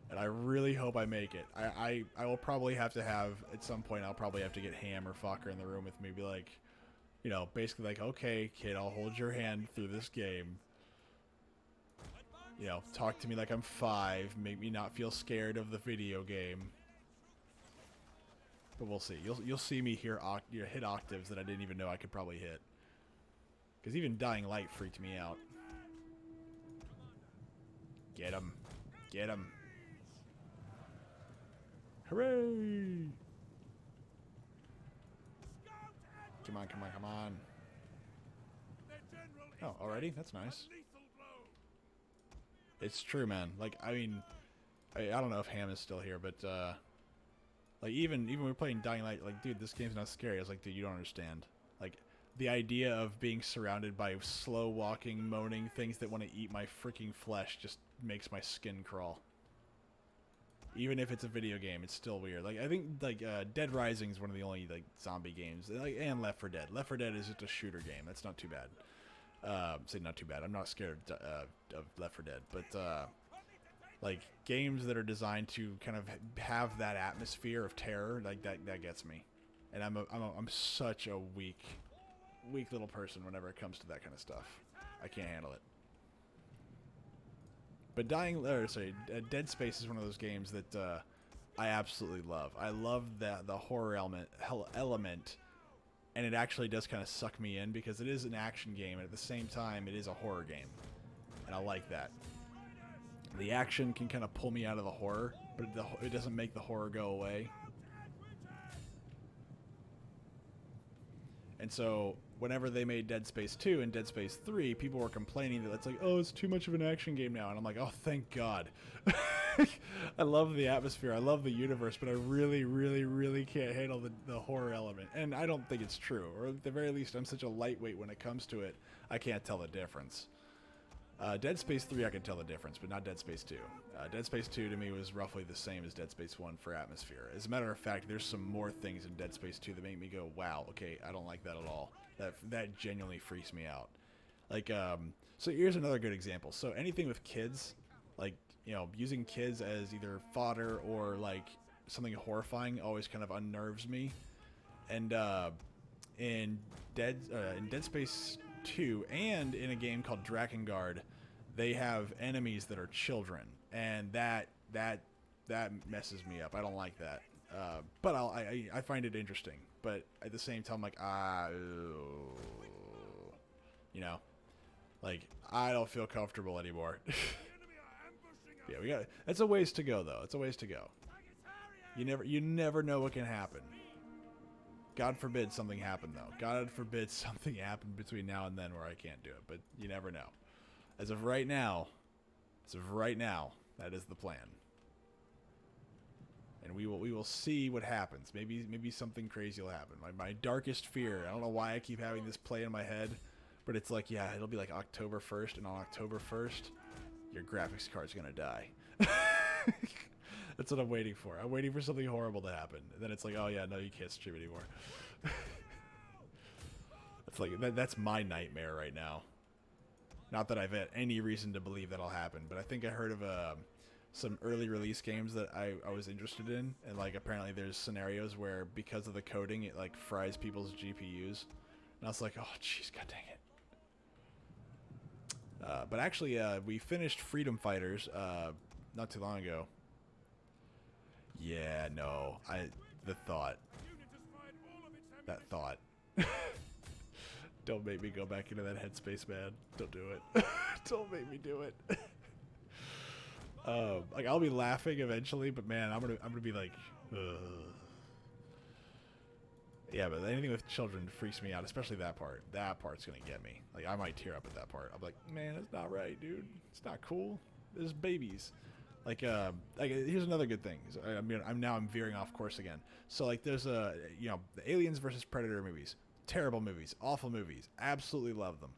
and I really hope I make it. I will probably have to have at some point. I'll probably have to get Ham or Fokker in the room with me. Be like, you know, basically like, okay, kid, I'll hold your hand through this game. You know, talk to me like I'm 5. Make me not feel scared of the video game. But we'll see. You'll see me here hit octaves that I didn't even know I could probably hit. Because even Dying Light freaked me out. Get him. Get him. Hooray! Come on, come on, come on. Their general is Oh, already? dead. That's nice. A lethal blow. It's true, man. Like, I mean, I don't know if Ham is still here, but, like, even when we were playing Dying Light, like, dude, this game's not scary. I was like, dude, you don't understand. Like, the idea of being surrounded by slow walking, moaning things that want to eat my freaking flesh just makes my skin crawl. Even if it's a video game, it's still weird. Like, I think, like, Dead Rising is one of the only, like, zombie games. Like, and Left 4 Dead. Left 4 Dead is just a shooter game. That's not too bad. Say not too bad. I'm not scared of Left 4 Dead. But, like, games that are designed to kind of have that atmosphere of terror, like, that gets me. And I'm such a weak little person whenever it comes to that kind of stuff. I can't handle it. But Dead Space is one of those games that I absolutely love. I love the horror element, and it actually does kind of suck me in because it is an action game, and at the same time, it is a horror game, and I like that. The action can kind of pull me out of the horror, but it doesn't make the horror go away. And so, whenever they made Dead Space 2 and Dead Space 3, people were complaining that it's like, oh, it's too much of an action game now. And I'm like, oh, thank God. I love the atmosphere. I love the universe, but I really, really, really can't handle the horror element. And I don't think it's true. Or at the very least, I'm such a lightweight when it comes to it, I can't tell the difference. Dead Space 3, I can tell the difference, but not Dead Space 2. Dead Space 2 to me was roughly the same as Dead Space 1 for atmosphere. As a matter of fact, there's some more things in Dead Space 2 that make me go, wow, okay, I don't like that at all. That genuinely freaks me out. Like, so here's another good example. So anything with kids, like, you know, using kids as either fodder or, like, something horrifying always kind of unnerves me. And in Dead Space 2 and in a game called Drakengard, they have enemies that are children, and that messes me up. I don't like that. But I find it interesting. But at the same time, like, you know, like, I don't feel comfortable anymore. Yeah, we got. It's a ways to go, though. It's a ways to go. You never know what can happen. God forbid something happen, though. God forbid something happen between now and then where I can't do it. But you never know. As of right now, that is the plan. And we will see what happens. Maybe something crazy will happen. My darkest fear. I don't know why I keep having this play in my head, but it's like, yeah, it'll be like October 1st, and on October 1st, your graphics card's gonna die. That's what I'm waiting for. I'm waiting for something horrible to happen. And then it's like, oh yeah, no, you can't stream anymore. It's like that's my nightmare right now. Not that I've had any reason to believe that'll happen, but I think I heard of some early release games that I was interested in, and like apparently there's scenarios where because of the coding it like fries people's GPUs, and I was like, oh jeez, god dang it. But actually, we finished Freedom Fighters not too long ago. Yeah, no, that thought. Don't make me go back into that headspace, man. Don't do it. Don't make me do it. Like I'll be laughing eventually, but man, I'm gonna be like, ugh. Yeah, but anything with children freaks me out, especially that part. That part's gonna get me. Like I might tear up at that part. I'm like, man, that's not right, dude. It's not cool. There's babies. Like here's another good thing. I'm veering off course again. So like there's the Aliens versus Predator movies. Terrible movies, awful movies, absolutely love them.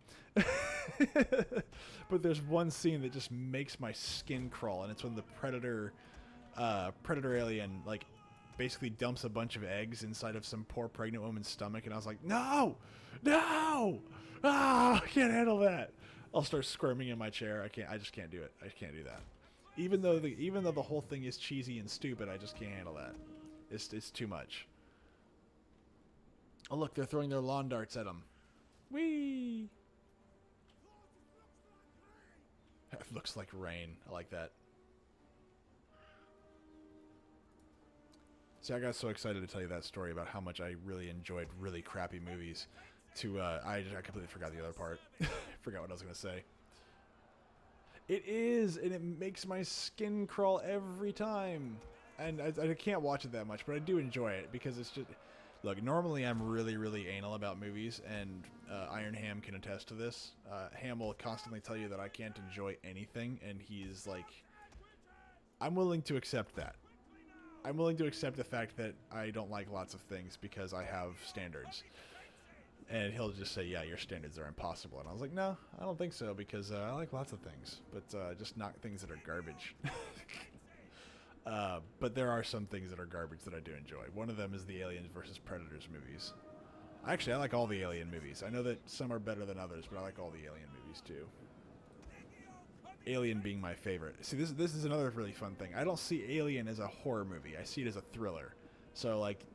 But there's one scene that just makes my skin crawl, and it's when the Predator predator alien like basically dumps a bunch of eggs inside of some poor pregnant woman's stomach, and I was like, no, no, ah, I can't handle that. I'll start squirming in my chair. I just can't do it. I can't do that. Even though the whole thing is cheesy and stupid, I just can't handle that. It's too much. Oh look, they're throwing their lawn darts at him. Whee! It looks like rain. I like that. See, I got so excited to tell you that story about how much I really enjoyed really crappy movies. I completely forgot the other part. Forgot what I was gonna say. It is, and it makes my skin crawl every time. And I can't watch it that much, but I do enjoy it because it's just... Look, normally I'm really, really anal about movies, and Iron Ham can attest to this. Ham will constantly tell you that I can't enjoy anything, and he's like... I'm willing to accept that. I'm willing to accept the fact that I don't like lots of things because I have standards. And he'll just say, yeah, your standards are impossible. And I was like, no, I don't think so, because I like lots of things, but just not things that are garbage. But there are some things that are garbage that I do enjoy. One of them is the Aliens versus Predators movies. Actually, I like all the Alien movies. I know that some are better than others, but I like all the Alien movies too. Alien being my favorite. See, this is another really fun thing. I don't see Alien as a horror movie. I see it as a thriller. So like,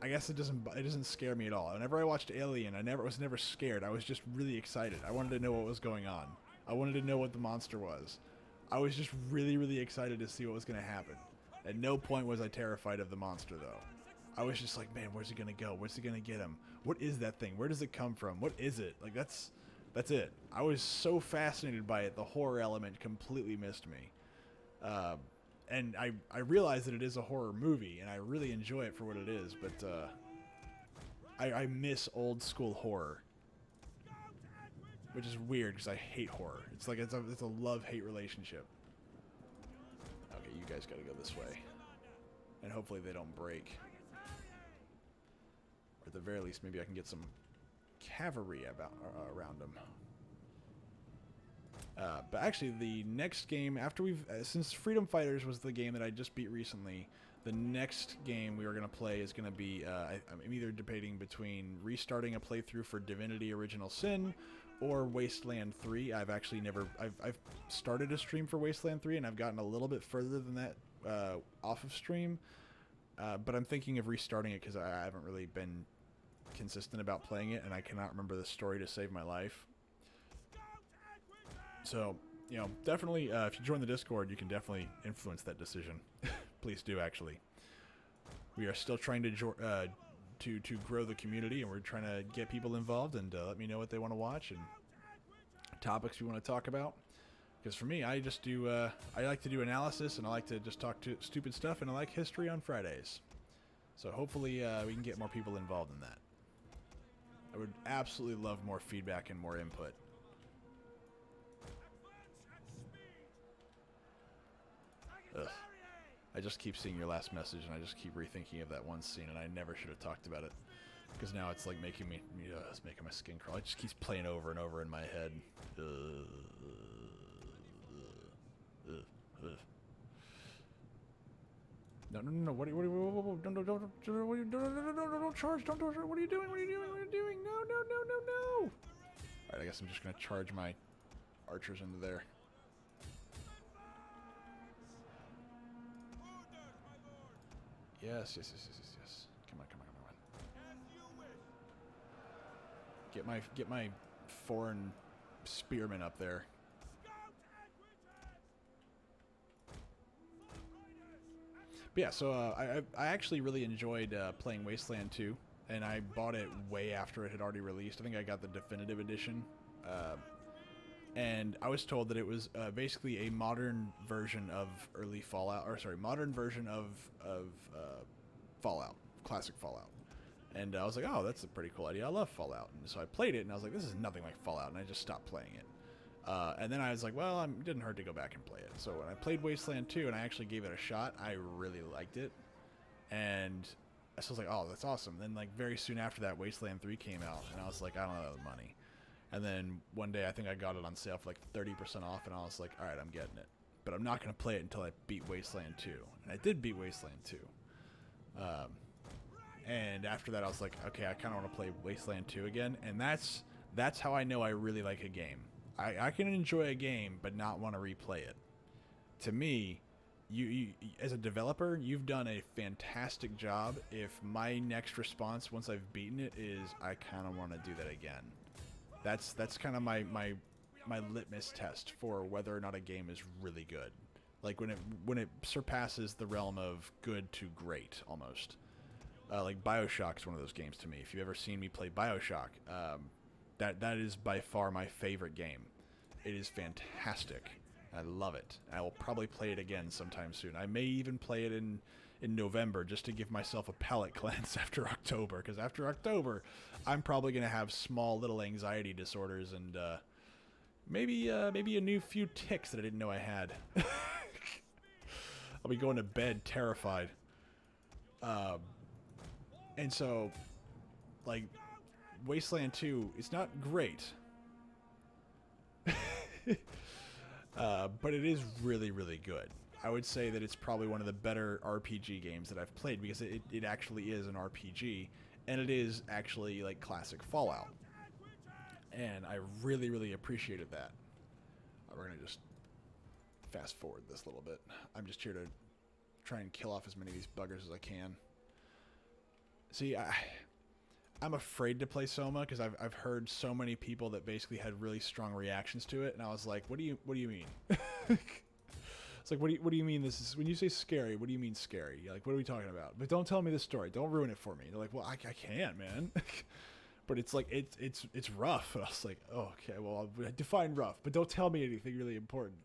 I guess it doesn't scare me at all. Whenever I watched Alien, I was never scared. I was just really excited. I wanted to know what was going on. I wanted to know what the monster was. I was just really, really excited to see what was going to happen. At no point was I terrified of the monster, though. I was just like, man, where's he going to go? Where's he going to get him? What is that thing? Where does it come from? What is it? Like, that's it. I was so fascinated by it, the horror element completely missed me. And I realize that it is a horror movie, and I really enjoy it for what it is, but I miss old school horror. Which is weird, because I hate horror. It's like it's a love-hate relationship. Okay, you guys gotta go this way. And hopefully they don't break. Or at the very least, maybe I can get some cavalry around them. But actually, the next game, after since Freedom Fighters was the game that I just beat recently, the next game we were going to play is going to be, I'm either debating between restarting a playthrough for Divinity Original Sin or Wasteland 3. I've actually I've started a stream for Wasteland 3, and I've gotten a little bit further than that off of stream. But I'm thinking of restarting it because I haven't really been consistent about playing it, and I cannot remember the story to save my life. So, you know, definitely, if you join the Discord, you can definitely influence that decision. Please do, actually. We are still trying to grow the community, and we're trying to get people involved, and let me know what they want to watch and topics we want to talk about. Because for me, I just do, I like to do analysis, and I like to just talk to stupid stuff, and I like history on Fridays. So hopefully we can get more people involved in that. I would absolutely love more feedback and more input. Ugh. I just keep seeing your last message, and I just keep rethinking of that one scene, and I never should have talked about it. Because now it's like making me, it's making my skin crawl. It just keeps playing over and over in my head. No, what are you, don't charge, don't charge, what are you doing, no. Alright, I guess I'm just going to charge my archers into there. Yes. Come on. Get my foreign spearmen up there. But yeah, so I actually really enjoyed playing Wasteland 2, and I bought it way after it had already released. I think I got the definitive edition. And I was told that it was basically a modern version of early Fallout, modern version of Fallout, classic Fallout. And I was like, oh, that's a pretty cool idea. I love Fallout. And so I played it, and I was like, this is nothing like Fallout, and I just stopped playing it. And then I was like, well, it didn't hurt to go back and play it. So when I played Wasteland 2 and I actually gave it a shot, I really liked it. And so I was like, oh, that's awesome. Then like very soon after that, Wasteland 3 came out, and I was like, I don't have the money. And then one day I think I got it on sale for like 30% off, and I was like, all right, I'm getting it. but I'm not going to play it until I beat Wasteland 2. And I did beat Wasteland 2. And after that, I was like, okay, I kind of want to play Wasteland 2 again. And that's how I know I really like a game. I can enjoy a game, but not want to replay it. To me, you as a developer, you've done a fantastic job. If my next response once I've beaten it is, I kind of want to do that again. That's kind of my litmus test for whether or not a game is really good. Like when it surpasses the realm of good to great, almost. Like BioShock is one of those games to me. If you've ever seen me play BioShock, that is by far my favorite game. It is fantastic. I love it. I will probably play it again sometime soon. I may even play it in November just to give myself a palate cleanse after October, because after October, I'm probably going to have small little anxiety disorders and maybe a new few tics that I didn't know I had. I'll be going to bed terrified. And so, like, Wasteland 2, it's not great. But it is really, really good. I would say that it's probably one of the better RPG games that I've played, because it actually is an RPG, and it is actually like classic Fallout. And I really, really appreciated that. We're going to just fast forward this a little bit. I'm just here to try and kill off as many of these buggers as I can. See, I'm afraid to play Soma because I've heard so many people that basically had really strong reactions to it, and I was like, what do you mean? It's like, what do you mean this is, when you say scary, what do you mean scary? You're like, what are we talking about? But don't tell me the story. Don't ruin it for me. They're like, well, I can't, man. But it's like, it's rough. And I was like, oh, okay, well, I'll define rough, but don't tell me anything really important.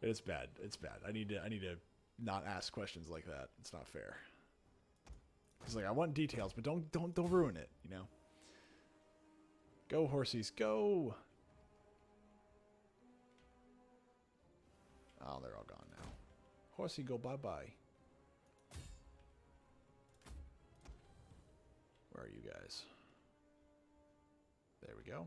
It's bad. It's bad. I need to not ask questions like that. It's not fair. It's like, I want details, but don't ruin it, you know? Go, horsies, go! Oh, they're all gone now. Horsey, go bye-bye. Where are you guys? There we go.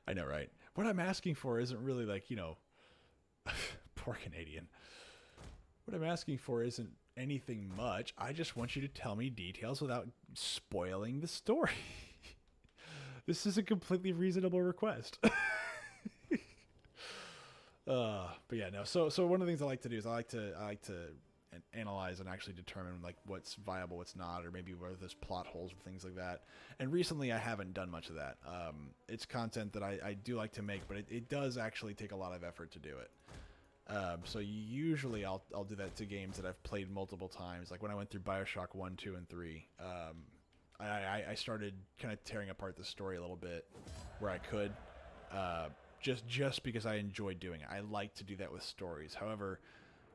I know, right? What I'm asking for isn't really like, you know... Poor Canadian. What I'm asking for isn't anything much. I just want you to tell me details without spoiling the story. This is a completely reasonable request. But yeah, no. So one of the things I like to do is I like to analyze and actually determine like what's viable, what's not, or maybe where there's plot holes or things like that. And recently I haven't done much of that. It's content that I do like to make, but it does actually take a lot of effort to do it. So usually I'll do that to games that I've played multiple times. Like when I went through BioShock 1, 2, and 3, I started kind of tearing apart the story a little bit where I could, just because I enjoyed doing it. I like to do that with stories. However,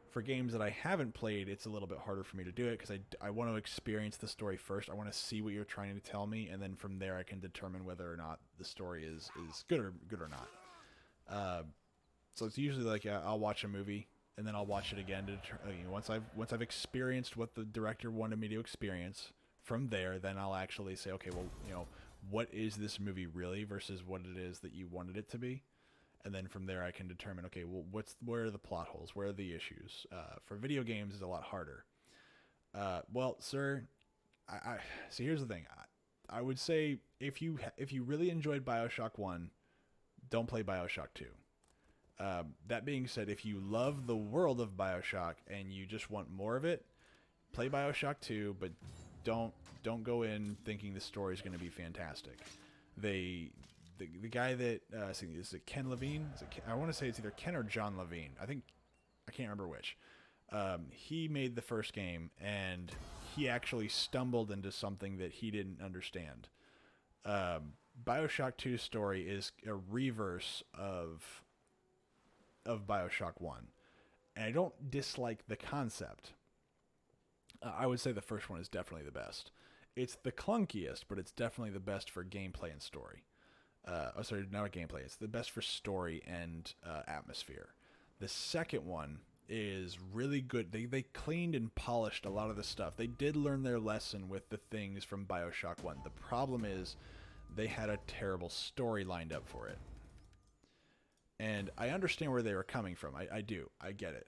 for games that I haven't played, it's a little bit harder for me to do it because I want to experience the story first. I want to see what you're trying to tell me, and then from there I can determine whether or not the story is good or not. So it's usually like I'll watch a movie and then I'll watch it again to once I've experienced what the director wanted me to experience. From there, then I'll actually say, okay, well, you know, what is this movie really versus what it is that you wanted it to be, and then from there I can determine, okay, well, where are the plot holes, where are the issues? For video games, is a lot harder. Well, sir, I see. Here's the thing. I would say if you really enjoyed BioShock 1, don't play BioShock 2. That being said, if you love the world of BioShock and you just want more of it, play BioShock 2, but don't go in thinking the story is going to be fantastic. The guy that is it Ken Levine? I want to say it's either Ken or John Levine. I can't remember which. He made the first game, and he actually stumbled into something that he didn't understand. BioShock 2's story is a reverse of BioShock 1. And I don't dislike the concept. I would say the first one is definitely the best. It's the clunkiest, but it's definitely the best for gameplay and story. Sorry, not gameplay. It's the best for story and atmosphere. The second one is really good. They cleaned and polished a lot of the stuff. They did learn their lesson with the things from BioShock 1. The problem is they had a terrible story lined up for it. And I understand where they were coming from. I do. I get it.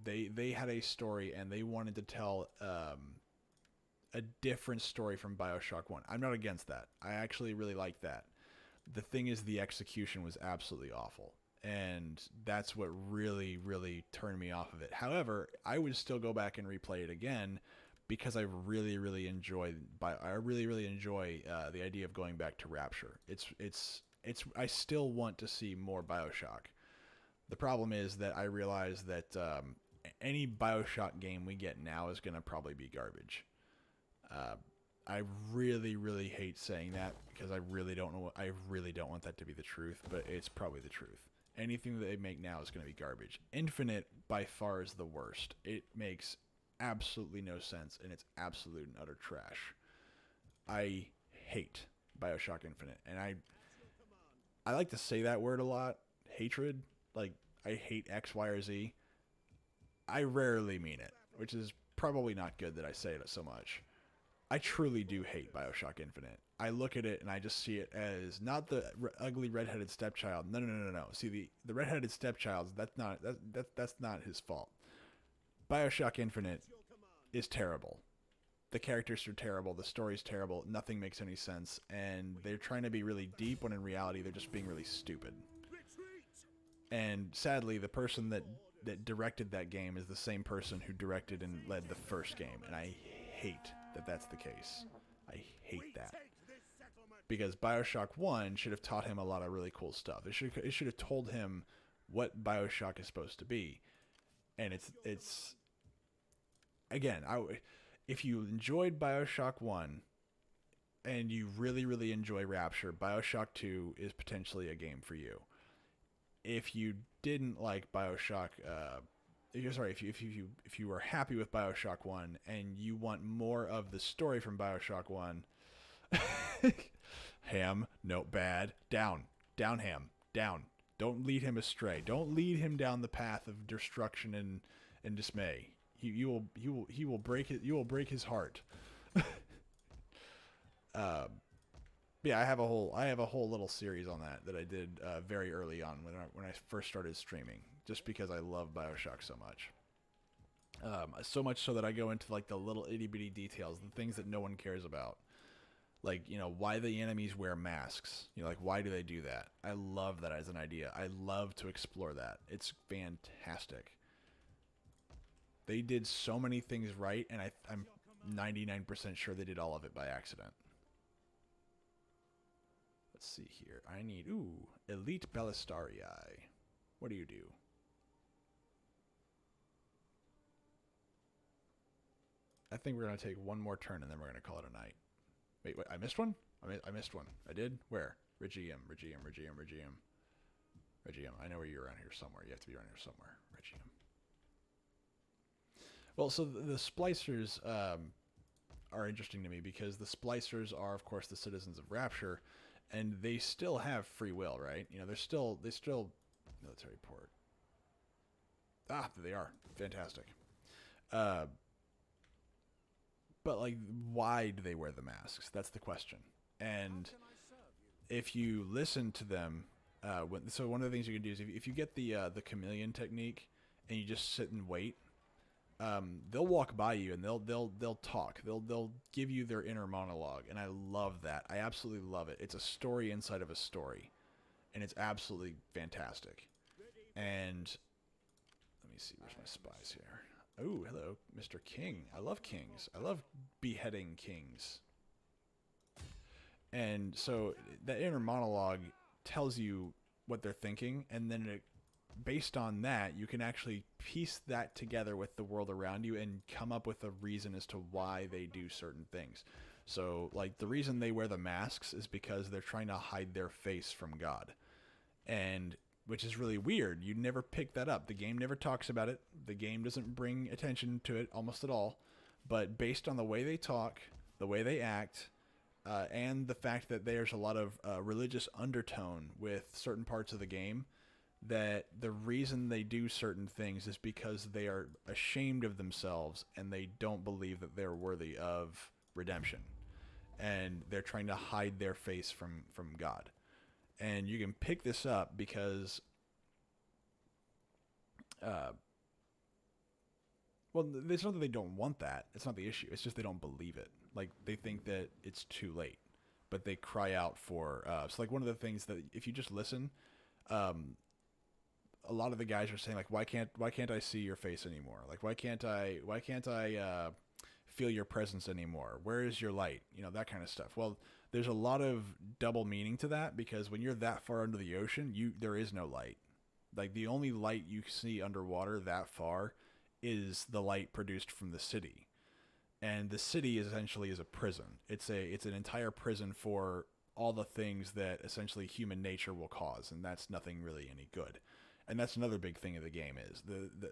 They had a story and they wanted to tell a different story from BioShock 1. I'm not against that. I actually really like that. The thing is, the execution was absolutely awful. And that's what really, really turned me off of it. However, I would still go back and replay it again because I really, really enjoy the idea of going back to Rapture. I still want to see more BioShock. The problem is that I realize that any BioShock game we get now is going to probably be garbage. I really, really hate saying that because I really don't want that to be the truth, but it's probably the truth. Anything that they make now is going to be garbage. Infinite, by far, is the worst. It makes absolutely no sense, and it's absolute and utter trash. I hate BioShock Infinite, and I like to say that word a lot, hatred. Like, I hate X, Y, or Z. I rarely mean it, which is probably not good that I say it so much. I truly do hate BioShock Infinite. I look at it and I just see it as not the ugly redheaded stepchild. No. See, the redheaded stepchild, that's not his fault. BioShock Infinite is terrible. The characters are terrible. The story's terrible. Nothing makes any sense. And they're trying to be really deep when in reality they're just being really stupid. And sadly, the person that directed that game is the same person who directed and led the first game. And I hate that that's the case. I hate that. Because BioShock 1 should have taught him a lot of really cool stuff. It should have told him what BioShock is supposed to be. And it's again, if you enjoyed BioShock 1 and you really, really enjoy Rapture, BioShock 2 is potentially a game for you. If you didn't like BioShock, if you were happy with BioShock 1 and you want more of the story from BioShock 1, Ham, no, bad, down, Ham, down. Don't lead him astray. Don't lead him down the path of destruction and dismay. He will break his heart. Yeah, I have a whole little series on that I did very early on when I first started streaming, just because I love BioShock so much. So much so that I go into like the little itty bitty details, the things that no one cares about. Like, why the enemies wear masks. Like, why do they do that? I love that as an idea. I love to explore that. It's fantastic. They did so many things right, and I'm 99% sure they did all of it by accident. Let's see here. I need, Elite Ballistarii. What do you do? I think we're going to take one more turn, and then we're going to call it a night. Wait, I missed one? I missed one. I did? Where? Regium. I know where you're around here somewhere. You have to be around here somewhere. Regium. Well, so the splicers are interesting to me because the splicers are, of course, the citizens of Rapture, and they still have free will, right? They're still military port. There they are. Fantastic. But like, why do they wear the masks? That's the question. And if you listen to them, so one of the things you can do is if you get the chameleon technique and you just sit and wait, they'll walk by you and they'll talk. They'll give you their inner monologue, and I love that. I absolutely love it. It's a story inside of a story, and it's absolutely fantastic. And let me see, where's my spies here? Oh, hello, Mr. King. I love kings. I love beheading kings. And so that inner monologue tells you what they're thinking, and then based on that, you can actually piece that together with the world around you and come up with a reason as to why they do certain things. So, like, the reason they wear the masks is because they're trying to hide their face from God. And which is really weird. You never pick that up. The game never talks about it. The game doesn't bring attention to it almost at all. But based on the way they talk, the way they act, and the fact that there's a lot of religious undertone with certain parts of the game, that the reason they do certain things is because they are ashamed of themselves and they don't believe that they're worthy of redemption. And they're trying to hide their face from God. And you can pick this up because well, it's not that they don't want that. It's not the issue. It's just they don't believe it. Like, they think that it's too late, but they cry out for. So, like, one of the things that if you just listen, a lot of the guys are saying, like, why can't I see your face anymore? Like, why can't I feel your presence anymore? Where is your light? You know, that kind of stuff. Well, there's a lot of double meaning to that, because when you're that far under the ocean, there is no light. Like, the only light you see underwater that far is the light produced from the city. And the city essentially is a prison. It's an entire prison for all the things that essentially human nature will cause, and that's nothing really any good. And that's another big thing of the game is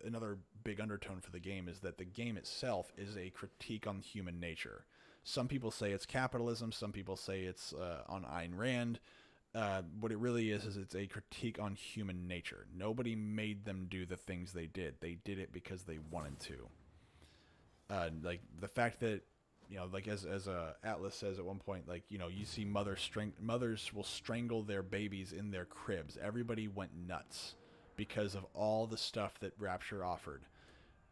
another big undertone for the game is that the game itself is a critique on human nature. Some people say it's capitalism. Some people say it's on Ayn Rand. What it really is it's a critique on human nature. Nobody made them do the things they did. They did it because they wanted to. Like the fact that, you know, like as Atlas says at one point, like, you know, you see mothers will strangle their babies in their cribs. Everybody went nuts because of all the stuff that Rapture offered.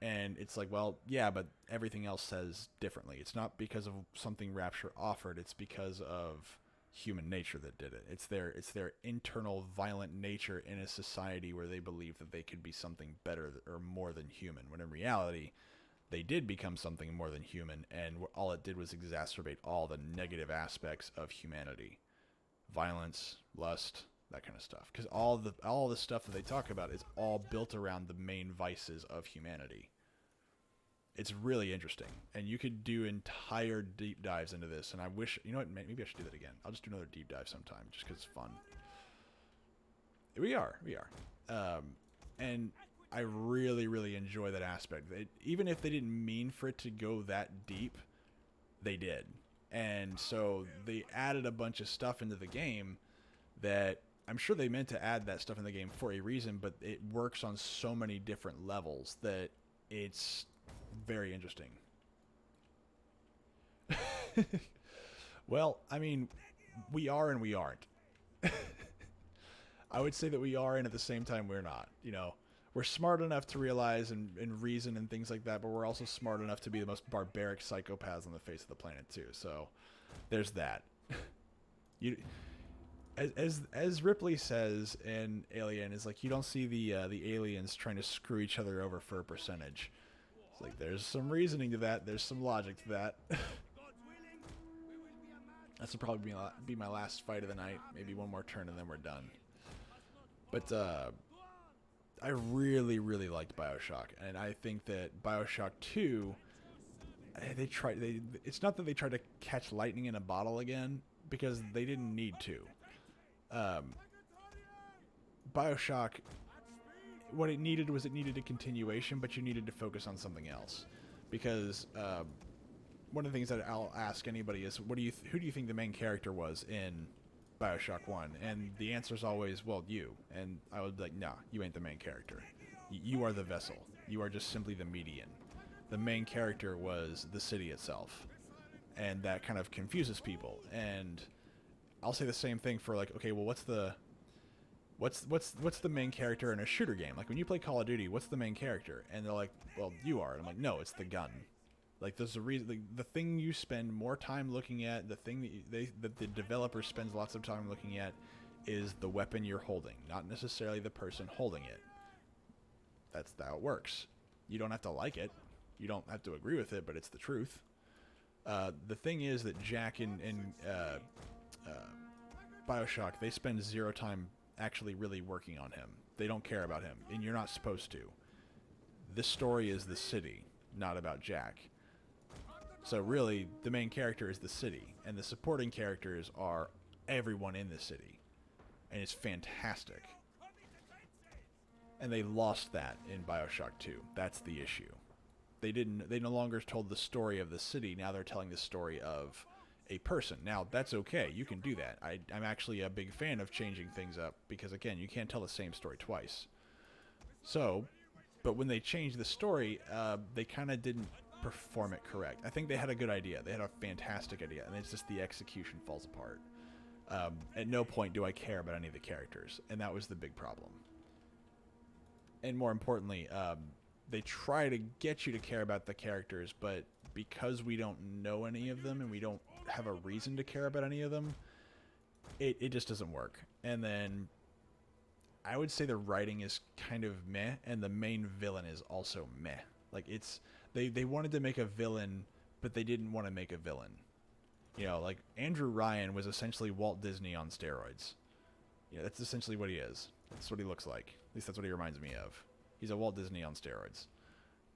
And it's like, well, yeah, but everything else says differently. It's not because of something Rapture offered. It's because of human nature that did it. It's their internal violent nature in a society where they believe that they could be something better or more than human, when in reality they did become something more than human, and all it did was exacerbate all the negative aspects of humanity. Violence, lust, that kind of stuff. Because all the stuff that they talk about is all built around the main vices of humanity. It's really interesting, and you could do entire deep dives into this. And I wish, you know what, maybe I should do that again. I'll just do another deep dive sometime, just because it's fun. We are, and I really, really enjoy that aspect. Even if they didn't mean for it to go that deep, they did, and so they added a bunch of stuff into the game that I'm sure they meant to add that stuff in the game for a reason, but it works on so many different levels that it's very interesting. Well, I mean, we are and we aren't. I would say that we are, and at the same time we're not. You know, we're smart enough to realize and reason and things like that, but we're also smart enough to be the most barbaric psychopaths on the face of the planet too. So there's that. You, as Ripley says in Alien, is like, you don't see the aliens trying to screw each other over for a percentage. It's like, there's some reasoning to that. There's some logic to that. This will probably be my last fight of the night. Maybe one more turn and then we're done. But I really, really liked BioShock, and I think that BioShock 2, it's not that they tried to catch lightning in a bottle again, because they didn't need to. BioShock, what it needed was a continuation, but you needed to focus on something else. Because one of the things that I'll ask anybody is, who do you think the main character was in BioShock 1? And the answer is always, well, you. And I would be like, nah, you ain't the main character. You are the vessel. You are just simply the median. The main character was the city itself. And that kind of confuses people. And I'll say the same thing for, like, okay, well, what's the main character in a shooter game? Like, when you play Call of Duty, what's the main character? And they're like, well, you are. And I'm like, no, it's the gun. Like, there's a reason. The thing you spend more time looking at, the thing that the developer spends lots of time looking at, is the weapon you're holding, not necessarily the person holding it. That's how it works. You don't have to like it. You don't have to agree with it, but it's the truth. The thing is that Jack in BioShock, they spend zero time actually really working on him. They don't care about him, and you're not supposed to. This story is the city, not about Jack. So really, the main character is the city, and the supporting characters are everyone in the city. And it's fantastic. And they lost that in BioShock 2. That's the issue. They no longer told the story of the city, now they're telling the story of a person. Now, that's okay. You can do that. I'm actually a big fan of changing things up because, again, you can't tell the same story twice. So, but when they changed the story, they kind of didn't perform it correct. I think they had a good idea. They had a fantastic idea, and it's just the execution falls apart. At no point do I care about any of the characters, and that was the big problem. And more importantly, they try to get you to care about the characters, but because we don't know any of them and we don't have a reason to care about any of them, it just doesn't work. And then I would say the writing is kind of meh, and the main villain is also meh. Like, it's they wanted to make a villain, but they didn't want to make a villain. You know, like Andrew Ryan was essentially Walt Disney on steroids. Yeah, that's essentially what he is. That's what he looks like. At least that's what he reminds me of. He's a Walt Disney on steroids.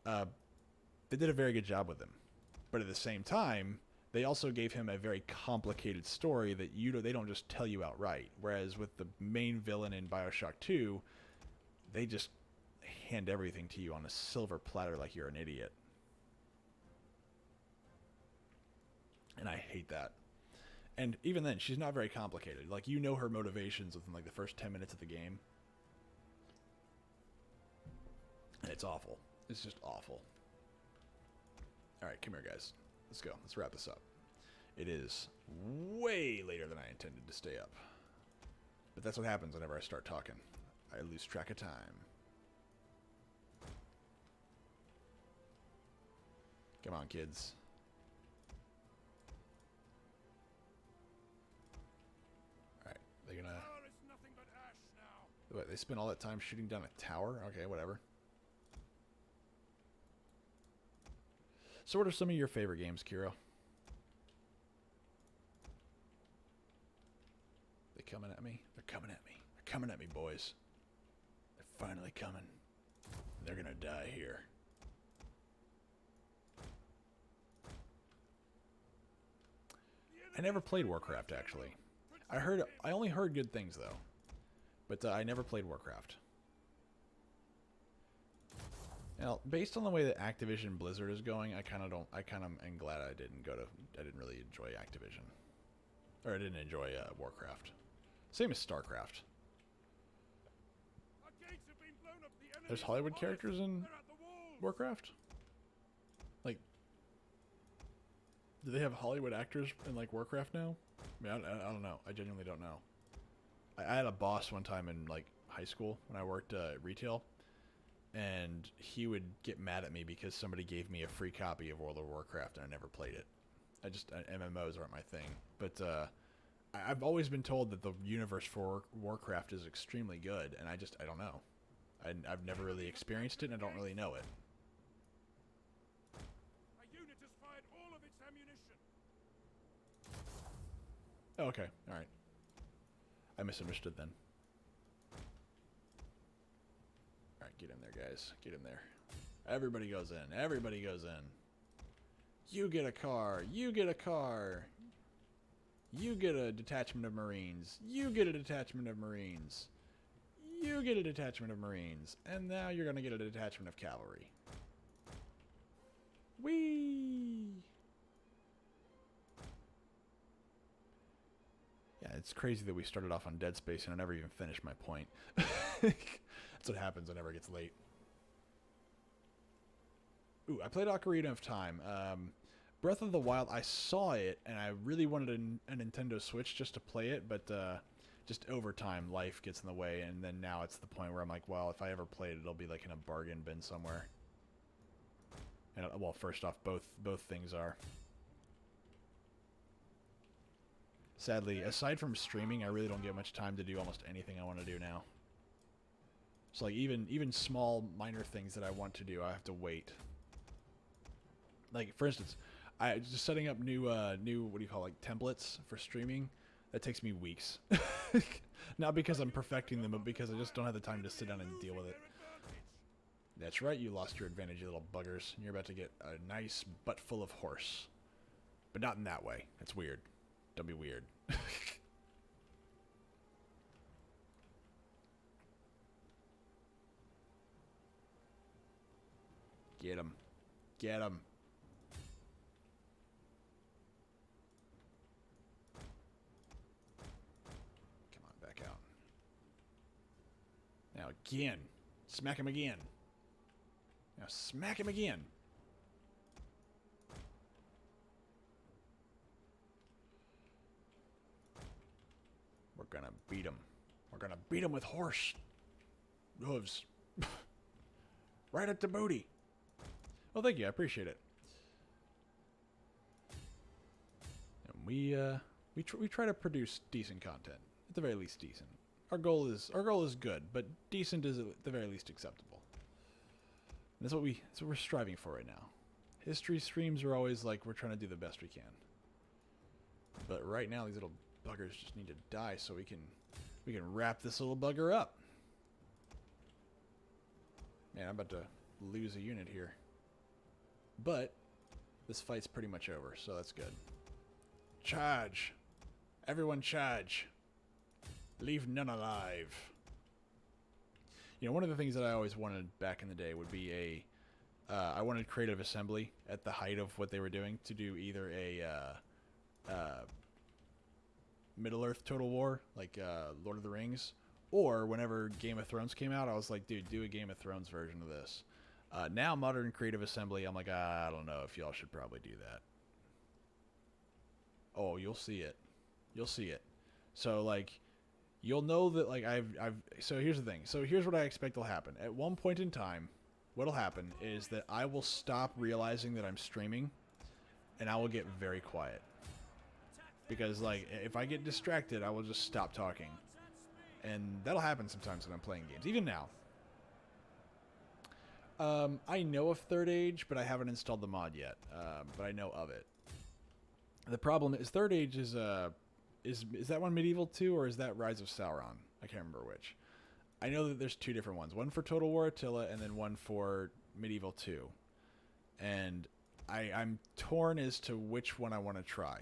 They did a very good job with him. But at the same time, they also gave him a very complicated story that they don't just tell you outright. Whereas with the main villain in Bioshock 2, they just hand everything to you on a silver platter like you're an idiot. And I hate that. And even then, she's not very complicated. Like, you know her motivations within like the first 10 minutes of the game. And it's awful. It's just awful. Alright, come here, guys. Let's go. Let's wrap this up. It is way later than I intended to stay up. But that's what happens whenever I start talking. I lose track of time. Come on, kids. Alright, they're gonna... Power is nothing but ash now. What, they spent all that time shooting down a tower? Okay, whatever. So what are some of your favorite games, Kiro? They coming at me? They're coming at me. They're coming at me, boys. They're finally coming. They're gonna die here. I never played Warcraft, actually. I only heard good things, though. But I never played Warcraft. Now, based on the way that Activision Blizzard is going, I kind of am glad I didn't really enjoy Activision. Or I didn't enjoy Warcraft. Same as StarCraft. Our gates have been blown up. The There's enemy's Hollywood upon us. characters in They're at the walls. Warcraft? Like, do they have Hollywood actors in, like, Warcraft now? I mean, I don't know. I genuinely don't know. I had a boss one time in, like, high school when I worked retail. And he would get mad at me because somebody gave me a free copy of World of Warcraft and I never played it. MMOs aren't my thing. But I've always been told that the universe for Warcraft is extremely good, and I don't know. I've never really experienced it, and I don't really know it. A unit has fired all of its ammunition. Oh, okay, all right. I misunderstood then. All right, get in there, guys. Get in there. Everybody goes in. Everybody goes in. You get a car. You get a car. You get a detachment of Marines. You get a detachment of Marines. You get a detachment of Marines. And now you're going to get a detachment of cavalry. Whee! Yeah, it's crazy that we started off on Dead Space and I never even finished my point. That's what happens whenever it gets late. Ooh, I played Ocarina of Time. Breath of the Wild, I saw it, and I really wanted a Nintendo Switch just to play it, but just over time, life gets in the way, and then now it's the point where I'm like, well, if I ever play it, it'll be like in a bargain bin somewhere. And well, first off, both things are. Sadly, aside from streaming, I really don't get much time to do almost anything I want to do now. So like even small minor things that I want to do, I have to wait. Like for instance, I just setting up new what do you call it, like templates for streaming. That takes me weeks. Not because I'm perfecting them, but because I just don't have the time to sit down and deal with it. That's right, you lost your advantage, you little buggers. You're about to get a nice butt full of horse. But not in that way. That's weird. Don't be weird. Get him. Get him. Again. Smack him again. Now smack him again. We're gonna beat him. We're gonna beat him with horse hooves. Right at the booty. Well, thank you. I appreciate it. And we try to produce decent content. At the very least, decent. Our goal is good, but decent is at the very least acceptable. And that's what we're striving for right now. History streams are always like we're trying to do the best we can. But right now, these little buggers just need to die so we can wrap this little bugger up. Man, I'm about to lose a unit here. But this fight's pretty much over, so that's good. Charge! Everyone charge! Leave none alive. You know, one of the things that I always wanted back in the day would be I wanted Creative Assembly at the height of what they were doing to do either a Middle-earth Total War, like Lord of the Rings, or whenever Game of Thrones came out, I was like, dude, do a Game of Thrones version of this. Now, Modern Creative Assembly, I'm like, I don't know if y'all should probably do that. Oh, you'll see it. You'll see it. So, like, you'll know that, like, so here's the thing. So here's what I expect will happen. At one point in time, what'll happen is that I will stop realizing that I'm streaming, and I will get very quiet. Because, like, if I get distracted, I will just stop talking. And that'll happen sometimes when I'm playing games. Even now. I know of Third Age, but I haven't installed the mod yet. But I know of it. The problem is Third Age is that one Medieval 2 or is that Rise of Sauron? I can't remember which. I know that there's two different ones. One for Total War Attila and then one for Medieval 2. And I'm torn as to which one I want to try.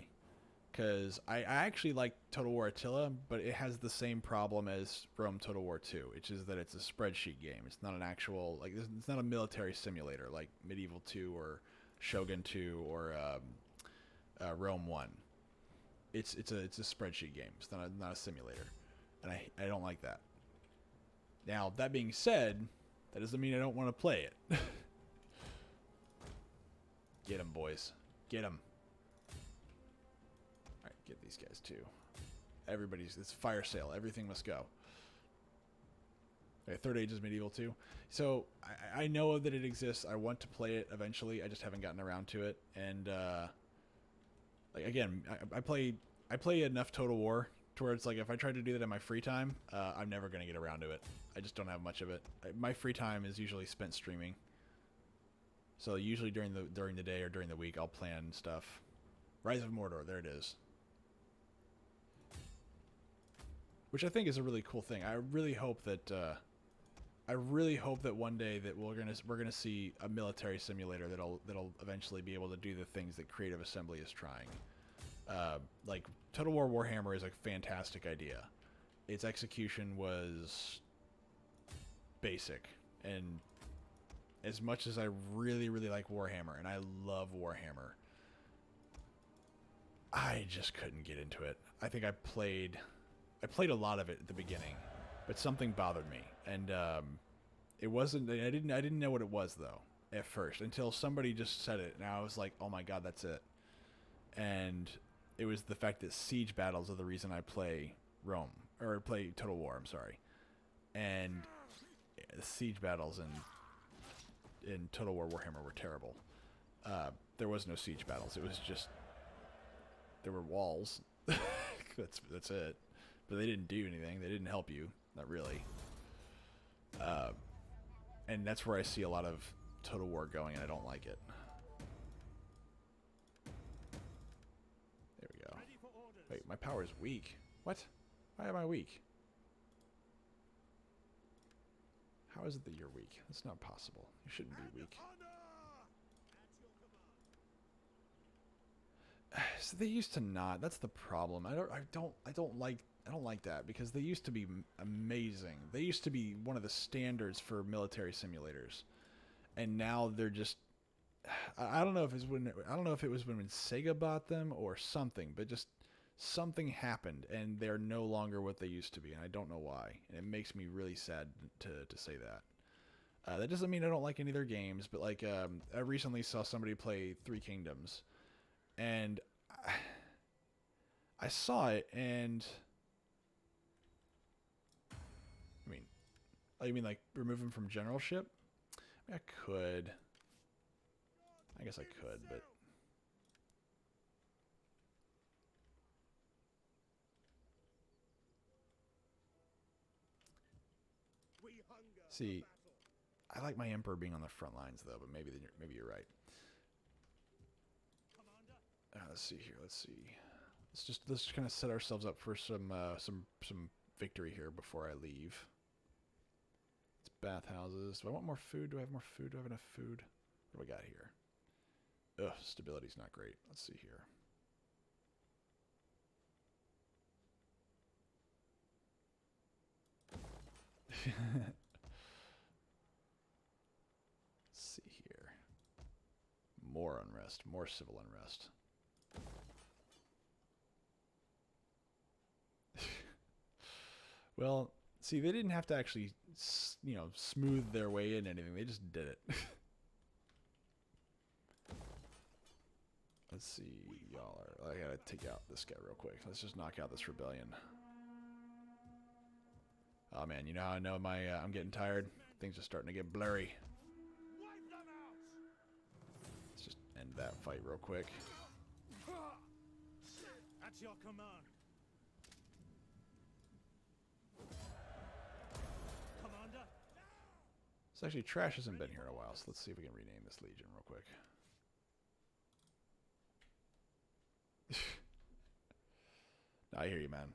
Because I actually like Total War Attila, but it has the same problem as Rome Total War 2, which is that it's a spreadsheet game. It's not an actual, like, it's not a military simulator like Medieval 2 or Shogun 2 or Rome 1. It's a spreadsheet game. It's not a simulator, and I don't like that. Now, that being said, that doesn't mean I don't want to play it. Get 'em, boys. Get 'em. Alright, get these guys too. It's fire sale. Everything must go. Okay, Third Age is Medieval 2. So, I know that it exists. I want to play it eventually. I just haven't gotten around to it. And, like, again, I play enough Total War to where it's like if I try to do that in my free time, I'm never going to get around to it. I just don't have much of it. My free time is usually spent streaming. So usually during the day or during the week, I'll plan stuff. Rise of Mordor, there it is. Which I think is a really cool thing. I really hope that one day that we're gonna see a military simulator that'll eventually be able to do the things that Creative Assembly is trying. Like Total War Warhammer is a fantastic idea. Its execution was basic, and as much as I really like Warhammer, and I love Warhammer, I just couldn't get into it. I think I played a lot of it at the beginning, but something bothered me, and it wasn't. I didn't know what it was though at first until somebody just said it, and I was like, oh my god, that's it. And it was the fact that siege battles are the reason I play Rome or play Total War. I'm sorry, and the siege battles in Total War Warhammer were terrible. There was no siege battles. It was just there were walls. That's it. But they didn't do anything. They didn't help you. Not really. And that's where I see a lot of Total War going, and I don't like it. There we go. Wait, my power is weak. What? Why am I weak? How is it that you're weak? That's not possible. You shouldn't be weak. So they used to not. That's the problem. I don't like that because they used to be amazing. They used to be one of the standards for military simulators, and now they're just. I don't know if it was when Sega bought them or something, but just something happened and they're no longer what they used to be, and I don't know why. And it makes me really sad to say that. That doesn't mean I don't like any of their games, but like I recently saw somebody play Three Kingdoms, and I saw it, and I mean, oh, you mean like remove him from generalship? I mean, I could. I guess I could, but We hunger for see, battle. I like my emperor being on the front lines though, but maybe you're right. Commander, Let's see here. Let's see. Let's just kind of set ourselves up for some victory here before I leave. It's bathhouses. Do I want more food? Do I have more food? Do I have enough food? What do we got here? Ugh, stability's not great. Let's see here. Let's see here. More unrest. More civil unrest. Well, see, they didn't have to actually, smooth their way in anything. They just did it. Let's see, y'all are... I gotta take out this guy real quick. Let's just knock out this rebellion. Oh man, you know how I know I'm getting tired? Things are starting to get blurry. wipe them out. Let's just end that fight real quick. At your command. Commander, So actually, Trash hasn't been here in a while, so let's see if we can rename this legion real quick. I hear you, man.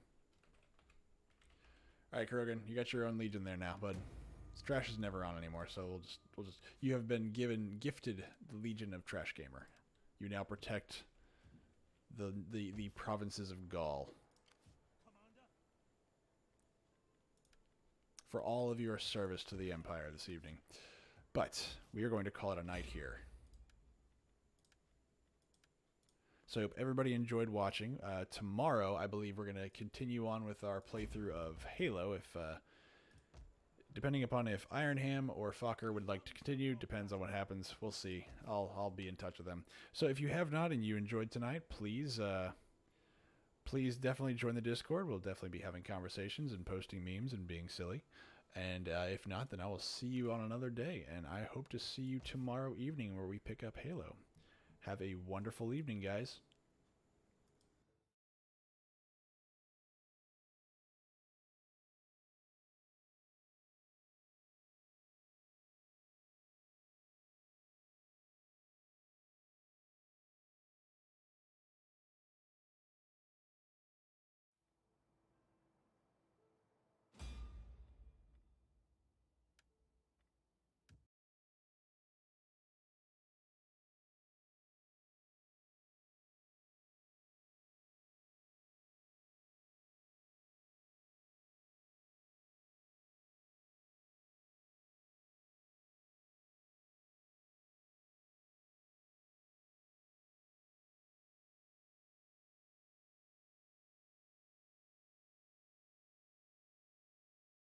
All right, Kurgan, you got your own legion there now, bud. Trash is never on anymore, so we'll just. You have been gifted the Legion of Trash Gamer. You now protect the provinces of Gaul. Commander, For all of your service to the Empire this evening. But we are going to call it a night here. So I hope everybody enjoyed watching. Tomorrow, I believe we're going to continue on with our playthrough of Halo. If depending upon if Ironham or Fokker would like to continue, depends on what happens. We'll see. I'll be in touch with them. So if you have not and you enjoyed tonight, please please definitely join the Discord. We'll definitely be having conversations and posting memes and being silly. And if not, then I will see you on another day. And I hope to see you tomorrow evening where we pick up Halo. Have a wonderful evening, guys.